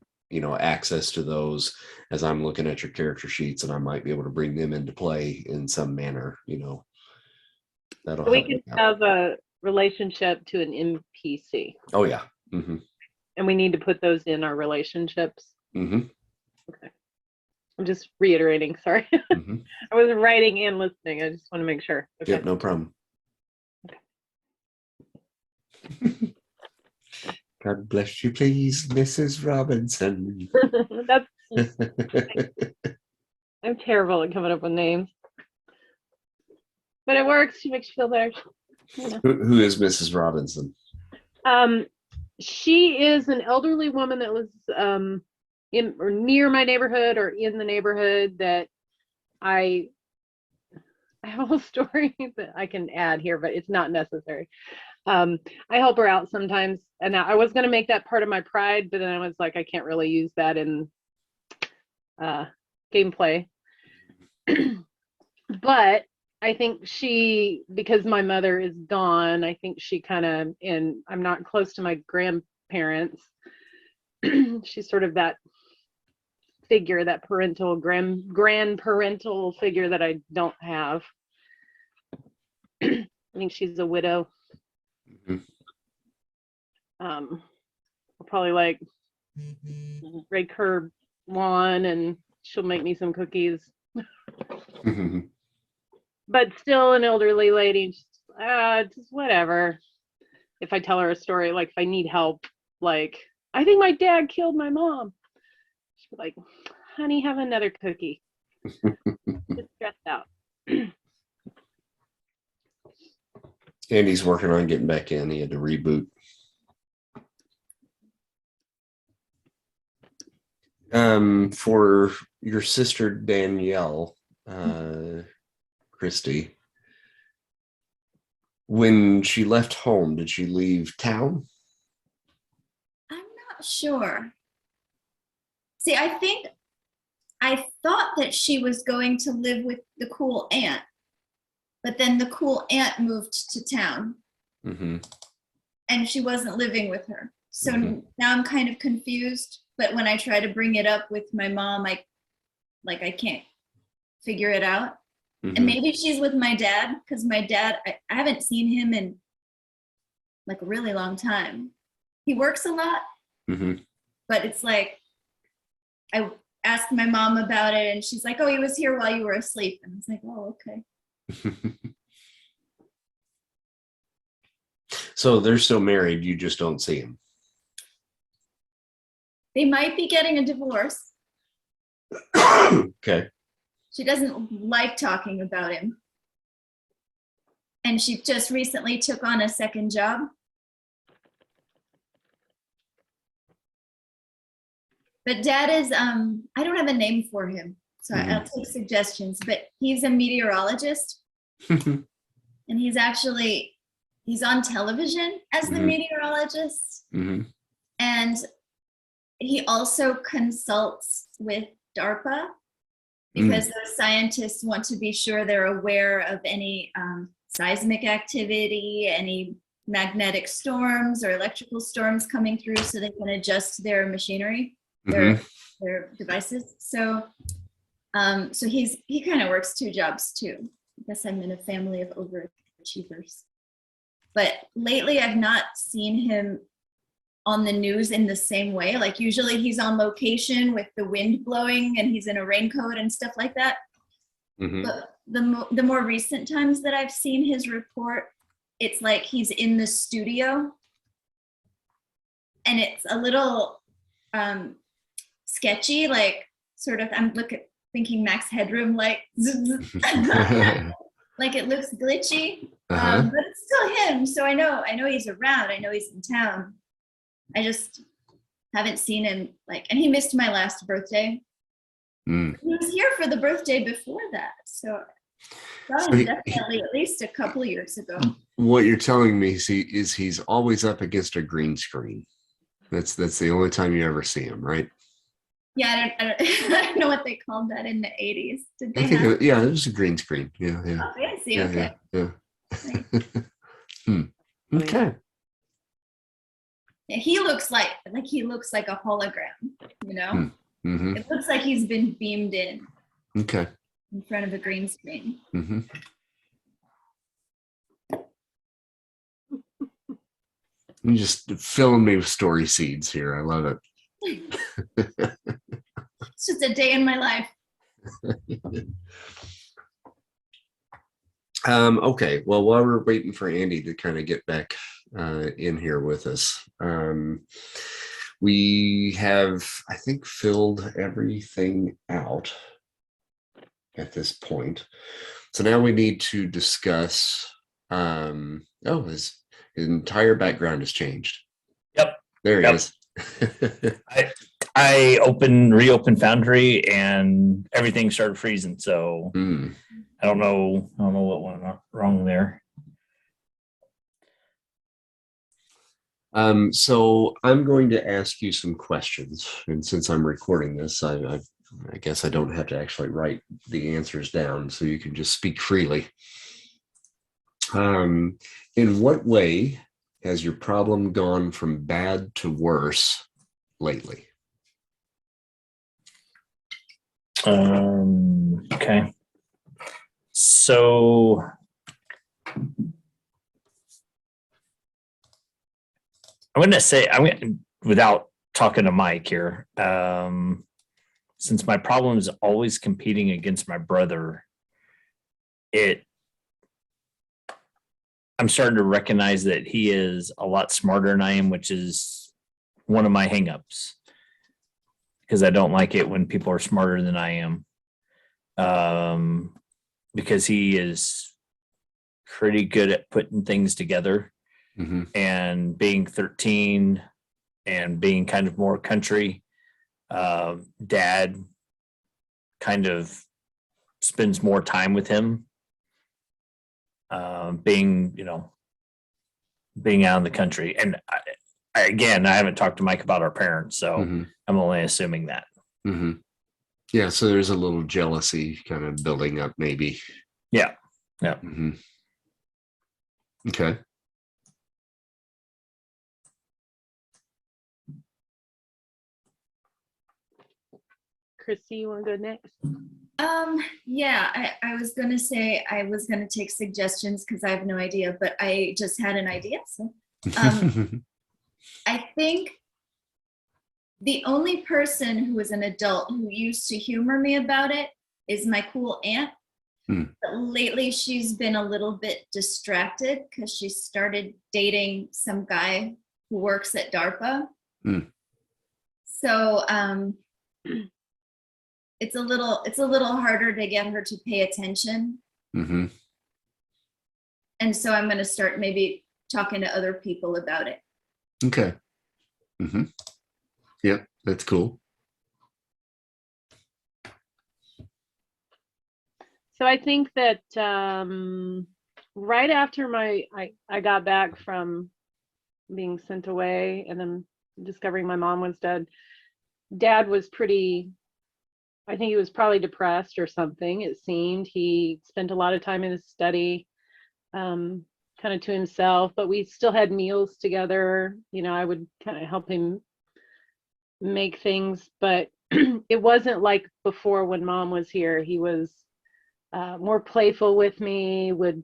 access to those as I'm looking at your character sheets, and I might be able to bring them into play in some manner, that'll We help can me out. have a relationship to an NPC. Oh, yeah. And we need to put those in our relationships. Okay. I'm just reiterating, sorry. I was writing and listening. I just want to make sure. Okay. Yep, no problem. God bless you, please, Mrs. Robinson. That's I'm terrible at coming up with names. But it works. She makes you feel better. Who is Mrs. Robinson? She is an elderly woman that was in or near my neighborhood or in the neighborhood that I have a whole story that I can add here, but it's not necessary. I help her out sometimes, and I was going to make that part of my pride, but then I was like, I can't really use that in gameplay. But I think because my mother is gone, I think she kind of, and I'm not close to my grandparents. She's sort of that figure, that parental, grandparental figure that I don't have. I think she's a widow. I'll probably like rake her lawn and she'll make me some cookies. But still an elderly lady, just whatever. If I tell her a story, like if I need help, like I think my dad killed my mom, she'll be like, honey, have another cookie. Just stressed out. Andy's working on getting back in. He had to reboot. For your sister Danielle, Christy, when she left home, did she leave town? I'm not sure. See, I thought that she was going to live with the cool aunt, but then the cool aunt moved to town and she wasn't living with her. So now I'm kind of confused, but when I try to bring it up with my mom, I can't figure it out. And maybe she's with my dad, because my dad, I haven't seen him in like a really long time. He works a lot, but it's like, I asked my mom about it and she's like, oh, he was here while you were asleep. And I was like, oh, okay. So they're still married, you just don't see him. They might be getting a divorce. Okay. She doesn't like talking about him. And she just recently took on a second job. But dad is, I don't have a name for him, so I'll take suggestions, but he's a meteorologist. And he's on television as the meteorologist. And he also consults with DARPA, because those scientists want to be sure they're aware of any seismic activity, any magnetic storms or electrical storms coming through, so they can adjust their machinery, their devices. So he kind of works two jobs too. I guess I'm in a family of overachievers. But lately I've not seen him on the news in the same way. Like usually he's on location with the wind blowing and he's in a raincoat and stuff like that. But the more recent times that I've seen his report, it's like he's in the studio, and it's a little sketchy, like sort of. I'm thinking Max Headroom, like like it looks glitchy, but it's still him. So I know he's around. I know he's in town. I just haven't seen him, like, and he missed my last birthday. He was here for the birthday before that, so definitely at least a couple of years ago. What you're telling me is he's always up against a green screen. That's the only time you ever see him, right? Yeah, I don't know what they called that in the 80s. Did they I think have? it was a green screen. Yeah. Oh, I see. Yeah, Okay. yeah. Okay. Yeah, he looks like a hologram, you know? Mm-hmm. It looks like he's been beamed in Okay. front of a green screen. Mm-hmm. You just filling me with story seeds here. I love it. It's just a day in my life. Okay. Well, while we're waiting for Andy to kind of get back in here with us, we have, I think, filled everything out at this point. So now we need to discuss. His entire background has changed. Yep. There he is. I reopened Foundry and everything started freezing. So I don't know what went wrong there. So I'm going to ask you some questions, and since I'm recording this, I guess I don't have to actually write the answers down, so you can just speak freely. In what way has your problem gone from bad to worse lately? Okay. So without talking to Mike here, since my problem is always competing against my brother, I'm starting to recognize that he is a lot smarter than I am, which is one of my hangups, because I don't like it when people are smarter than I am, because he is pretty good at putting things together. And being 13 and being kind of more country, dad kind of spends more time with him, being out in the country. And I haven't talked to Mike about our parents, so I'm only assuming that. Yeah, so there's a little jealousy kind of building up, maybe. Yeah. Okay. Christy, you want to go next? Yeah, I was gonna say I was gonna take suggestions because I have no idea, but I just had an idea. So I think the only person who is an adult who used to humor me about it is my cool aunt. But lately she's been a little bit distracted because she started dating some guy who works at DARPA. So it's a little harder to get her to pay attention. And so I'm going to start maybe talking to other people about it. Okay. Yeah, that's cool. So I think that right after I got back from being sent away and then discovering my mom was dead, Dad was I think he was probably depressed or something. It seemed he spent a lot of time in his study, kind of to himself, but we still had meals together. I would kind of help him make things, but it wasn't like before when Mom was here. He was more playful with me, would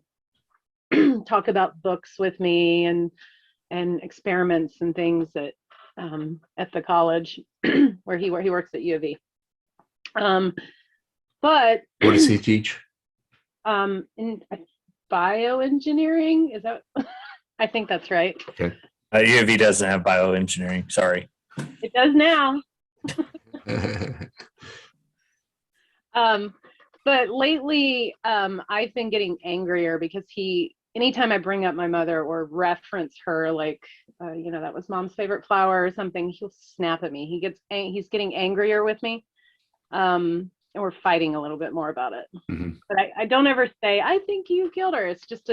talk about books with me and experiments and things at the college where he works at U of E. But what does he teach? In bioengineering. Is that? I think that's right. Okay. U of E doesn't have bioengineering. Sorry. It does now. But lately, I've been getting angrier because anytime I bring up my mother or reference her, like, that was mom's favorite flower or something, he'll snap at me. He's getting angrier with me. And we're fighting a little bit more about it. Mm-hmm. But I don't ever say, I think you killed her. It's just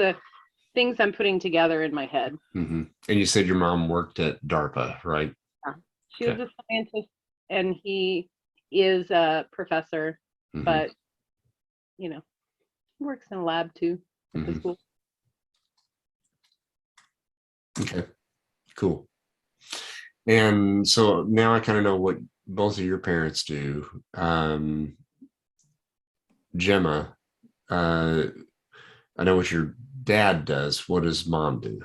things I'm putting together in my head. Mm-hmm. And you said your mom worked at DARPA, right? Yeah. She was a scientist, and he is a professor, but he works in a lab too at the school. Okay, cool. And so now I kind of know what both of your parents do. Gemma, I know what your dad does. What does mom do?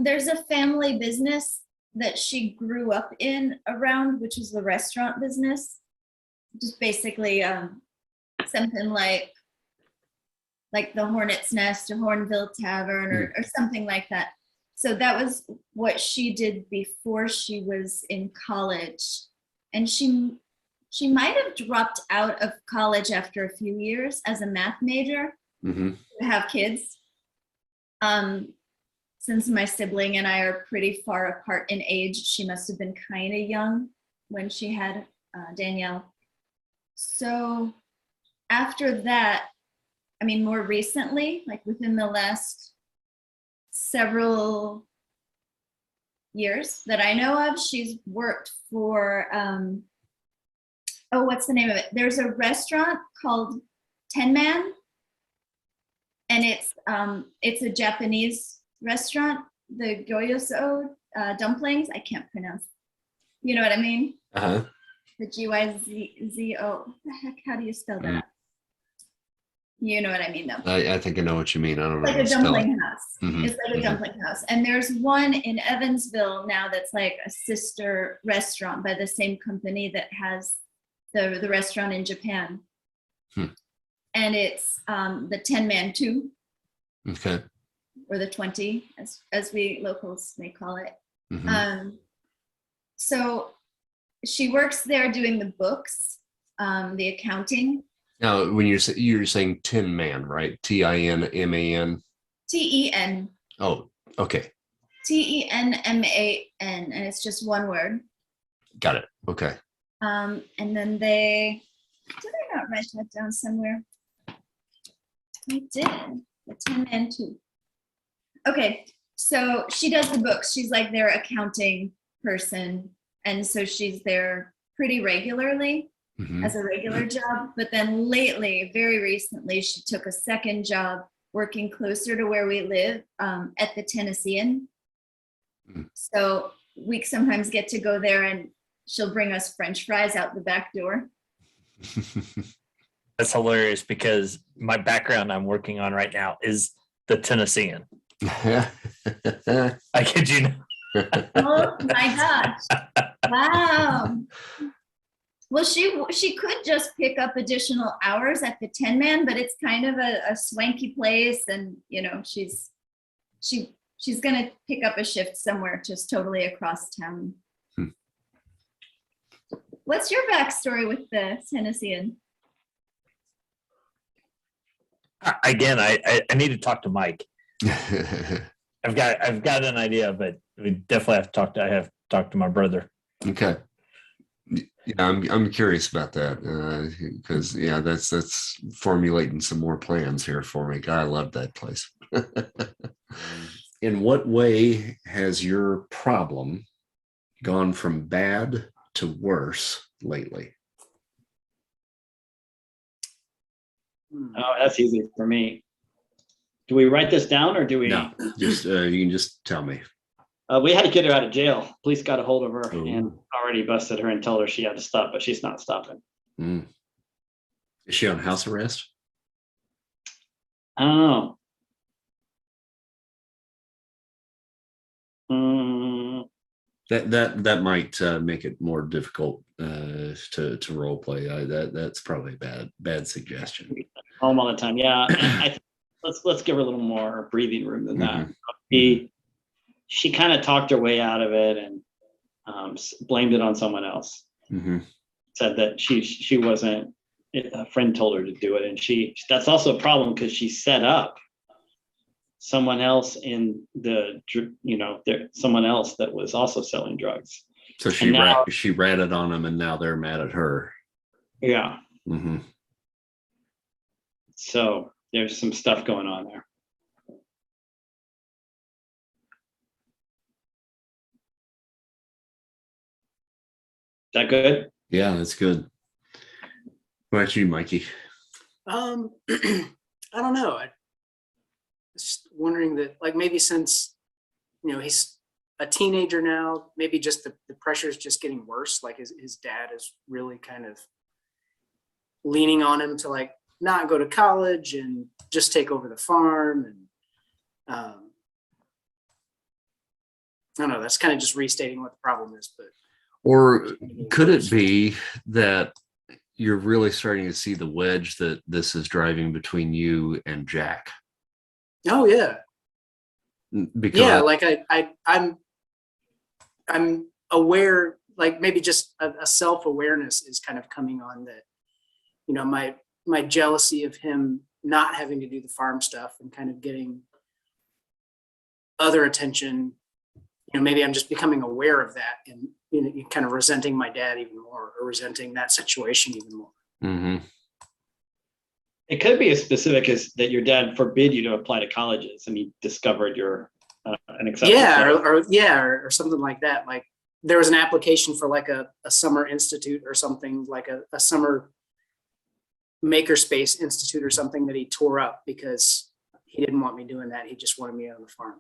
There's a family business that she grew up around, which is the restaurant business. Just basically something like the Hornet's Nest or Hornville Tavern or something like that. So that was what she did before she was in college. And she might have dropped out of college after a few years as a math major to have kids. Since my sibling and I are pretty far apart in age, she must have been kind of young when she had Danielle. So after that, I mean, more recently, like within the last several years that I know of, she's worked for, what's the name of it? There's a restaurant called Ten Man, and it's a Japanese restaurant, the gyozo dumplings. I can't pronounce. You know what I mean? Uh-huh. The Gyzo. The heck, how do you spell that? You know what I mean, though. I think I know what you mean. I don't know. Like a dumpling house. Mm-hmm. It's like a dumpling house. And there's one in Evansville now that's like a sister restaurant by the same company that has the restaurant in Japan. And it's the 10-man 2. Okay. Or the 20, as we locals may call it. So she works there doing the books, the accounting. Now, when you're saying Tin Man, right? TINMAN. TEN. Oh, okay. TENMAN, and it's just one word. Got it. Okay. And then did I not write that down somewhere? I did. The 10-man 2. Okay, so she does the books. She's like their accounting person. And so she's there pretty regularly as a regular job. But then lately, very recently, she took a second job working closer to where we live at the Tennessean. So we sometimes get to go there, and she'll bring us French fries out the back door. That's hilarious because my background I'm working on right now is the Tennessean. I kid you not. Oh my gosh. Wow. Well, she could just pick up additional hours at the 10-man, but it's kind of a swanky place, and she's gonna pick up a shift somewhere just totally across town. What's your backstory with the Tennessean? Again, I need to talk to Mike. I've got an idea, but we definitely have to talk to my brother. Okay. Yeah, I'm curious about that because that's formulating some more plans here for me. God, I love that place. In what way has your problem gone from bad to worse lately? Oh, that's easy for me. Do we write this down or do we? No, just you can just tell me. We had to get her out of jail. Police got a hold of her Ooh. and already busted her and told her she had to stop, but she's not stopping. Is she on house arrest? I don't know. That might make it more difficult to role play. That's probably a bad suggestion. Home all the time. Yeah. Let's give her a little more breathing room than that. She kind of talked her way out of it and blamed it on someone else. Said that she wasn't, a friend told her to do it, and that's also a problem because she set up someone else in someone else that was also selling drugs. So she ratted on them, and now they're mad at her. Yeah. So there's some stuff going on there. Is that good? Yeah, that's good. What about you, Mikey? I don't know. I was just wondering that, like, maybe since, he's a teenager now, maybe just the pressure is just getting worse. Like his dad is really kind of leaning on him to like not go to college and just take over the farm. And I don't know, that's kind of just restating what the problem is, but. Or could it be that you're really starting to see the wedge that this is driving between you and Jack? Oh yeah. Because like I'm aware, like maybe just a self-awareness is kind of coming on that, my jealousy of him not having to do the farm stuff and kind of getting other attention, maybe I'm just becoming aware of that and, kind of resenting my dad even more, or resenting that situation even more. It could be as specific as that your dad forbid you to apply to colleges and he discovered you're an acceptance. Yeah, or something like that. Like there was an application for like a summer institute or something, like a summer makerspace institute or something that he tore up because he didn't want me doing that. He just wanted me on the farm.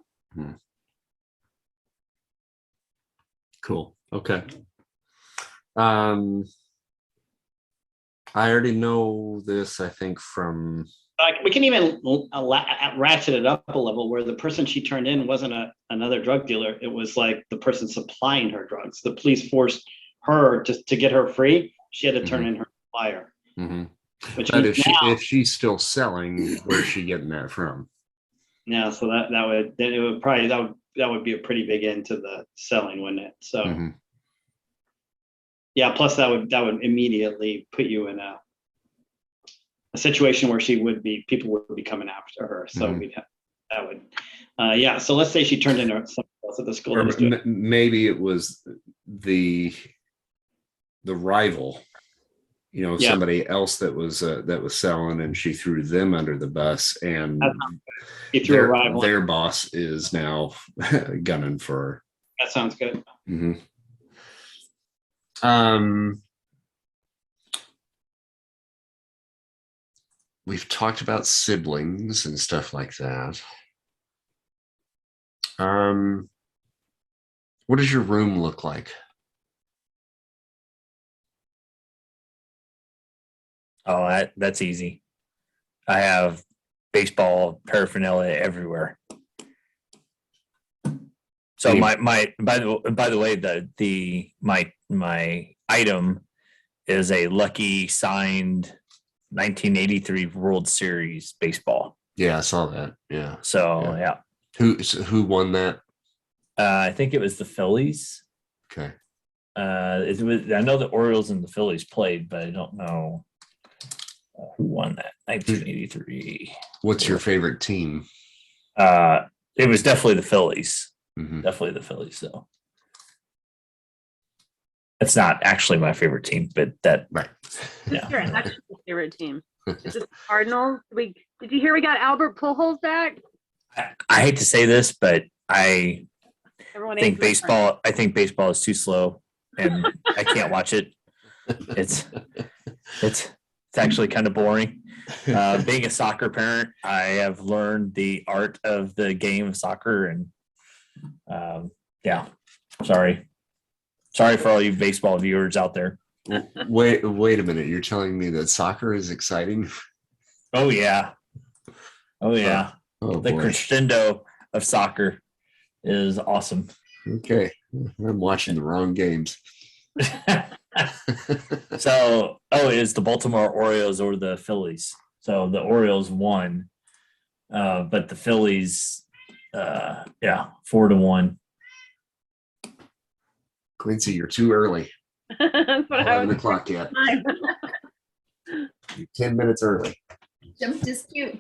Cool. Okay. I already know this, I think, from. We can even ratchet it up a level where the person she turned in wasn't another drug dealer. It was like the person supplying her drugs. The police forced her to get her free. She had to turn in her supplier. But if she's still selling, where's she getting that from? Yeah, so that would be a pretty big end to the selling, wouldn't it? So yeah, plus that would immediately put you in a situation where people would be coming after her. So so let's say she turned into something else at the school. Or maybe it was the rival, somebody else that was selling, and she threw them under the bus, and their boss is now gunning for her. That sounds good. We've talked about siblings and stuff like that. What does your room look like? Oh, that's easy. I have baseball paraphernalia everywhere. So by the way, my item is a Lucky signed 1983 World Series baseball. Yeah, I saw that. Yeah. So yeah. Who won that? I think it was the Phillies. Okay. I know the Orioles and the Phillies played, but I don't know who won that 1983. What's your favorite team? It was definitely the Phillies. Definitely the Phillies, though. It's not actually my favorite team, but that right. Yeah. Your actual favorite team. Is it the Cardinals? Did you hear we got Albert Pujols back? I hate to say this, but I think baseball is too slow, and I can't watch it. It's actually kind of boring. Being a soccer parent, I have learned the art of the game of soccer, and sorry for all you baseball viewers out there. Wait a minute. You're telling me that soccer is exciting? Oh yeah. The crescendo of soccer is awesome. Okay. I'm watching the wrong games. So, it's the Baltimore Orioles or the Phillies. So the Orioles won, but the Phillies, 4-1. Quincy, you're too early. That's what I 11 was o'clock yet. thinking. You're 10 minutes early. Jumped his queue.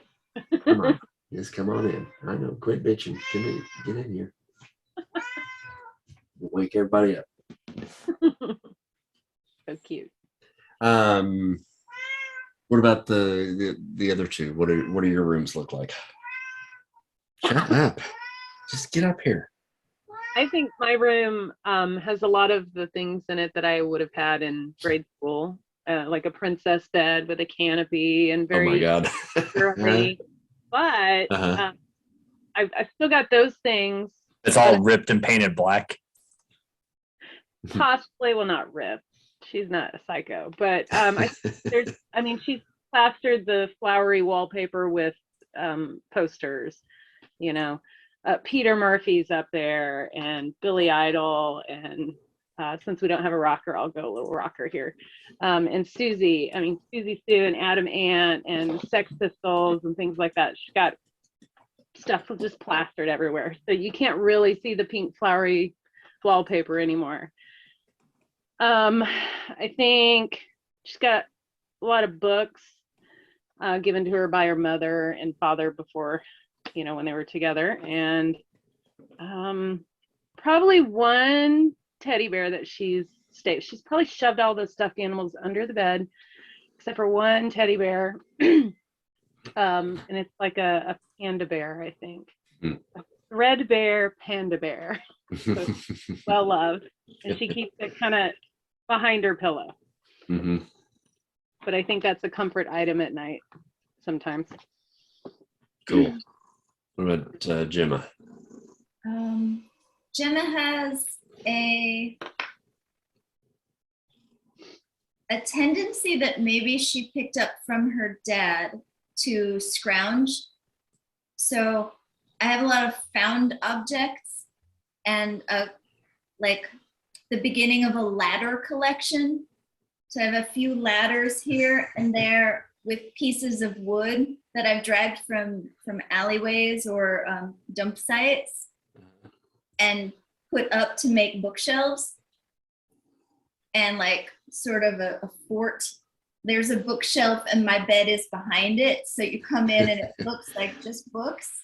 Come on. Just come on in. I know. Quit bitching. Come in. Get in here. We'll wake everybody up. So cute. What about the other two? What do your rooms look like? Shut up. Just get up here. I think my room has a lot of the things in it that I would have had in grade school, like a princess bed with a canopy and very Oh my God. girly. But I've still got those things. It's all ripped and painted black. Possibly, well, not ripped. She's not a psycho, but she's plastered the flowery wallpaper with posters, Peter Murphy's up there and Billy Idol, and since we don't have a rocker, I'll go a little rocker here. And Susie Sue and Adam Ant and Sex Pistols and things like that. She's got stuff just plastered everywhere, so you can't really see the pink flowery wallpaper anymore. I think she's got a lot of books given to her by her mother and father before, when they were together, and probably one teddy bear that she's probably shoved all those stuffed animals under the bed, except for one teddy bear, and it's like a panda bear, I think. A red bear, panda bear. So well loved, and she keeps it kind of behind her pillow. But I think that's a comfort item at night sometimes. Cool. What about Gemma? Gemma has a tendency that maybe she picked up from her dad to scrounge. So I have a lot of found objects and like the beginning of a ladder collection. So I have a few ladders here and there with pieces of wood that I've dragged from alleyways or dump sites and put up to make bookshelves. And like sort of a fort. There's a bookshelf and my bed is behind it. So you come in and it looks like just books.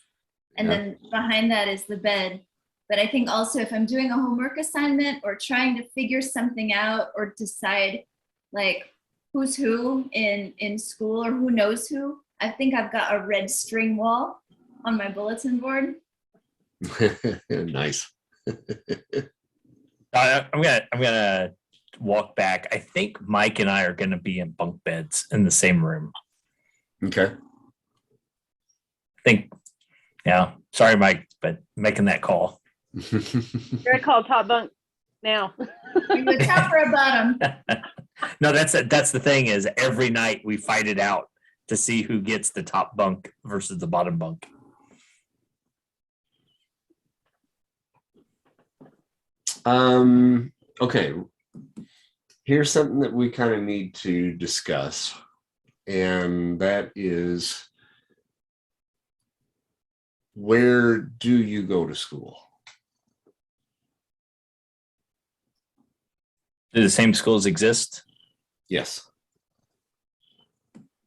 And then behind that is the bed. But I think also if I'm doing a homework assignment or trying to figure something out or decide like who's who in school or who knows who, I think I've got a red string wall on my bulletin board. Nice. I'm gonna walk back. I think Mike and I are gonna be in bunk beds in the same room. Okay. I think, sorry, Mike, but making that call. You're gonna call top bunk now. You a top or a bottom? No, that's the thing is every night we fight it out to see who gets the top bunk versus the bottom bunk. Okay. Here's something that we kind of need to discuss, and that is, where do you go to school? Do the same schools exist? Yes.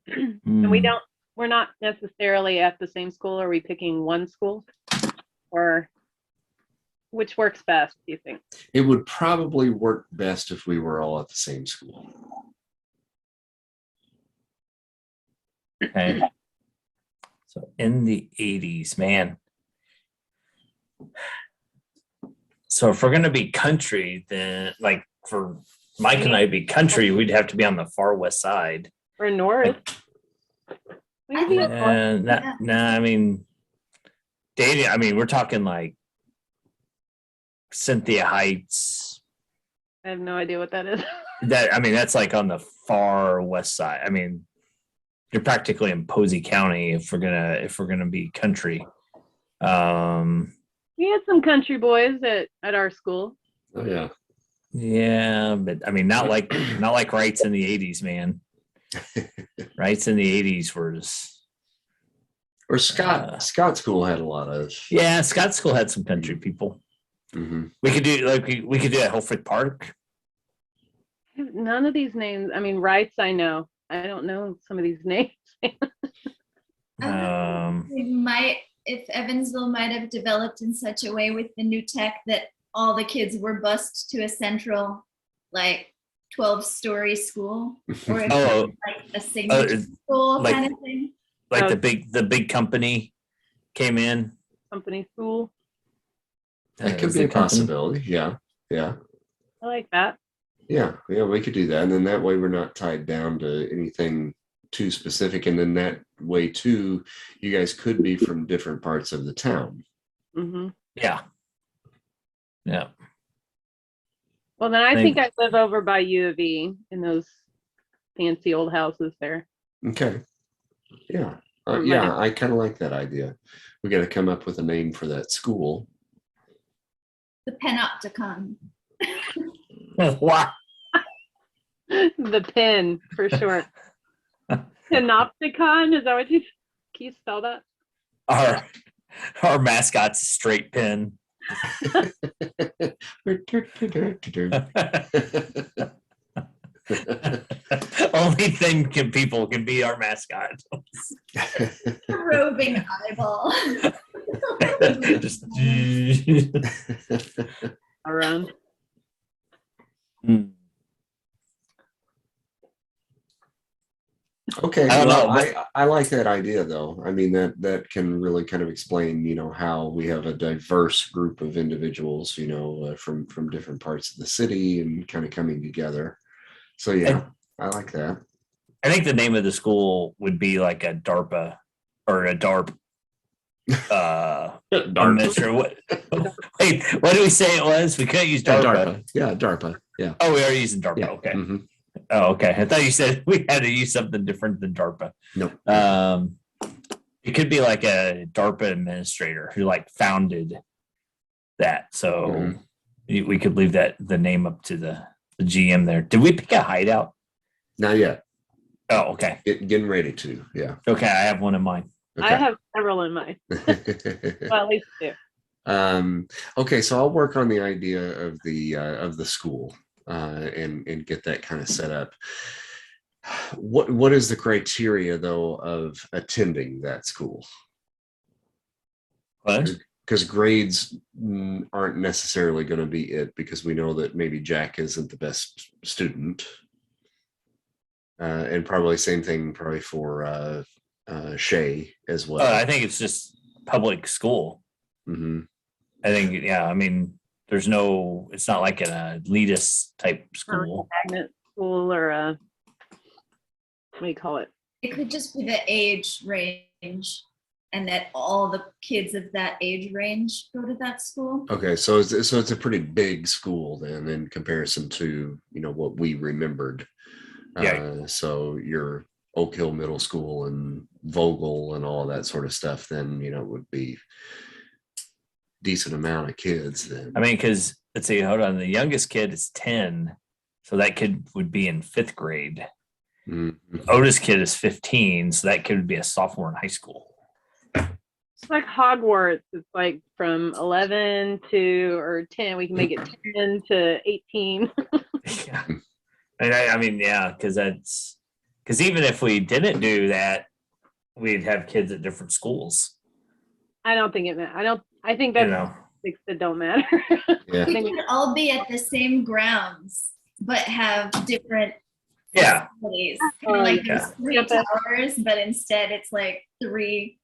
And we're not necessarily at the same school. Are we picking one school, or which works best, do you think? It would probably work best if we were all at the same school. Okay. So in the 80s, man. So if we're going to be country, then like for Mike and I to be country, we'd have to be on the far west side. Or north? And I mean, dating, I mean, we're talking like Cynthia Heights. I have no idea what that is. That's like on the far west side. I mean, you're practically in Posey County if we're gonna be country. We had some country boys at our school. Oh yeah. Yeah, but I mean, not like rights in the 80s, man. Rights in the 80s was. Or Scott School had a lot of. Yeah, Scott School had some country people. Mm-hmm. We could do we could do at Holford Park. None of these names. I mean, rights. I know. I don't know some of these names. We might, if Evansville might have developed in such a way with the new tech that all the kids were bused to a central, like 12-story school, or if it was like a signature school like, kind of thing. Like the big company came in. Company school. That could be a possibility. Yeah. I like that. Yeah, we could do that. And then that way we're not tied down to anything too specific. And then that way too, you guys could be from different parts of the town. Mm-hmm. Yeah. Well, then I think I live over by U of E in those fancy old houses there. Okay. Yeah. Yeah, I kind of like that idea. We got to come up with a name for that school. The Panopticon. Wow. The pin for sure. Panopticon, is that what you? Can you spell that? Our mascot's a straight pin. Only thing people can be our mascot. Roving eyeball. Just Around. Okay, I don't know. I like that idea though. I mean that can really kind of explain, how we have a diverse group of individuals, from different parts of the city and kind of coming together. So yeah, I like that. I think the name of the school would be like a DARPA or a DARP. DARPA. Wait, what did we say it was? We couldn't use DARPA. DARPA. Yeah, DARPA. Yeah. Oh, we are using DARPA. Yeah. Okay. Mm-hmm. Oh, okay. I thought you said we had to use something different than DARPA. Nope. It could be like a DARPA administrator who founded that. So we could leave the name up to the GM there. Did we pick a hideout? Not yet. Oh, okay. Getting ready to. Yeah. Okay, I have one in mind. Okay. I have several in mind. Well, at least two. Okay, so I'll work on the idea of the school and get that kind of set up. What is the criteria though of attending that school? What? Because grades aren't necessarily going to be it, because we know that maybe Jack isn't the best student, and probably same thing probably for Shay as well. I think it's just public school. Mm-hmm. I think, yeah, I mean, it's not like an elitist type school. Magnet school or a, what do you call it? It could just be the age range, and that all the kids of that age range go to that school. Okay, so it's a pretty big school then in comparison to what we remembered. Yeah. So your Oak Hill Middle School and Vogel and all that sort of stuff, then would be decent amount of kids then. I mean, because let's see, hold on, the youngest kid is 10, so that kid would be in 5th grade. Mm-hmm. Oldest kid is 15, so that kid would be a sophomore in high school. It's like Hogwarts. It's like from 11 or 10. We can make it 10 to 18. Yeah. I mean, yeah, because even if we didn't do that, we'd have kids at different schools. I don't think it matters. I think that's things that don't matter. Yeah. We could all be at the same grounds, but have different facilities. Kind of like there's 3 towers, but instead it's like 3.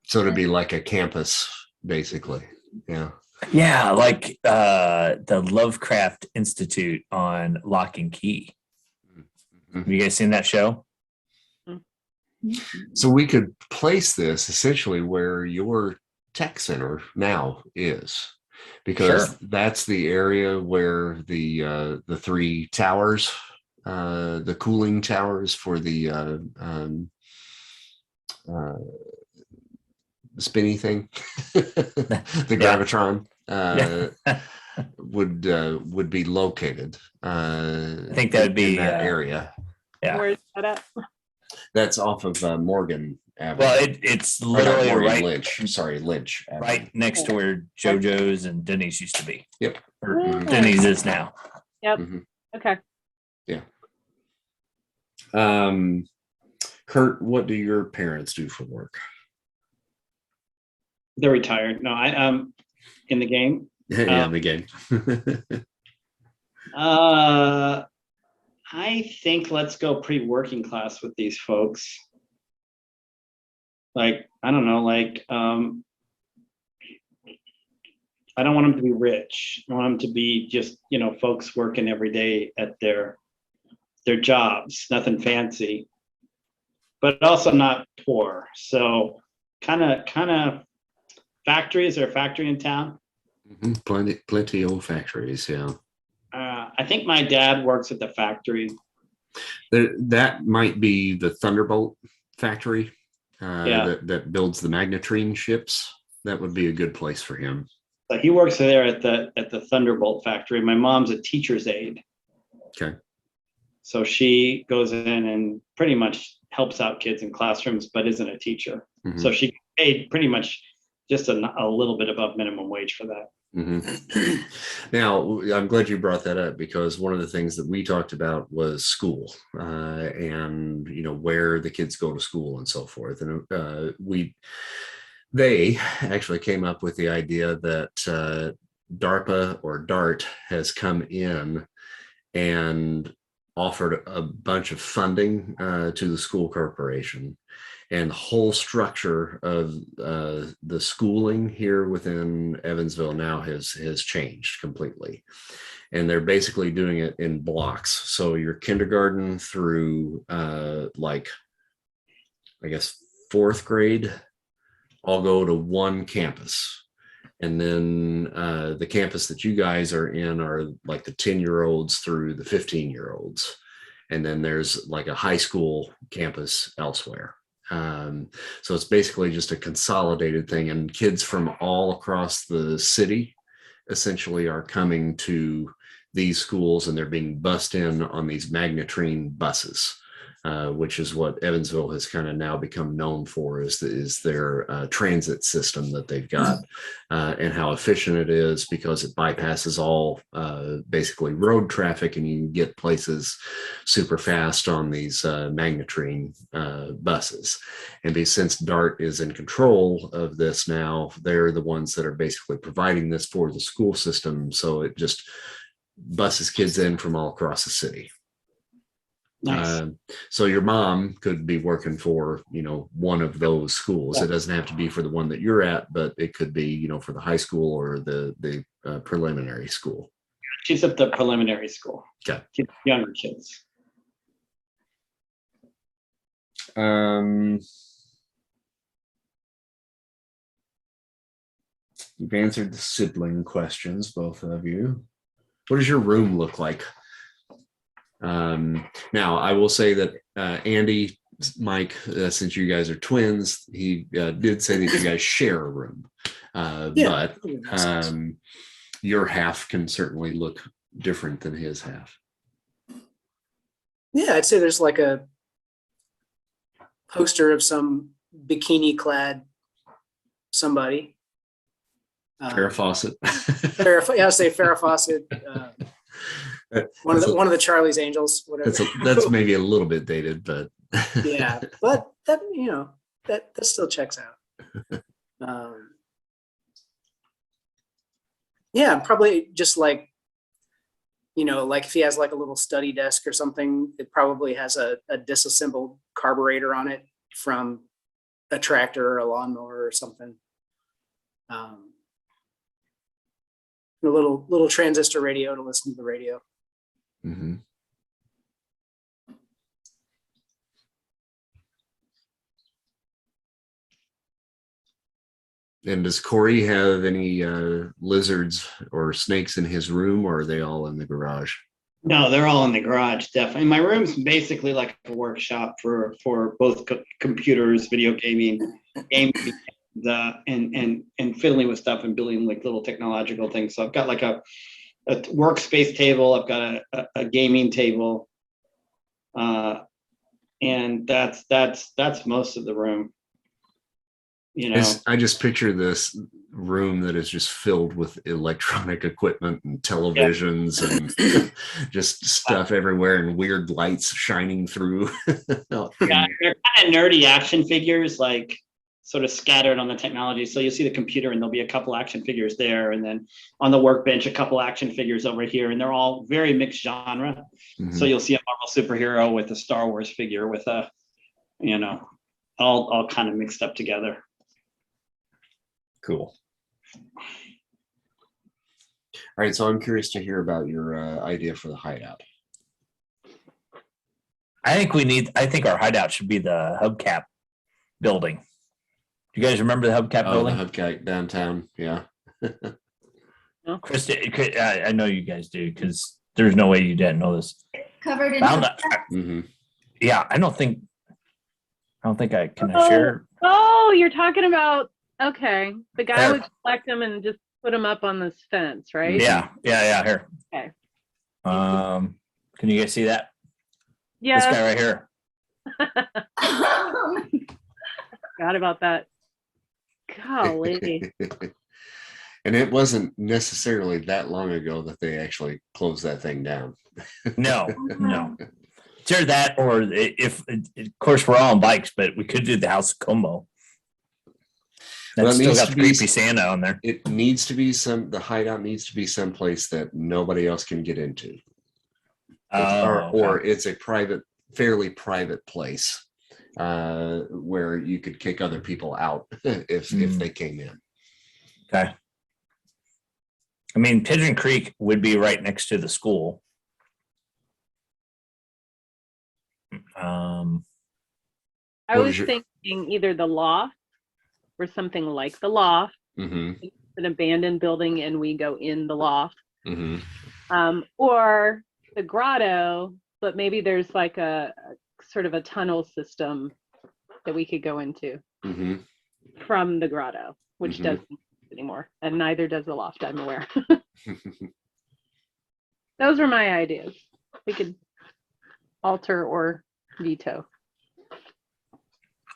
So to be like a campus, basically. Yeah. Yeah, like the Lovecraft Institute on Lock and Key. Mm-hmm. Have you guys seen that show? So we could place this essentially where your tech center now is, because that's the area where the 3 towers, the cooling towers for the spinny thing, the gravitron, would be located? I think that would be in that area. Yeah. Where's that at? That's off of Morgan Avenue. Well, it's Or not literally Morgan, right, Lynch. Sorry, Lynch Avenue. right next to where JoJo's and Denny's used to be. Yep. Or Oh. Denny's is now. Yep. Mhm. Okay. Kurt, what do your parents do for work? They're retired. No, I in the game. Yeah, in the game. I think let's go pre-working class with these folks. Like, I don't know, like I don't want them to be rich. I want them to be just, folks working every day at their jobs, nothing fancy, but also not poor. So kind of factories. Or a factory in town? Plenty old factories, yeah. I think my dad works at the factory. That might be the Thunderbolt factory Yeah. that builds the magnetrine ships. That would be a good place for him. So he works there at the Thunderbolt factory. My mom's a teacher's aide. Okay. So she goes in and pretty much helps out kids in classrooms, but isn't a teacher. Mhm. So she paid pretty much just a little bit above minimum wage for that. Mhm. Now, I'm glad you brought that up, because one of the things that we talked about was school and where the kids go to school and so forth. And they actually came up with the idea that DARPA or DART has come in and offered a bunch of funding to the school corporation, and the whole structure of the schooling here within Evansville now has changed completely. And they're basically doing it in blocks. So your kindergarten through fourth grade all go to one campus. And then the campus that you guys are in are like the 10-year-olds through the 15-year-olds. And then there's like a high school campus elsewhere. So it's basically just a consolidated thing, and kids from all across the city essentially are coming to these schools, and they're being bussed in on these magnetrine buses, which is what Evansville has kind of now become known for, is their transit system that they've got, and how efficient it is, because it bypasses all basically road traffic, and you can get places super fast on these magnetrine buses. And since DART is in control of this now, they're the ones that are basically providing this for the school system. So it just buses kids in from all across the city. Nice. So your mom could be working for, one of those schools. Yeah. It doesn't have to be for the one that you're at, but it could be, for the high school or the preliminary school. She's at the preliminary school. Okay. Younger kids. You've answered the sibling questions, both of you. What does your room look like? Now, I will say that Andy, Mike, since you guys are twins, he did say that you guys share a room. But your half can certainly look different than his half. Yeah, I'd say there's like a poster of some bikini-clad somebody. Farrah Fawcett. I'll say Farrah Fawcett. One of the Charlie's Angels, whatever. That's maybe a little bit dated, but yeah, but that that still checks out. Yeah, probably just like if he has like a little study desk or something, it probably has a disassembled carburetor on it from a tractor or a lawnmower or something. A little transistor radio to listen to the radio. Mm-hmm. And does Corey have any lizards or snakes in his room, or are they all in the garage? No, they're all in the garage, definitely. My room's basically like a workshop for both computers, video gaming, and fiddling with stuff and building like little technological things. So I've got like a a workspace table. I've got a gaming table, and that's most of the room. You know, I just picture this room that is just filled with electronic equipment and televisions and just stuff everywhere and weird lights shining through. Yeah, they're kind of nerdy action figures, like sort of scattered on the technology. So you'll see the computer and there'll be a couple action figures there. And then on the workbench, a couple action figures over here. And they're all very mixed genre. Mhm. So you'll see a Marvel superhero with a Star Wars figure with a, you know, all kind of mixed up together. Cool. All right, so I'm curious to hear about your idea for the hideout. I think our hideout should be the hubcap building. Do you guys remember the hubcap building? The hubcap downtown, yeah. Chris, I know you guys do, because there's no way you didn't know this. Covered in Mm-hmm. Yeah, I don't think I can share. Oh, you're talking about, okay. The guy would collect them and just put them up on this fence, right? Yeah. Here. Okay. Can you guys see that? Yeah. This guy right here. Forgot about that. Golly. And it wasn't necessarily that long ago that they actually closed that thing down. No. It's either that, or if, of course, we're all on bikes, but we could do the House of Como. That's still got the creepy Santa on there. It needs to be the hideout needs to be someplace that nobody else can get into. Or it's a fairly private place where you could kick other people out if they came in. Okay. I mean, Pigeon Creek would be right next to the school. I was thinking either the loft or something like the loft. Mm-hmm. It's an abandoned building and we go in the loft. Mm-hmm. Or the grotto, but maybe there's like a sort of a tunnel system that we could go into from the grotto, which doesn't exist anymore, and neither does the loft, I'm aware. Those were my ideas. We could alter or veto.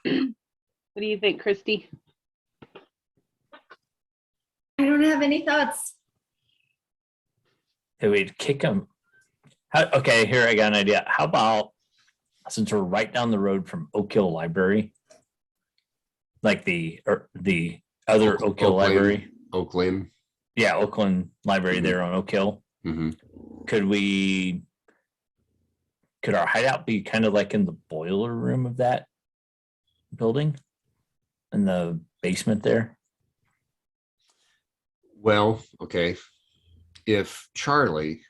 What do you think, Christy? I don't have any thoughts. Hey, we'd kick them. Okay, here I got an idea. How about, since we're right down the road from Oak Hill Library, like the other Oak Hill Library, Oakland. Yeah, Oakland Library there on Oak Hill. Could our hideout be kind of like in the boiler room of that building, in the basement there? Well, okay. If Charlie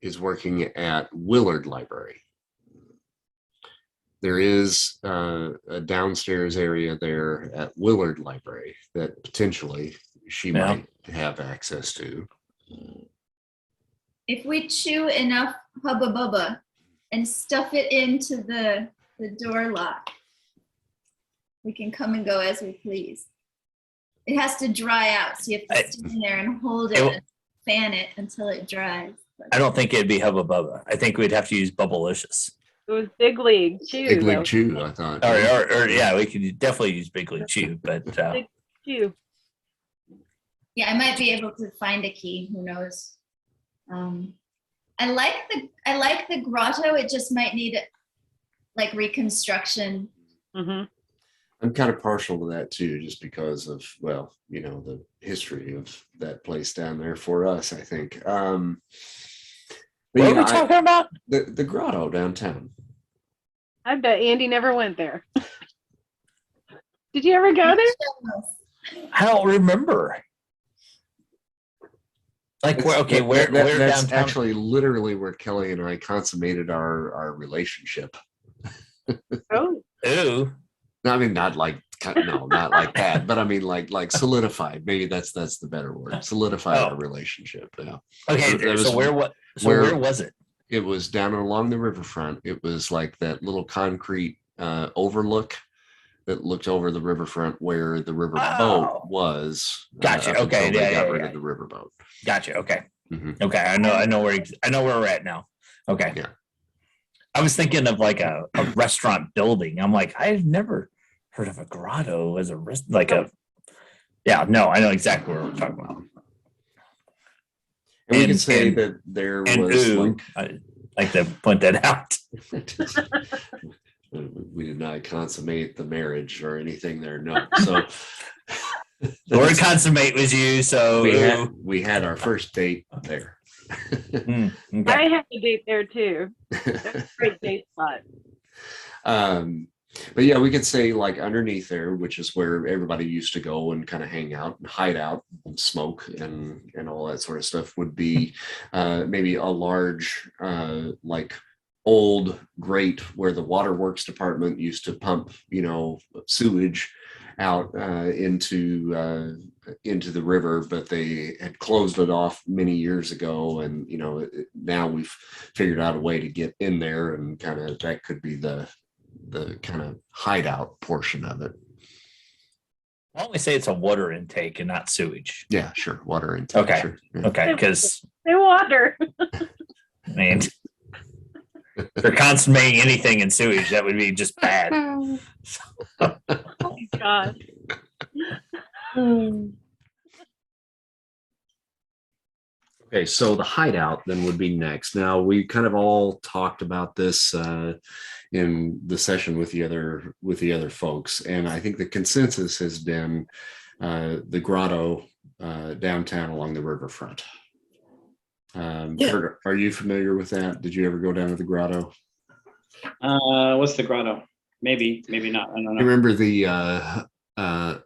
is working at Willard Library, there is a downstairs area there at Willard Library that potentially she might have access to. If we chew enough Hubba Bubba and stuff it into the door lock, we can come and go as we please. It has to dry out, so you have to stand there and hold it and fan it until it dries. I don't think it'd be Hubba Bubba. I think we'd have to use Bubblicious. It was Big League Chew. Big League Chew, I thought. Or yeah, we could definitely use Big League Chew, but Big Chew. Yeah, I might be able to find a key. Who knows? I like the grotto. It just might need like reconstruction. I'm kind of partial to that too, just because of, well, you know, the history of that place down there for us, I think. What are we talking about? The grotto downtown. I bet Andy never went there. Did you ever go there? I don't remember. Like, where that's downtown? actually literally where Kelly and I consummated our relationship. Oh. Ooh. I mean, not like that, but I mean, like solidified. Maybe that's the better word. Solidified our relationship. Yeah. Okay. So where was it? It was down along the riverfront. It was like that little concrete overlook that looked over the riverfront where the river Oh. boat was. Gotcha. Up Okay. until they Yeah, got yeah, rid yeah. of the riverboat. Gotcha. Okay. Mhm. Okay. I know where we're at now. Okay. Yeah. I was thinking of like a restaurant building. I'm like, I've never heard of a grotto as yeah, no, I know exactly what we're talking about. And we could say that there was I like to point that out. we did not consummate the marriage or anything there. No. So The word consummate was used, so we had our first date there. Okay. I had a date there too. That's a great date spot. But yeah, we could say like underneath there, which is where everybody used to go and kind of hang out and hide out and smoke and all that sort of stuff, would be maybe a large like old grate where the waterworks department used to pump, sewage out into the river, but they had closed it off many years ago, and now we've figured out a way to get in there, and kind of that could be the kind of hideout portion of it. Why don't we say it's a water intake and not sewage? Yeah, sure, water intake. Okay. Sure. Yeah. Okay, because The water. I mean, if they're consummating anything in sewage, that would be just bad. Oh my God. Okay, so the hideout then would be next. Now we kind of all talked about this in the session with the other folks, and I think the consensus has been the grotto downtown along the riverfront. Kurt, are you familiar with that? Did you ever go down to the grotto? What's the grotto? Maybe not. I don't know. I remember the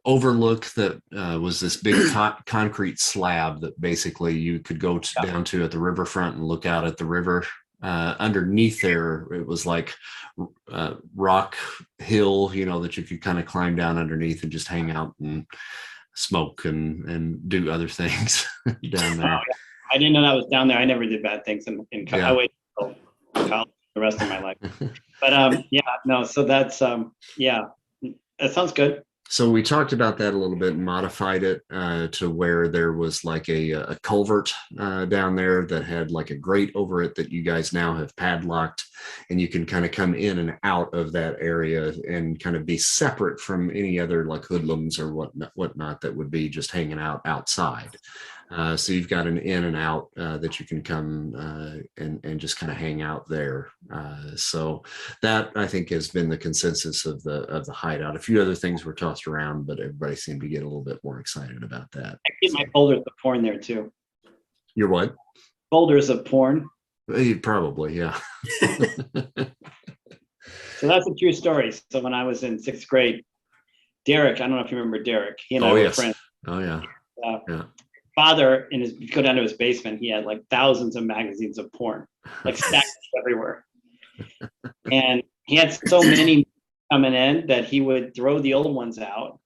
overlook that was this big concrete slab that basically you could go down to at the riverfront and look out at the river. Underneath there, it was like rock hill, that you could kind of climb down underneath and just hang out and smoke and do other things down there. I didn't know that was down there. I never did bad things in college. Yeah. I waited until college the rest of my life. But so that's that sounds good. So we talked about that a little bit and modified it to where there was like a culvert down there that had like a grate over it that you guys now have padlocked, and you can kind of come in and out of that area and kind of be separate from any other like hoodlums or whatnot that would be just hanging out outside. So you've got an in and out that you can come and just kind of hang out there. So that, I think, has been the consensus of the hideout. A few other things were tossed around, but everybody seemed to get a little bit more excited about that. I keep my folders of porn there too. Your what? Folders of porn. Probably, yeah. So that's a true story. So when I was in 6th grade, Derek, I don't know if you remember Derek. He and I were friends. Oh yeah. Yeah. Father, you go down to his basement, he had like thousands of magazines of porn, like stacked everywhere. And he had so many coming in that he would throw the old ones out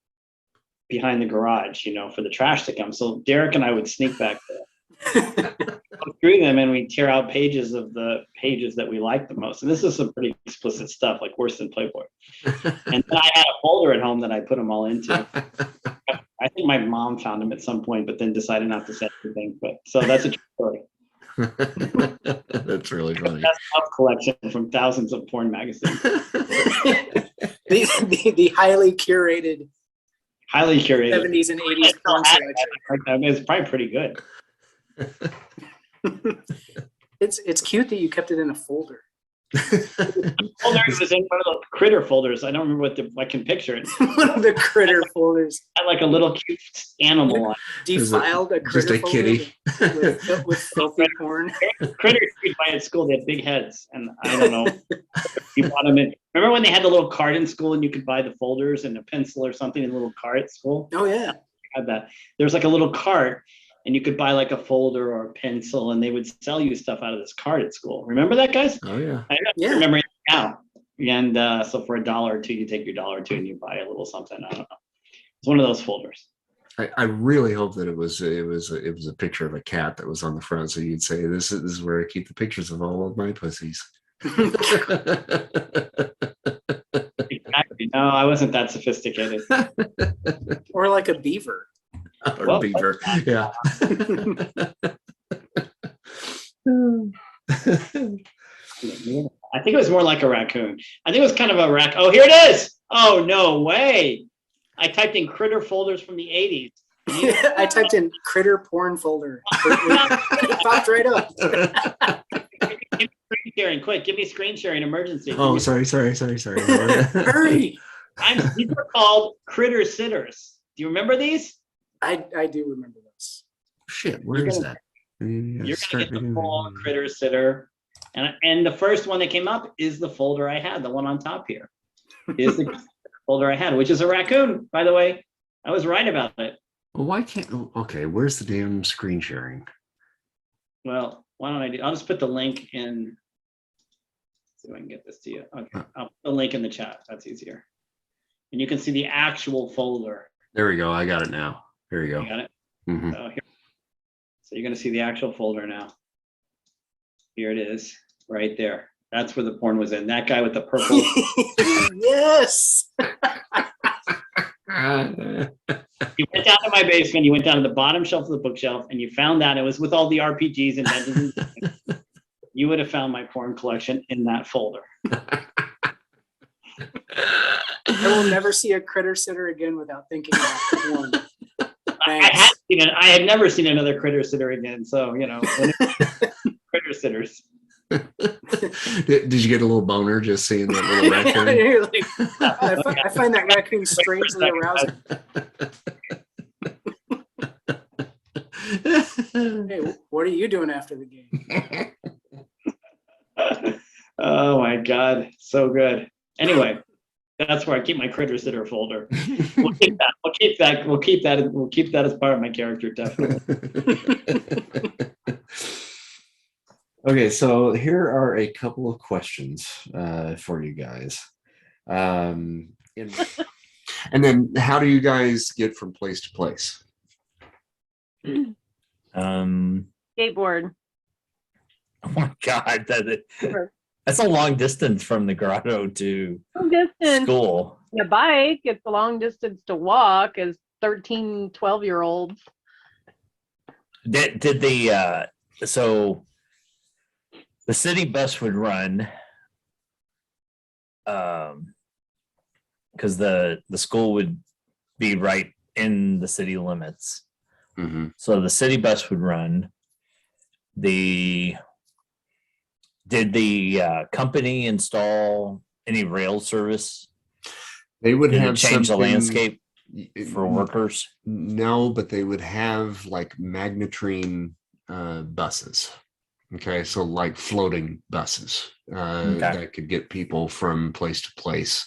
behind the garage, for the trash to come. So Derek and I would sneak back there, go through them, and we'd tear out pages of the pages that we liked the most. And this is some pretty explicit stuff, like worse than Playboy. And then I had a folder at home that I put them all into. I think my mom found them at some point, but then decided not to say anything. But so that's a true story. That's really funny. That's a collection from thousands of porn magazines. the highly curated 70s and 80s porn selection. I mean, it's probably pretty good. It's cute that you kept it in a folder. Folders is in one of those critter folders. I don't remember I can picture it. One of the critter folders. I had like a little cute animal on it. Defiled a critter just a kitty with filthy porn. Critters you'd buy at school, they had big heads, and I don't know. You bought them in. Remember when they had the little cart in school, and you could buy the folders and a pencil or something in a little cart at school? Oh yeah. I had that. There was like a little cart, and you could buy like a folder or a pencil, and they would sell you stuff out of this cart at school. Remember that, guys? Oh yeah. I don't remember it now. And so for $1 or $2, you take your $1 or $2 and you buy a little something. I don't know. It's one of those folders. I really hope that it was a picture of a cat that was on the front, so you'd say this is where I keep the pictures of all of my pussies. Exactly. No, I wasn't that sophisticated. Or like a beaver. Or Well, beaver. Yeah. I think it was more like a raccoon. I think it was kind of a Oh, here it is. Oh, no way. I typed in critter folders from the 80s. I typed in critter porn folder. It popped right up. Give me screen sharing, quick. Give me screen sharing emergency. Oh, sorry. Hurry. These are called critter sitters. Do you remember these? I do remember those. Shit, where is that? You're gonna get the full critter sitter. And the first one that came up is the folder I had, the one on top here. Is the folder I had, which is a raccoon, by the way. I was right about it. Well, why can't? Okay, where's the damn screen sharing? Well, why don't I do? I'll just put the link in. See if I can get this to you. Okay, I'll put the link in the chat. That's easier. And you can see the actual folder. There we go. I got it now. Here you go. You got it. Mhm. So you're going to see the actual folder now. Here it is, right there. That's where the porn was in. That guy with the purple. Yes. You went down to my basement. You went down to the bottom shelf of the bookshelf, and you found that it was with all the RPGs and Dungeons and Dragons. You would have found my porn collection in that folder. I will never see a critter sitter again without thinking about porn. I had never seen another critter sitter again. So, critter sitters. Did you get a little boner just seeing that little raccoon? You're like, I find that raccoon strangely arousing. Hey, what are you doing after the game? Oh my God, so good. Anyway, that's where I keep my critter sitter folder. We'll keep that. We'll keep that as part of my character, definitely. Okay, so here are a couple of questions for you guys. And then how do you guys get from place to place? Skateboard. Oh my God, that's a long distance from the grotto to Long distance. school. A bike, it's a long distance to walk as 13, 12-year-olds. Did so the city bus would run because the school would be right in the city limits. Mm-hmm. So the city bus would run. Did the company install any rail service? They would Did have it change the something- landscape for workers? No, but they would have like magnetrine buses. Okay, so like floating buses that could get people from place to place.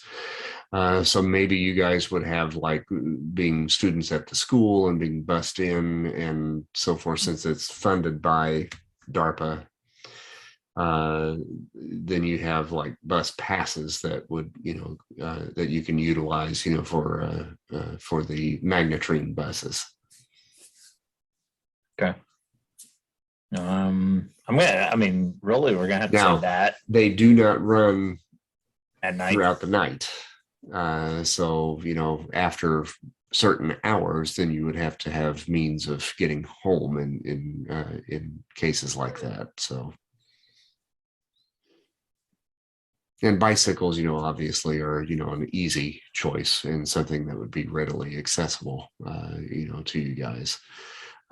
So maybe you guys would have like being students at the school and being bussed in and so forth, since it's funded by DARPA. Then you have like bus passes that would, that you can utilize, for the magnetrine buses. Okay. Really, we're gonna have to Now, say that they do not run at night throughout the night. So, after certain hours, then you would have to have means of getting home in cases like that. So, and bicycles, obviously are, an easy choice and something that would be readily accessible, to you guys.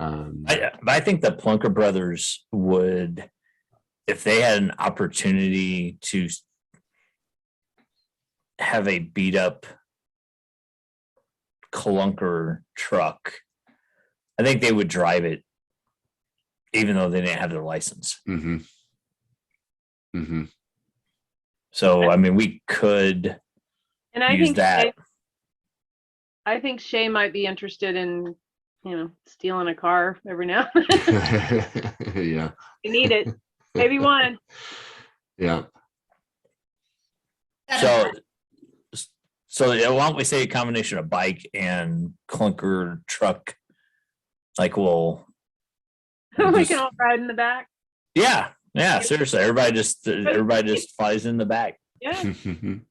I think the Plunker brothers would, if they had an opportunity to have a beat up clunker truck, I think they would drive it even though they didn't have their license. Mm-hmm. Mm-hmm. So, we could And I use think that. I think Shay might be interested in, stealing a car every now and then. Yeah. You need it. Maybe one. Yeah. So why don't we say a combination of bike and clunker truck? Like we can all ride in the back. Yeah, seriously. Everybody just flies in the back. Yeah.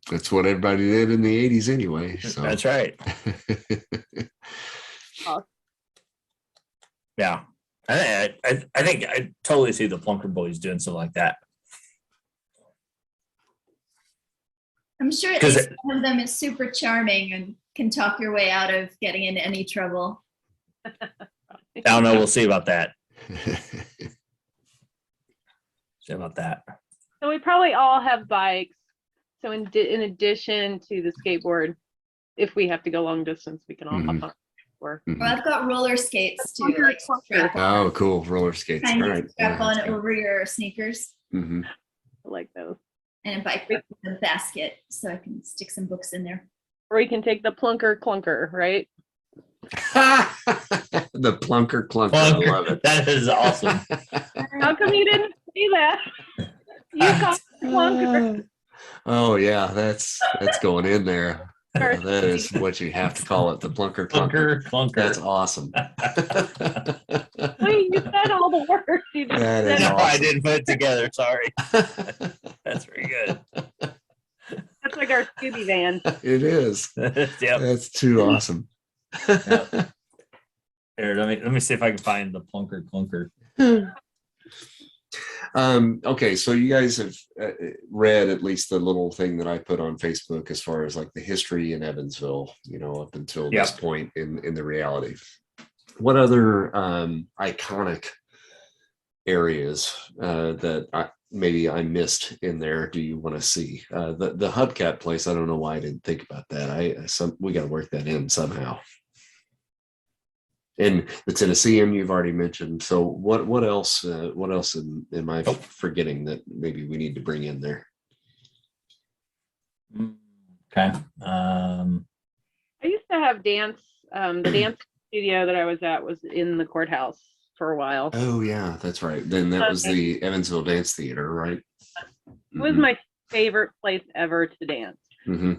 That's what everybody did in the 80s anyway. So That's right. Yeah. I think I totally see the Plunker Boys doing something like that. I'm sure at 'Cause least one of them is super charming and can talk your way out of getting into any trouble. I don't know. We'll see about that. See about that. So we probably all have bikes. So in addition to the skateboard, if we have to go long distance, we can all hop on. Or Well, I've got roller skates too. Clunker, Like clunker. strap on, Oh, cool. Roller skates. kind All of right. strap Yeah, on that's good. over your sneakers, Mhm. I like those. and a bike with a basket so I can stick some books in there. Or we can take the plunker clunker, right? The plunker clunker. I love it. That is awesome. How come you didn't see that? You called it plunker. Oh yeah, that's going in there. That is what you have to call it, the plunker clunker. Clunker. That's awesome. Wait, you said all the words. You just That said is No, it. I awesome. didn't put it together. Sorry. That's very good. That's like our Scooby van. It is. Yep. That's too awesome. Here, let me see if I can find the Plunker Clunker. Okay, so you guys have read at least the little thing that I put on Facebook as far as like the history in Evansville, up until this point in the reality. What other iconic areas that maybe I missed in there do you want to see? The Hubcap place, I don't know why I didn't think about that. We got to work that in somehow. And the Tennessean you've already mentioned. So what else? What else am I forgetting that maybe we need to bring in there? Okay. I used to have dance. The dance studio that I was at was in the courthouse for a while. Oh yeah, that's right. Then that was the Evansville Dance Theater, right? It was my favorite place ever to dance. Mm-hmm.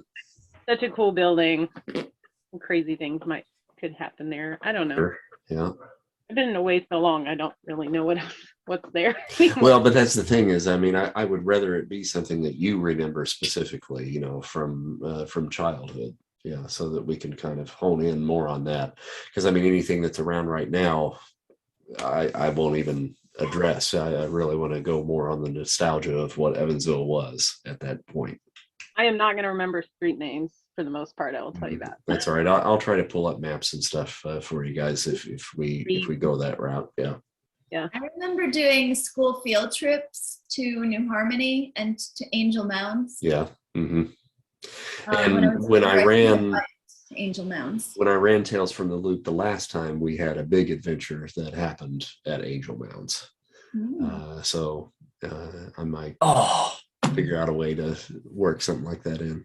Such a cool building. Crazy things could happen there. I don't know. Sure. Yeah. I've been away so long. I don't really know what's there. Well, but that's the thing is, I mean, I would rather it be something that you remember specifically, from childhood. Yeah, so that we can kind of hone in more on that. Because I mean, anything that's around right now, I won't even address. I really want to go more on the nostalgia of what Evansville was at that point. I am not going to remember street names for the most part. I will tell you that. That's all right. I'll try to pull up maps and stuff for you guys if we go that route. Yeah. Yeah. I remember doing school field trips to New Harmony and to Angel Mounds. Yeah. Mm-hmm. And when I ran Angel Mounds. When I ran Tales from the Loop the last time, we had a big adventure that happened at Angel Mounds. So I might figure out a way to work something like that in.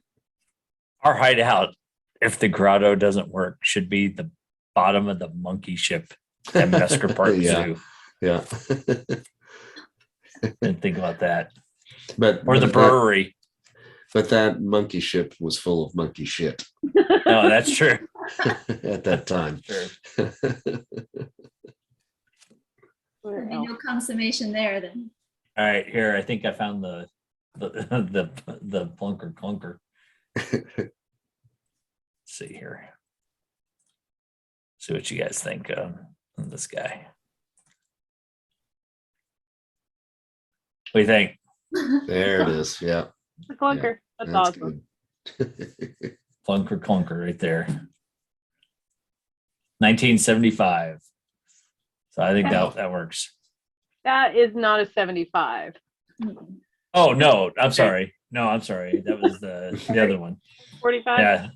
Our hideout, if the grotto doesn't work, should be the bottom of the monkey ship at Mesker Park Zoo. Yeah. Didn't think about that. Or the brewery. But that monkey ship was full of monkey shit. No, that's true. At that time. Sure. No consummation there then. All right, here I think I found the Plunker Clunker. Let's see here. See what you guys think of this guy. What do you think? There it is. Yeah. The clunker. Yeah, That's awesome. Plunker Clunker right there. 1975. So I think that works. That is not a 75. Oh no, I'm sorry. No, I'm sorry. That was the other one. 45? Yeah.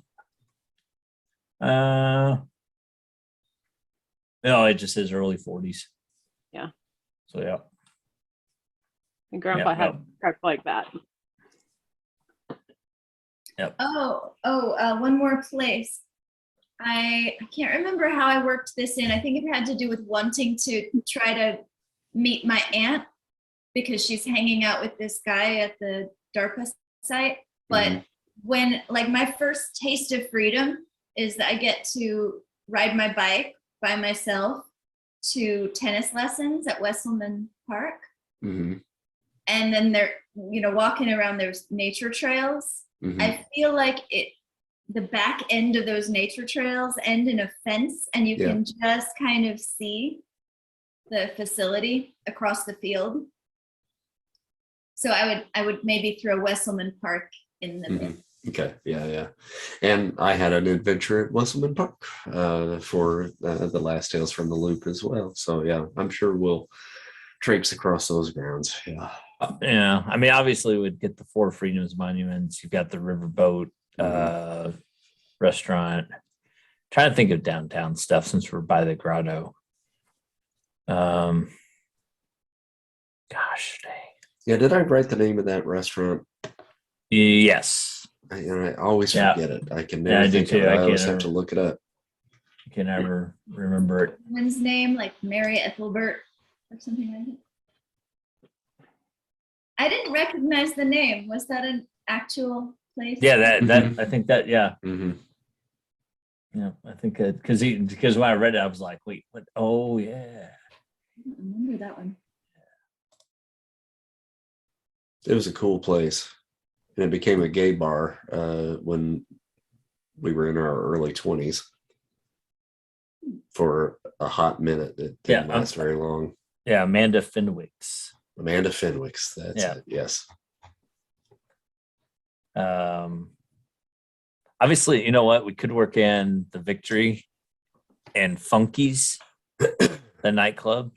No, it just says early 40s. Yeah. So yeah. And Grandpa had a truck like that. Yep. One more place. I can't remember how I worked this in. I think it had to do with wanting to try to meet my aunt because she's hanging out with this guy at the DARPA site. But when, like, my first taste of freedom is that I get to ride my bike by myself to tennis lessons at Wesselman Park. and then they're, walking around those nature trails. I feel like the back end of those nature trails end in a fence, and you can just kind of see the facility across the field. So I would maybe throw Wesselman Park in the mix. Okay, yeah. And I had an adventure at Wesselman Park for the last Tales from the Loop as well. So yeah, I'm sure we'll traipse across those grounds. Yeah, I mean, obviously we'd get the Four Freedoms monuments. You've got the Riverboat restaurant. Trying to think of downtown stuff since we're by the grotto. Gosh dang. Yeah, did I write the name of that restaurant? Yes. I always forget it. I can never think of it. I always have to look it up. I can never remember it. Woman's name, like Mary Ethelbert or something like that. I didn't recognize the name. Was that an actual place? Yeah, that I think that, yeah. Mm-hmm. Yeah, I think because when I read it, I was like, wait, what? Oh, yeah. I don't remember that one. It was a cool place. And it became a gay bar when we were in our early 20s for a hot minute. It didn't last very long. Yeah, Amanda Fenwick's. That's it, yes. Obviously, you know what? We could work in the Victory and Funky's, the nightclub.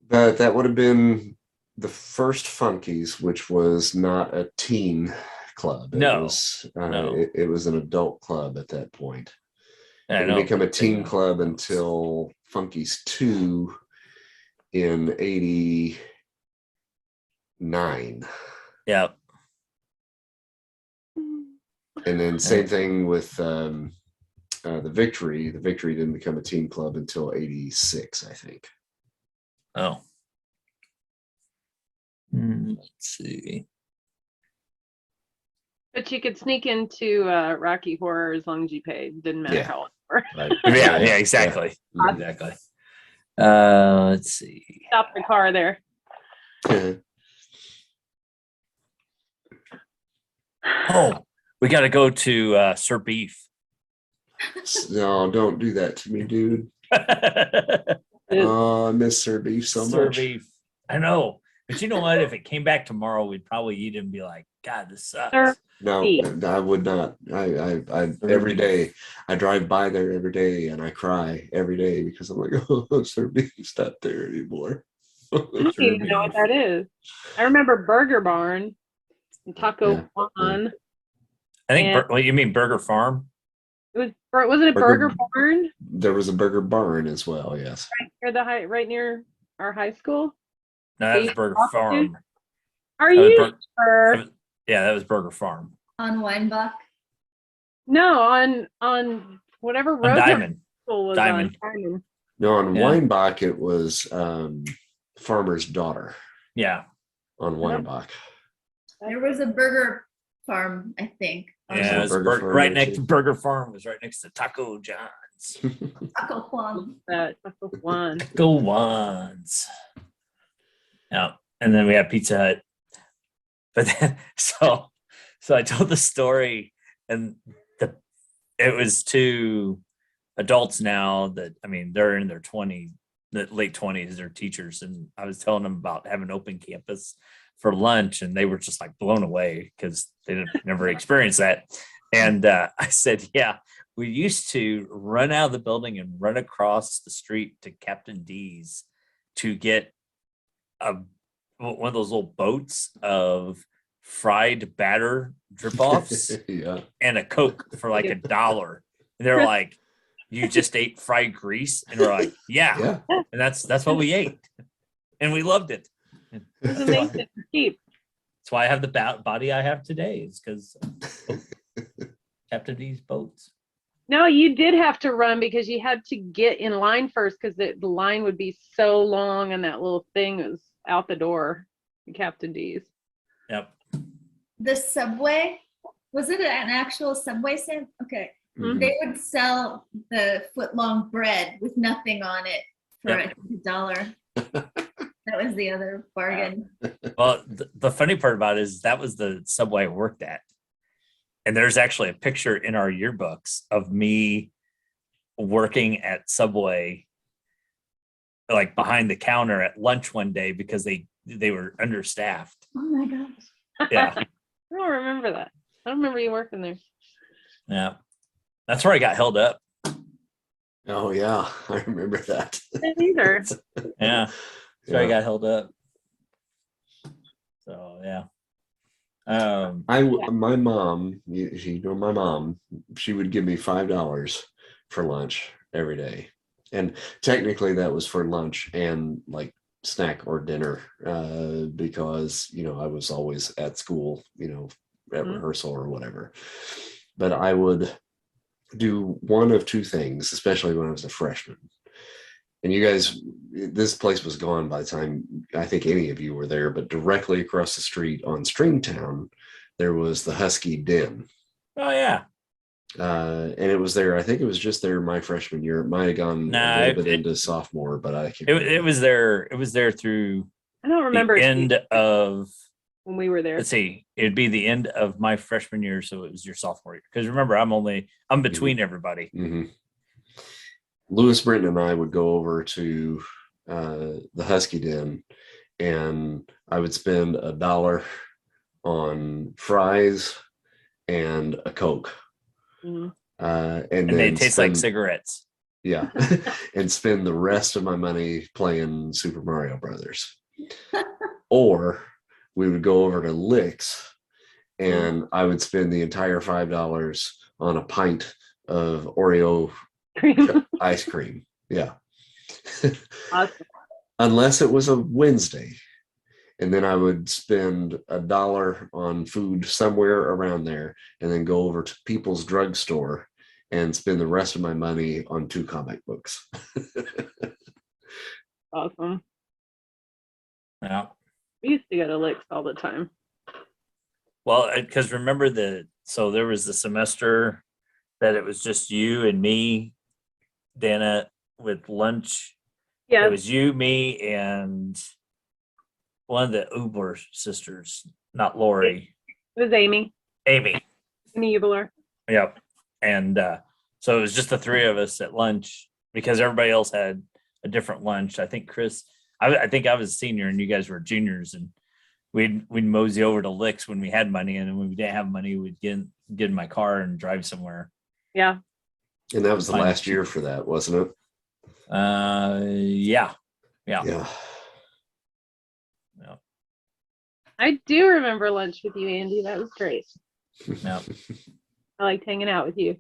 But that would have been the first Funky's, which was not a teen club. No. It was an adult club at that point. It didn't become a teen club until Funky's 2 in 89. Yeah. And then same thing with the Victory. The Victory didn't become a teen club until 86, I think. Oh. Let's see. But you could sneak into Rocky Horror as long as you paid. Didn't matter how old you were. Right. Yeah, exactly. Yeah. Exactly. Let's see. Stop the car there. Oh, we got to go to Sir Beef. No, don't do that to me, dude. Sir Oh, I miss Sir Beef so much. Beef. I know. But you know what? If it came back tomorrow, we'd probably eat it and be like, God, this sucks. Sir No, Beef. I would not. I every day I drive by there every day and I cry every day because I'm like, oh, Sir Beef's not there anymore. I don't even know what that is. I remember Burger Barn and Taco Juan. I think, what you mean Burger Farm? Was it a Burger Barn? There was a Burger Barn as well, yes. Right near our high school? No, that was Burger Farm. Are you sure? Yeah, that was Burger Farm. On Weinbach? No, on whatever road Diamond. school was Diamond. on. Diamond. No, on Weinbach it was Farmer's Daughter. Yeah. On Weinbach. There was a burger farm, I think. Yeah, it was right next to Burger Farm. Was right next to Taco John's. Taco Juan. Taco Juan. Taco Juan's. Yeah, and then we have Pizza Hut. But then, so I told the story, and it was two adults now that, I mean, they're in their 20s, the late 20s, they're teachers, and I was telling them about having open campus for lunch, and they were just like blown away because they never experienced that. And I said, yeah, we used to run out of the building and run across the street to Captain D's to get one of those little boats of fried batter drip offs and a Coke for like $1. And they're like, you just ate fried grease? And we're like, yeah. And that's what we ate. And we loved it. Makes it cheap. That's why I have the body I have today, is because Captain D's boats. No, you did have to run because you had to get in line first because the line would be so long and that little thing was out the door. Captain D's. Yep. The Subway, was it an actual Subway stand? Okay. Mm-hmm. They would sell the foot-long bread with nothing on it for I think $1. That That was the other bargain. Well, the funny part about it is that was the Subway I worked at. And there's actually a picture in our yearbooks of me working at Subway, like behind the counter at lunch one day because they were understaffed. Oh my gosh. Yeah. I don't remember that. I don't remember you working there. Yeah. That's where I got held up. Oh yeah, I remember that. Either. Yeah. So I got held up. So yeah. My mom, my mom, she would give me $5 for lunch every day, and technically that was for lunch and like snack or dinner, because I was always at school, at rehearsal or whatever. But I would do one of two things, especially when I was a freshman. And you guys, this place was gone by the time I think any of you were there, but directly across the street on Stringtown, there was the Husky Den. Oh yeah. And it was there. I think it was just there my freshman year. It might have gone a little bit into sophomore, but I can't. It was there. It was there through. I don't remember the end of when we were there. Let's see. It'd be the end of my freshman year, so it was your sophomore year. Because remember, I'm between everybody. Mm-hmm. Lewis Britton and I would go over to the Husky Den, and I would spend $1 on fries and a Coke. Mm-hmm. And they taste like cigarettes. Yeah. And spend the rest of my money playing Super Mario Brothers. Or we would go over to Licks, and I would spend the entire $5 on a pint of Oreo ice cream. Yeah. Awesome. Unless it was a Wednesday. And then I would spend $1 on food somewhere around there, and then go over to People's Drugstore and spend the rest of my money on 2 comic books. Awesome. Yeah. We used to go to Licks all the time. Well, because remember so there was the semester that it was just you and me, Dana, with lunch. Yeah. It was you, me, and one of the Ubler sisters, not Lori. It was Amy. Amy. Amy Ubler. Yep. And so it was just the 3 of us at lunch because everybody else had a different lunch. I think Chris, I think I was a senior and you guys were juniors, and we'd mosey over to Licks when we had money, and then when we didn't have money, we'd get in my car and drive somewhere. Yeah. And that was the last year for that, wasn't it? Yeah. Yeah. I do remember lunch with you, Andy. That was great. Yeah. I liked hanging out with you.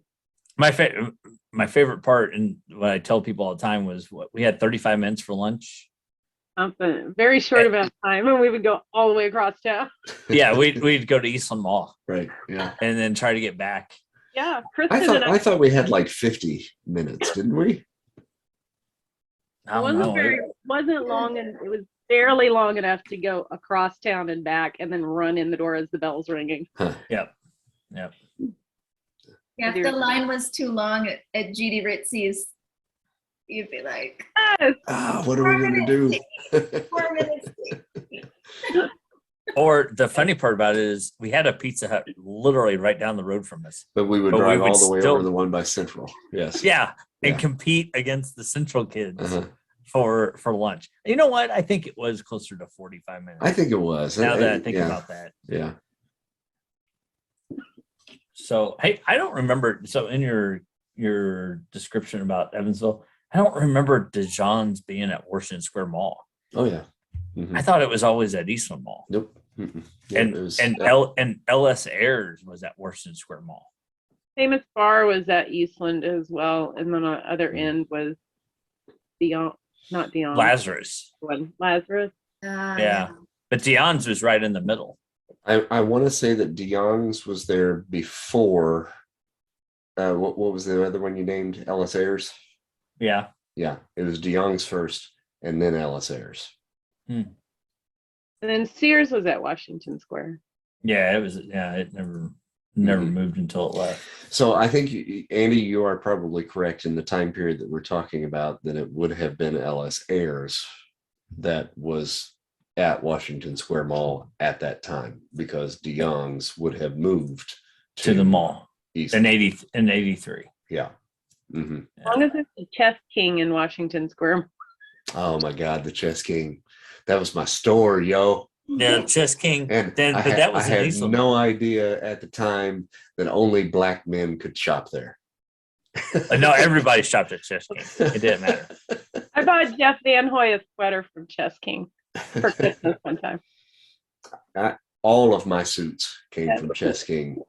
My favorite part, and what I tell people all the time, was we had 35 minutes for lunch. Something very short amount of time, and we would go all the way across town. Yeah, we'd go to Eastland Mall. Right. Yeah. And then try to get back. Yeah, Kristen I thought we had like 50 minutes, didn't we? Wasn't long, and it was barely long enough to go across town and back, and then run in the door as the bell's ringing. Huh. Yep. Yeah, if the line was too long at GD Ritzy's, you'd be like, yes. What are we going to do? 4 minutes. Or the funny part about it is we had a Pizza Hut literally right down the road from us. But we would drive all the way over the one by Central. Yes. Yeah. And compete against the Central kids for lunch. You know what? I think it was closer to 45 minutes. I think it was. Now that I think about that. Yeah. So, hey, I don't remember. So in your description about Evansville, I don't remember Dijon's being at Washington Square Mall. Oh, yeah. Mm-hmm. I thought it was always at Eastland Mall. Nope. Yeah, and LS Ayers was at Washington Square Mall. Famous Bar was at Eastland as well, and then on the other end was not Dion. Lazarus. Lazarus. Yeah. But Dion's was right in the middle. I want to say that DeYoung's was there before. What was the other one you named? Ellis Ayers? Yeah. Yeah. It was DeYoung's first and then Ellis Ayers. And then Sears was at Washington Square. Yeah, it was. Yeah, it never moved until it left. So I think, Andy, you are probably correct in the time period that we're talking about, that it would have been Ellis Ayers that was at Washington Square Mall at that time, because de Young's would have moved to the mall east. in 83. Yeah. Mm-hmm. As long as it's the Chess King in Washington Square. Oh my God, the Chess King. That was my store, yo. Yeah, Chess King. And That was I in had Eastland. no idea at the time that only black men could shop there. No, everybody shopped at Chess King. It didn't matter. I bought Jeff Van Hoy a sweater from Chess King for Christmas one time. All of my suits came from Chess King.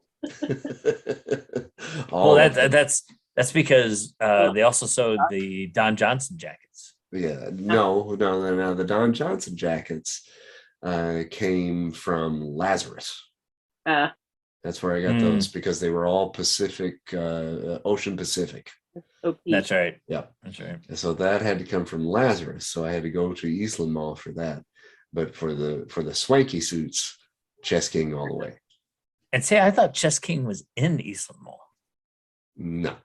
Well, that's because they also sold the Don Johnson jackets. Yeah, no. The Don Johnson jackets came from Lazarus. That's where I got those, because they were all Pacific, Ocean Pacific. That's right. Yeah, that's right. So that had to come from Lazarus. So I had to go to Eastland Mall for that. But for the swanky suits, Chess King all the way. And see, I thought Chess King was in Eastland Mall. No.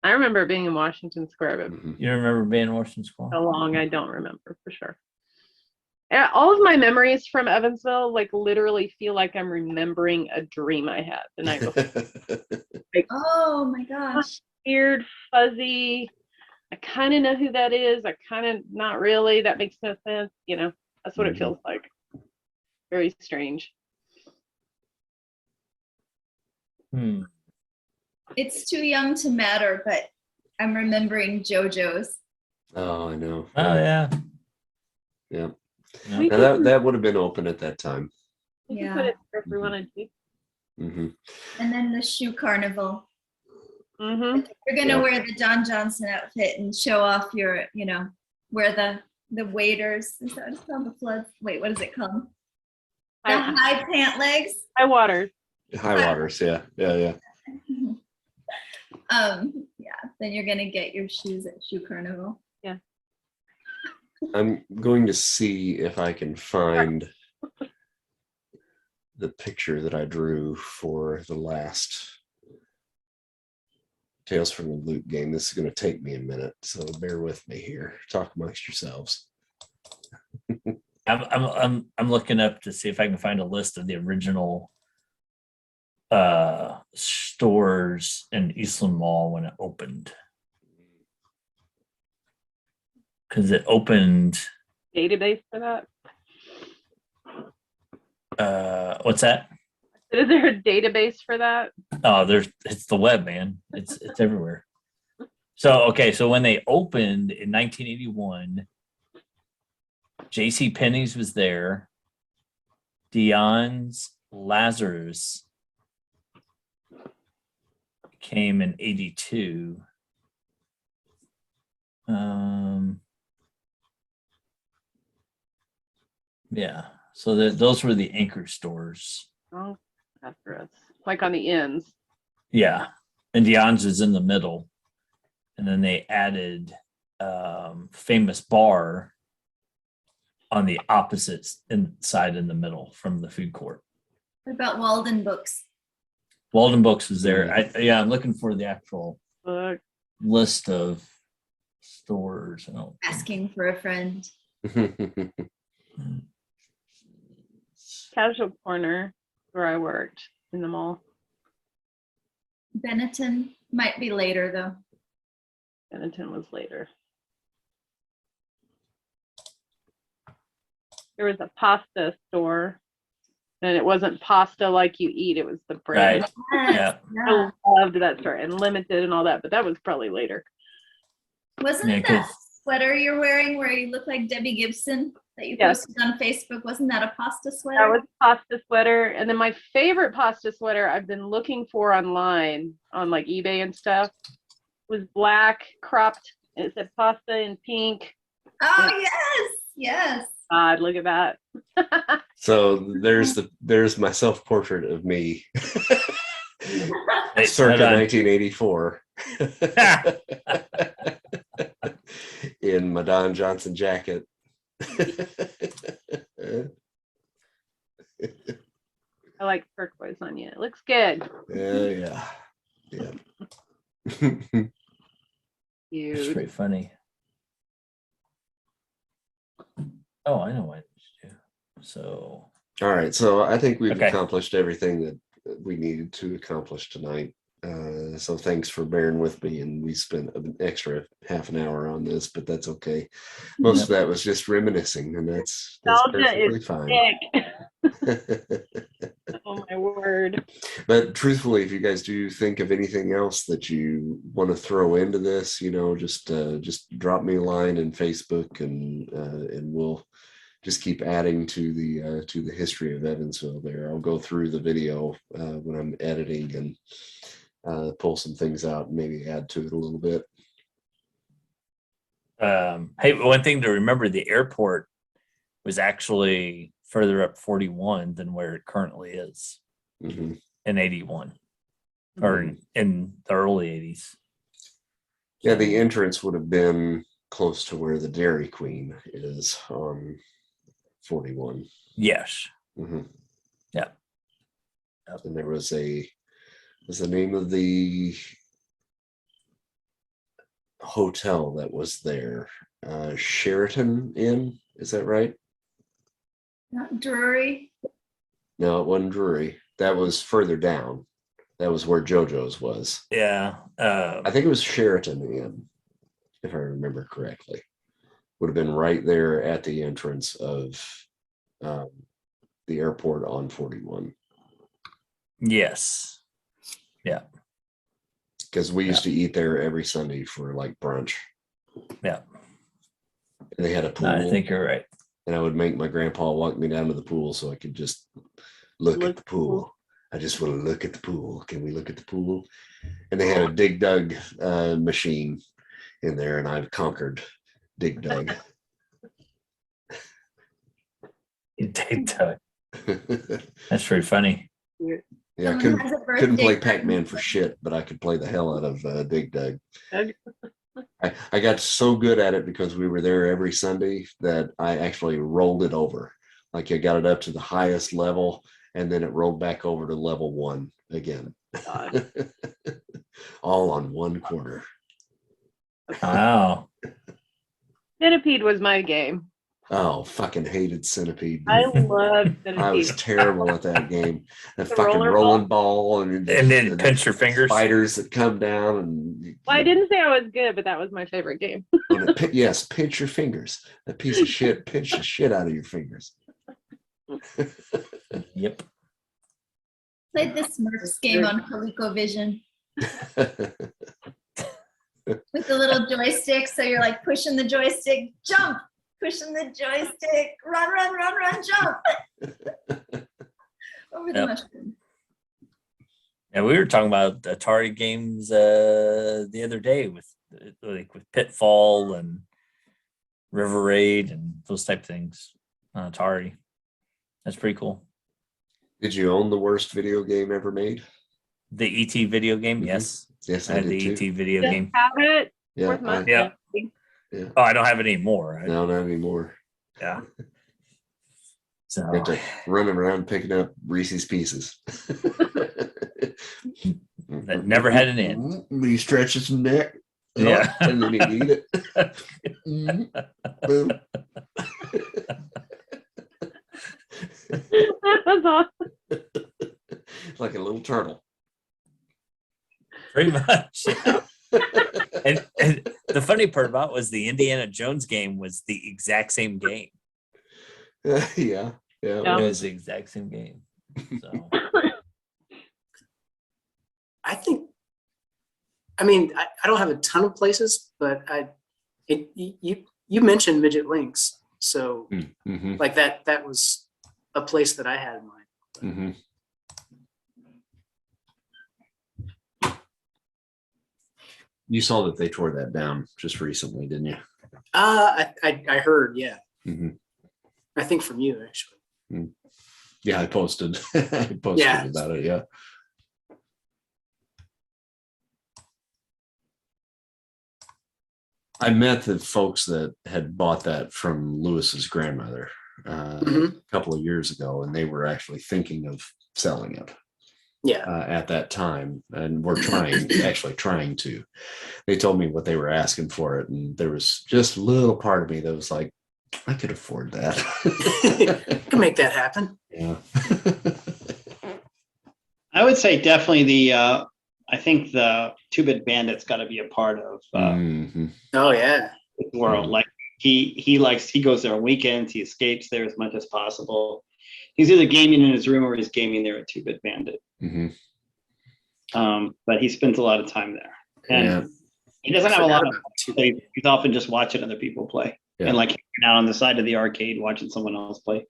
I remember being in Washington Square, but You remember being in Washington Square? so long I don't remember for sure. And all of my memories from Evansville, like, literally feel like I'm remembering a dream I had the night before. Like, Oh my gosh. weird, fuzzy. I kind of know who that is. I kind of not really. That makes no sense. You know, that's what it feels like. Very strange. It's too young to matter, but I'm remembering JoJo's. Oh, I know. Oh yeah. Yeah. We Now that would have been open at that time. We Yeah. can put it there if we wanted to. Mm-hmm. And then the shoe carnival. Mm-hmm. You're gonna Yeah. wear the Don Johnson outfit and show off your, where the waders, is that what it's called? The floods. Wait, what is it called? The high pant legs. High waters. High waters, yeah. Yeah. Then you're gonna get your shoes at Shoe Carnival. Yeah. I'm going to see if I can find the picture that I drew for the last Tales from the Loop game. This is going to take me a minute, so bear with me here. Talk amongst yourselves. I'm looking up to see if I can find a list of the original stores in Eastland Mall when it opened, because it opened. Database for that? What's that? Is there a database for that? Oh, it's the web, man. It's everywhere. So when they opened in 1981, J.C. Penney's was there. Dion's, Lazarus came in 82. Yeah. So those were the anchor stores. Oh, after us. Like on the ends. Yeah. And Dion's is in the middle. And then they added Famous Bar on the opposite side in the middle from the food court. What about Walden Books? Walden Books was there. I'm looking for the actual Look. list of stores. Asking for a friend. Casual Corner, where I worked in the mall. Benetton might be later though. Benetton was later. There was a pasta store, and it wasn't pasta like you eat, it was the bread. Right. Yes, Yeah. I loved that store, and Limited and all that, but that was probably later. Wasn't Yeah, that 'cause- sweater you're wearing where you look like Debbie Gibson that you Yes. posted on Facebook? Wasn't that a pasta That sweater? was a pasta sweater, and then my favorite pasta sweater I've been looking for online on like eBay and stuff was black, cropped. It said pasta in pink. Oh yes. God, look at that. So there's my self-portrait of me Hey, circa hold on. 1984 in my Don Johnson jacket. I like turquoise on you. It looks good. Yeah. It's Cute. pretty funny. Oh, I know what I need to do. So. All right. So I think we've Okay. accomplished everything that we needed to accomplish tonight. So thanks for bearing with me, and we spent an extra half an hour on this, but that's okay. Most of that was just reminiscing, and that's Nostalgia perfectly is fine. Oh my word. But truthfully, if you guys do think of anything else that you want to throw into this, just drop me a line in Facebook, and we'll just keep adding to the history of Evansville there. I'll go through the video when I'm editing and pull some things out and maybe add to it a little bit. Hey, one thing to remember, the airport was actually further up 41 than where it currently is in 81 or in the early 80s. Yeah, the entrance would have been close to where the Dairy Queen is on 41. Yes. Yeah. And there was the name of the hotel that was there? Sheraton Inn, is that right? Not Drury. No, it wasn't Drury. That was further down. That was where JoJo's was. Yeah. I think it was Sheraton Inn, if I remember correctly. Would have been right there at the entrance of the airport on 41. Yes. Yeah. Because we used to eat there every Sunday for like brunch. Yeah. And they had a pool. I think you're right. And I would make my grandpa walk me down to the pool so I could just look at the pool. I just want to look at the pool. Can we look at the pool? And they had a Dig Dug machine in there, and I've conquered Dig Dug. Dig Dug. That's pretty funny. Yeah, I couldn't play Pac-Man for shit, but I could play the hell out of Dig Dug. I got so good at it because we were there every Sunday that I actually rolled it over. Like I got it up to the highest level, and then it rolled back over to level 1 again. All on one quarter. Wow. Centipede was my game. Oh, fucking hated Centipede. I loved Centipede. I was terrible at that game. The fucking rolling ball and then pinch your fingers. Spiders that come down and. Well, I didn't say I was good, but that was my favorite game. Yes, pinch your fingers. That piece of shit, pinch the shit out of your fingers. Yep. Played the Smurfs game on ColecoVision with the little joystick. So you're like pushing the joystick, jump, pushing the joystick, run, jump. Over the mushroom. Yeah, we were talking about Atari games the other day with Pitfall and River Raid and those type of things on Atari. That's pretty cool. Did you own the worst video game ever made? The ET video game, yes. Yes, I I had did the too. ET video Just game. have it. Yeah, Yeah. Oh, I don't have it anymore. No, not anymore. Yeah. So You have to run around picking up Reese's Pieces. that never had an end. He stretches his neck. Yeah. And then he'd eat it. Boom. That's awesome. Like a little turtle. Pretty much. Yeah. and the funny part about it was the Indiana Jones game was the exact same game. Yeah. It was the exact same game. So I don't have a ton of places, but you mentioned Midget Links, so like that was a place that I had in mind. You saw that they tore that down just recently, didn't you? I heard, yeah. I think from you actually. Yeah, I posted. I posted about it. Yeah. I met the folks that had bought that from Lewis's grandmother a couple of years ago, and they were actually thinking of selling it. At that time, and we're trying to. They told me what they were asking for it, and there was just a little part of me that was like, I could afford that. Can make that happen. Yeah. I would say definitely I think the Two-Bit Bandit's got to be a part of Oh yeah. the world. Like he goes there on weekends. He escapes there as much as possible. He's either gaming in his room or he's gaming there at Two-Bit Bandit. But he spends a lot of time there, and he doesn't have a lot of. He's often just watching other people play, and like hanging out on the side of the arcade watching someone else play.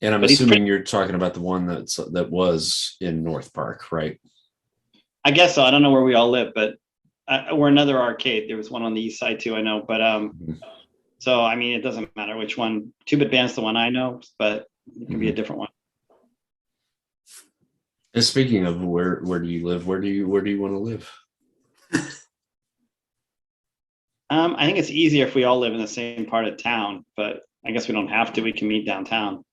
And I'm assuming you're talking about the one that was in North Park, right? I guess so. I don't know where we all live, but we're another arcade. There was one on the east side too, I know. But so I mean, it doesn't matter which one. Two-Bit Bandit's the one I know, but it can be a different one. And speaking of where do you live? Where do you want to live? I think it's easier if we all live in the same part of town, but I guess we don't have to. We can meet downtown.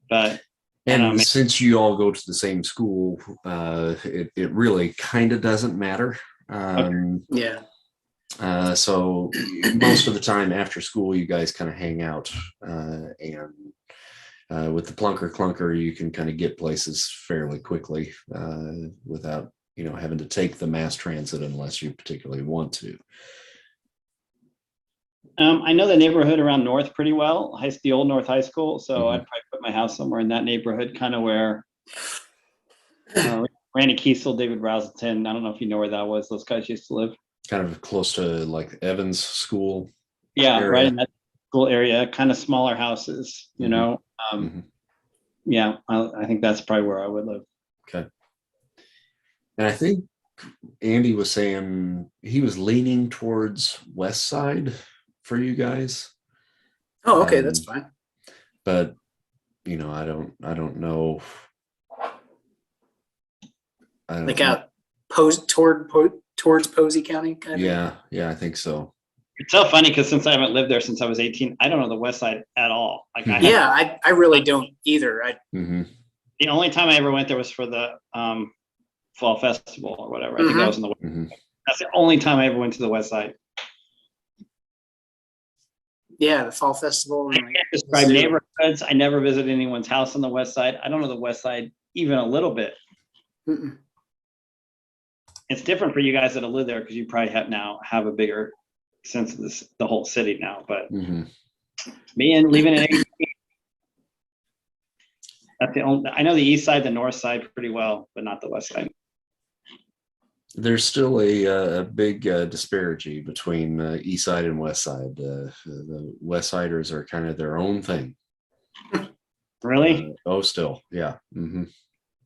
But and since you all go to the same school, it really kind of doesn't matter. So most of the time after school, you guys kind of hang out, and with the Plunker Clunker, you can kind of get places fairly quickly without having to take the mass transit unless you particularly want to. I know the neighborhood around North pretty well, the old North High School. So I'd probably put my house somewhere in that neighborhood, kind of where Randy Kiesel, David Rousselton. I don't know if you know where that was. Those guys used to live. Kind of close to like Evans School. Yeah, area. Right in that school area, kind of smaller houses, Yeah, I think that's probably where I would live. Okay. And I think Andy was saying he was leaning towards West Side for you guys. Oh, okay, that's fine. But I don't know. Like out towards Posey County, kind of. Yeah, I think so. It's so funny because since I haven't lived there since I was 18, I don't know the West Side at all. Like I really don't either. The only time I ever went there was for the Fall Festival or whatever. I think that was in the West. That's the only time I ever went to the West Side. Yeah, the Fall Festival. I can't describe neighborhoods. I never visited anyone's house on the West Side. I don't know the West Side even a little bit. It's different for you guys that live there because you probably have a bigger sense of the whole city now. But me and leaving at 18, that's the only. I know the East Side, the North Side pretty well, but not the West Side. There's still a big disparity between East Side and West Side. The West Siders are kind of their own thing. Really? Still, yeah.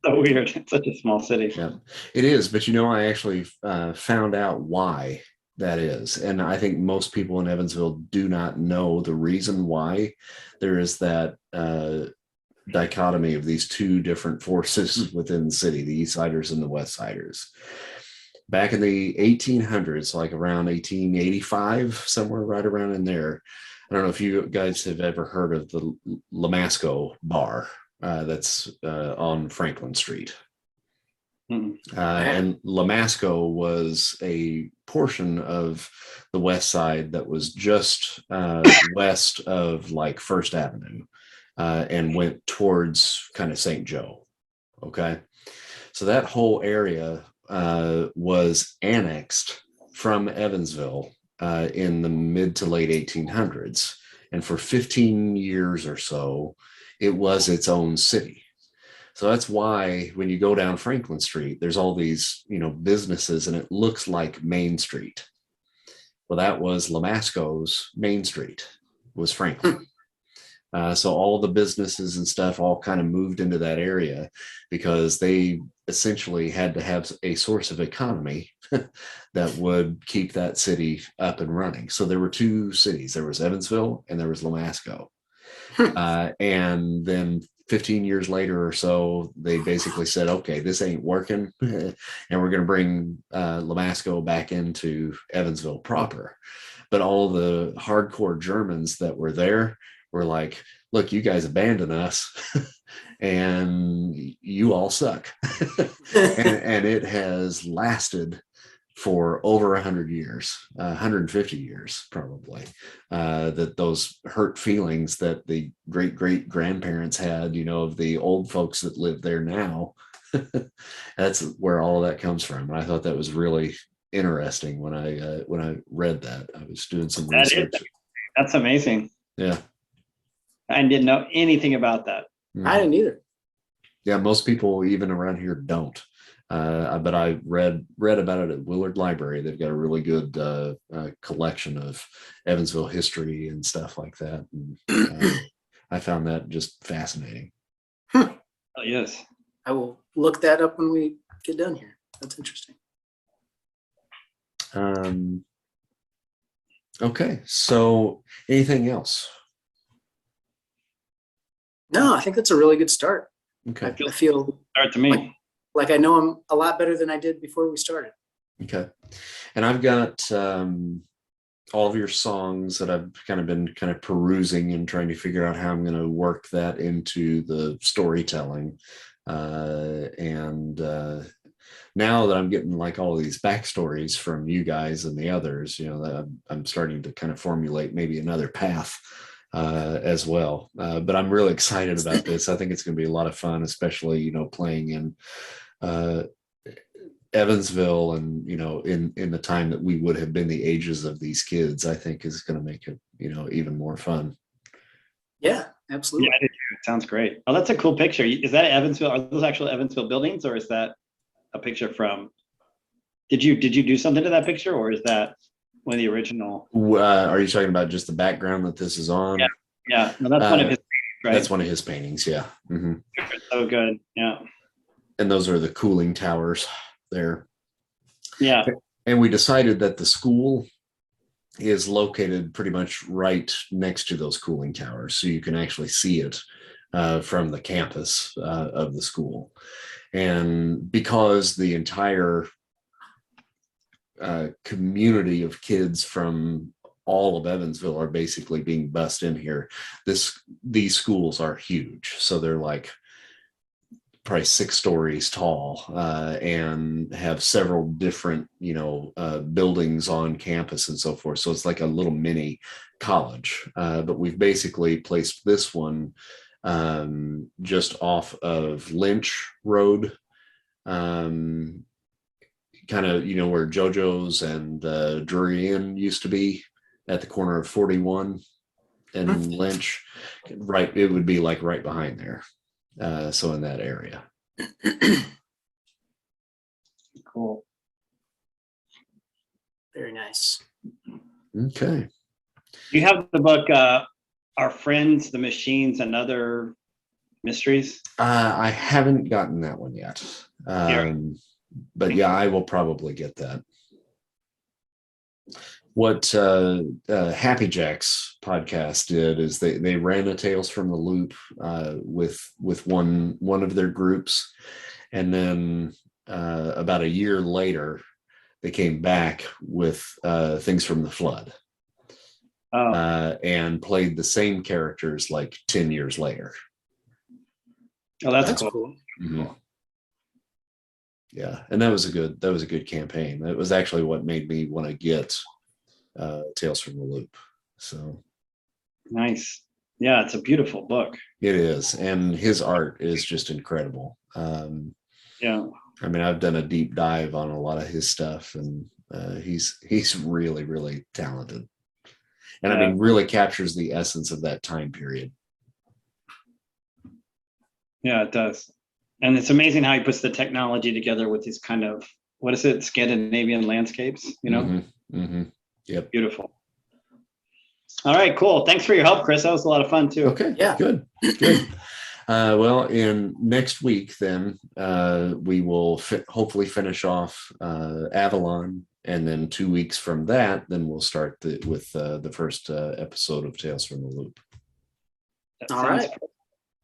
So weird. It's such a small city. Yeah, it is. But I actually found out why that is, and I think most people in Evansville do not know the reason why there is that dichotomy of these two different forces within the city: the East Siders and the West Siders. Back in the 1800s, like around 1885, somewhere right around in there. I don't know if you guys have ever heard of the Lamasco bar that's on Franklin Street. And Lamasco was a portion of the West Side that was just west of like First Avenue and went towards kind of St. Joe. Okay. So that whole area was annexed from Evansville in the mid to late 1800s. And for 15 years or so, it was its own city. So that's why when you go down Franklin Street, there's all these, businesses and it looks like Main Street. Well, that was Lamasco's Main Street, was Franklin. So all the businesses and stuff all kind of moved into that area because they essentially had to have a source of economy that would keep that city up and running. So there were two cities. There was Evansville and there was Lamasco. And then 15 years later or so, they basically said, okay, this ain't working. And we're going to bring Lamasco back into Evansville proper. But all the hardcore Germans that were there were like, look, you guys abandoned us and you all suck. and it has lasted for over 100 years, 150 years probably, that those hurt feelings that the great grandparents had, of the old folks that live there now, that's where all of that comes from. And I thought that was really interesting when I read that. I was doing some research. That's amazing. Yeah. I didn't know anything about that. I didn't either. Yeah, most people even around here don't. But I read about it at Willard Library. They've got a really good collection of Evansville history and stuff like that. And, I found that just fascinating. Oh, yes. I will look that up when we get done here. That's interesting. Okay, so anything else? No, I think that's a really good start. Okay. I feel Start to me. like I know him a lot better than I did before we started. Okay. And I've got all of your songs that I've been perusing and trying to figure out how I'm going to work that into the storytelling. And now that I'm getting like all of these backstories from you guys and the others, that I'm starting to kind of formulate maybe another path as well. But I'm really excited about this. I think it's going to be a lot of fun, especially, playing in Evansville and, in the time that we would have been the ages of these kids, I think is going to make it, even more fun. Yeah, absolutely. Yeah, it sounds great. Oh, that's a cool picture. Is that Evansville? Are those actual Evansville buildings, or is that a picture from? Did you do something to that picture, or is that one of the original? Are you talking about just the background that this is on? Yeah. No, that's one of his paintings, right? That's one of his paintings. Yeah. Mm-hmm. So good. Yeah. And those are the cooling towers there. Yeah. And we decided that the school is located pretty much right next to those cooling towers, so you can actually see it from the campus of the school. And because the entire community of kids from all of Evansville are basically being bussed in here, these schools are huge. So they're like probably 6 stories tall and have several different, buildings on campus and so forth. So it's like a little mini college. But we've basically placed this one just off of Lynch Road, kind of, where JoJo's and Drury Inn used to be at the corner of 41 and Lynch. Right, it would be like right behind there. So in that area. Cool. Very nice. Okay. You have the book, Our Friends, the Machines, and Other Mysteries? I haven't gotten that one yet. But yeah, I will probably get that. What Happy Jack's podcast did is they ran a Tales from the Loop with one of their groups, and then about a year later they came back with Things from the Flood. And played the same characters like 10 years later. Oh, that's cool. Mm-hmm. Yeah, and that was a good campaign. That was actually what made me want to get Tales from the Loop. So nice. Yeah, it's a beautiful book. It is, and his art is just incredible. Yeah, I mean, I've done a deep dive on a lot of his stuff, and he's really, really talented. And I mean, really captures the essence of that time period. Yeah, it does. And it's amazing how he puts the technology together with these kind of, what is it, Scandinavian landscapes, Mm-hmm. Mm-hmm. Yep. Beautiful. All right, cool. Thanks for your help, Chris. That was a lot of fun too. Okay. Yeah. Good. Well, in next week, then we will hopefully finish off Avalon, and then 2 weeks from that, then we'll start with the first episode of Tales from the Loop. All right.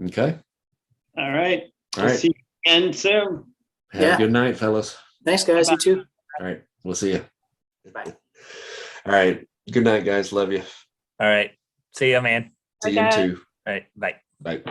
Okay. All right. All right. See you again soon. Have a good night, fellas. Thanks, guys. Bye-bye. You too. All right. We'll see you. Bye. All right. Good night, guys. Love you. All right. See ya, man. See you Okay. too. All right. Bye. Bye.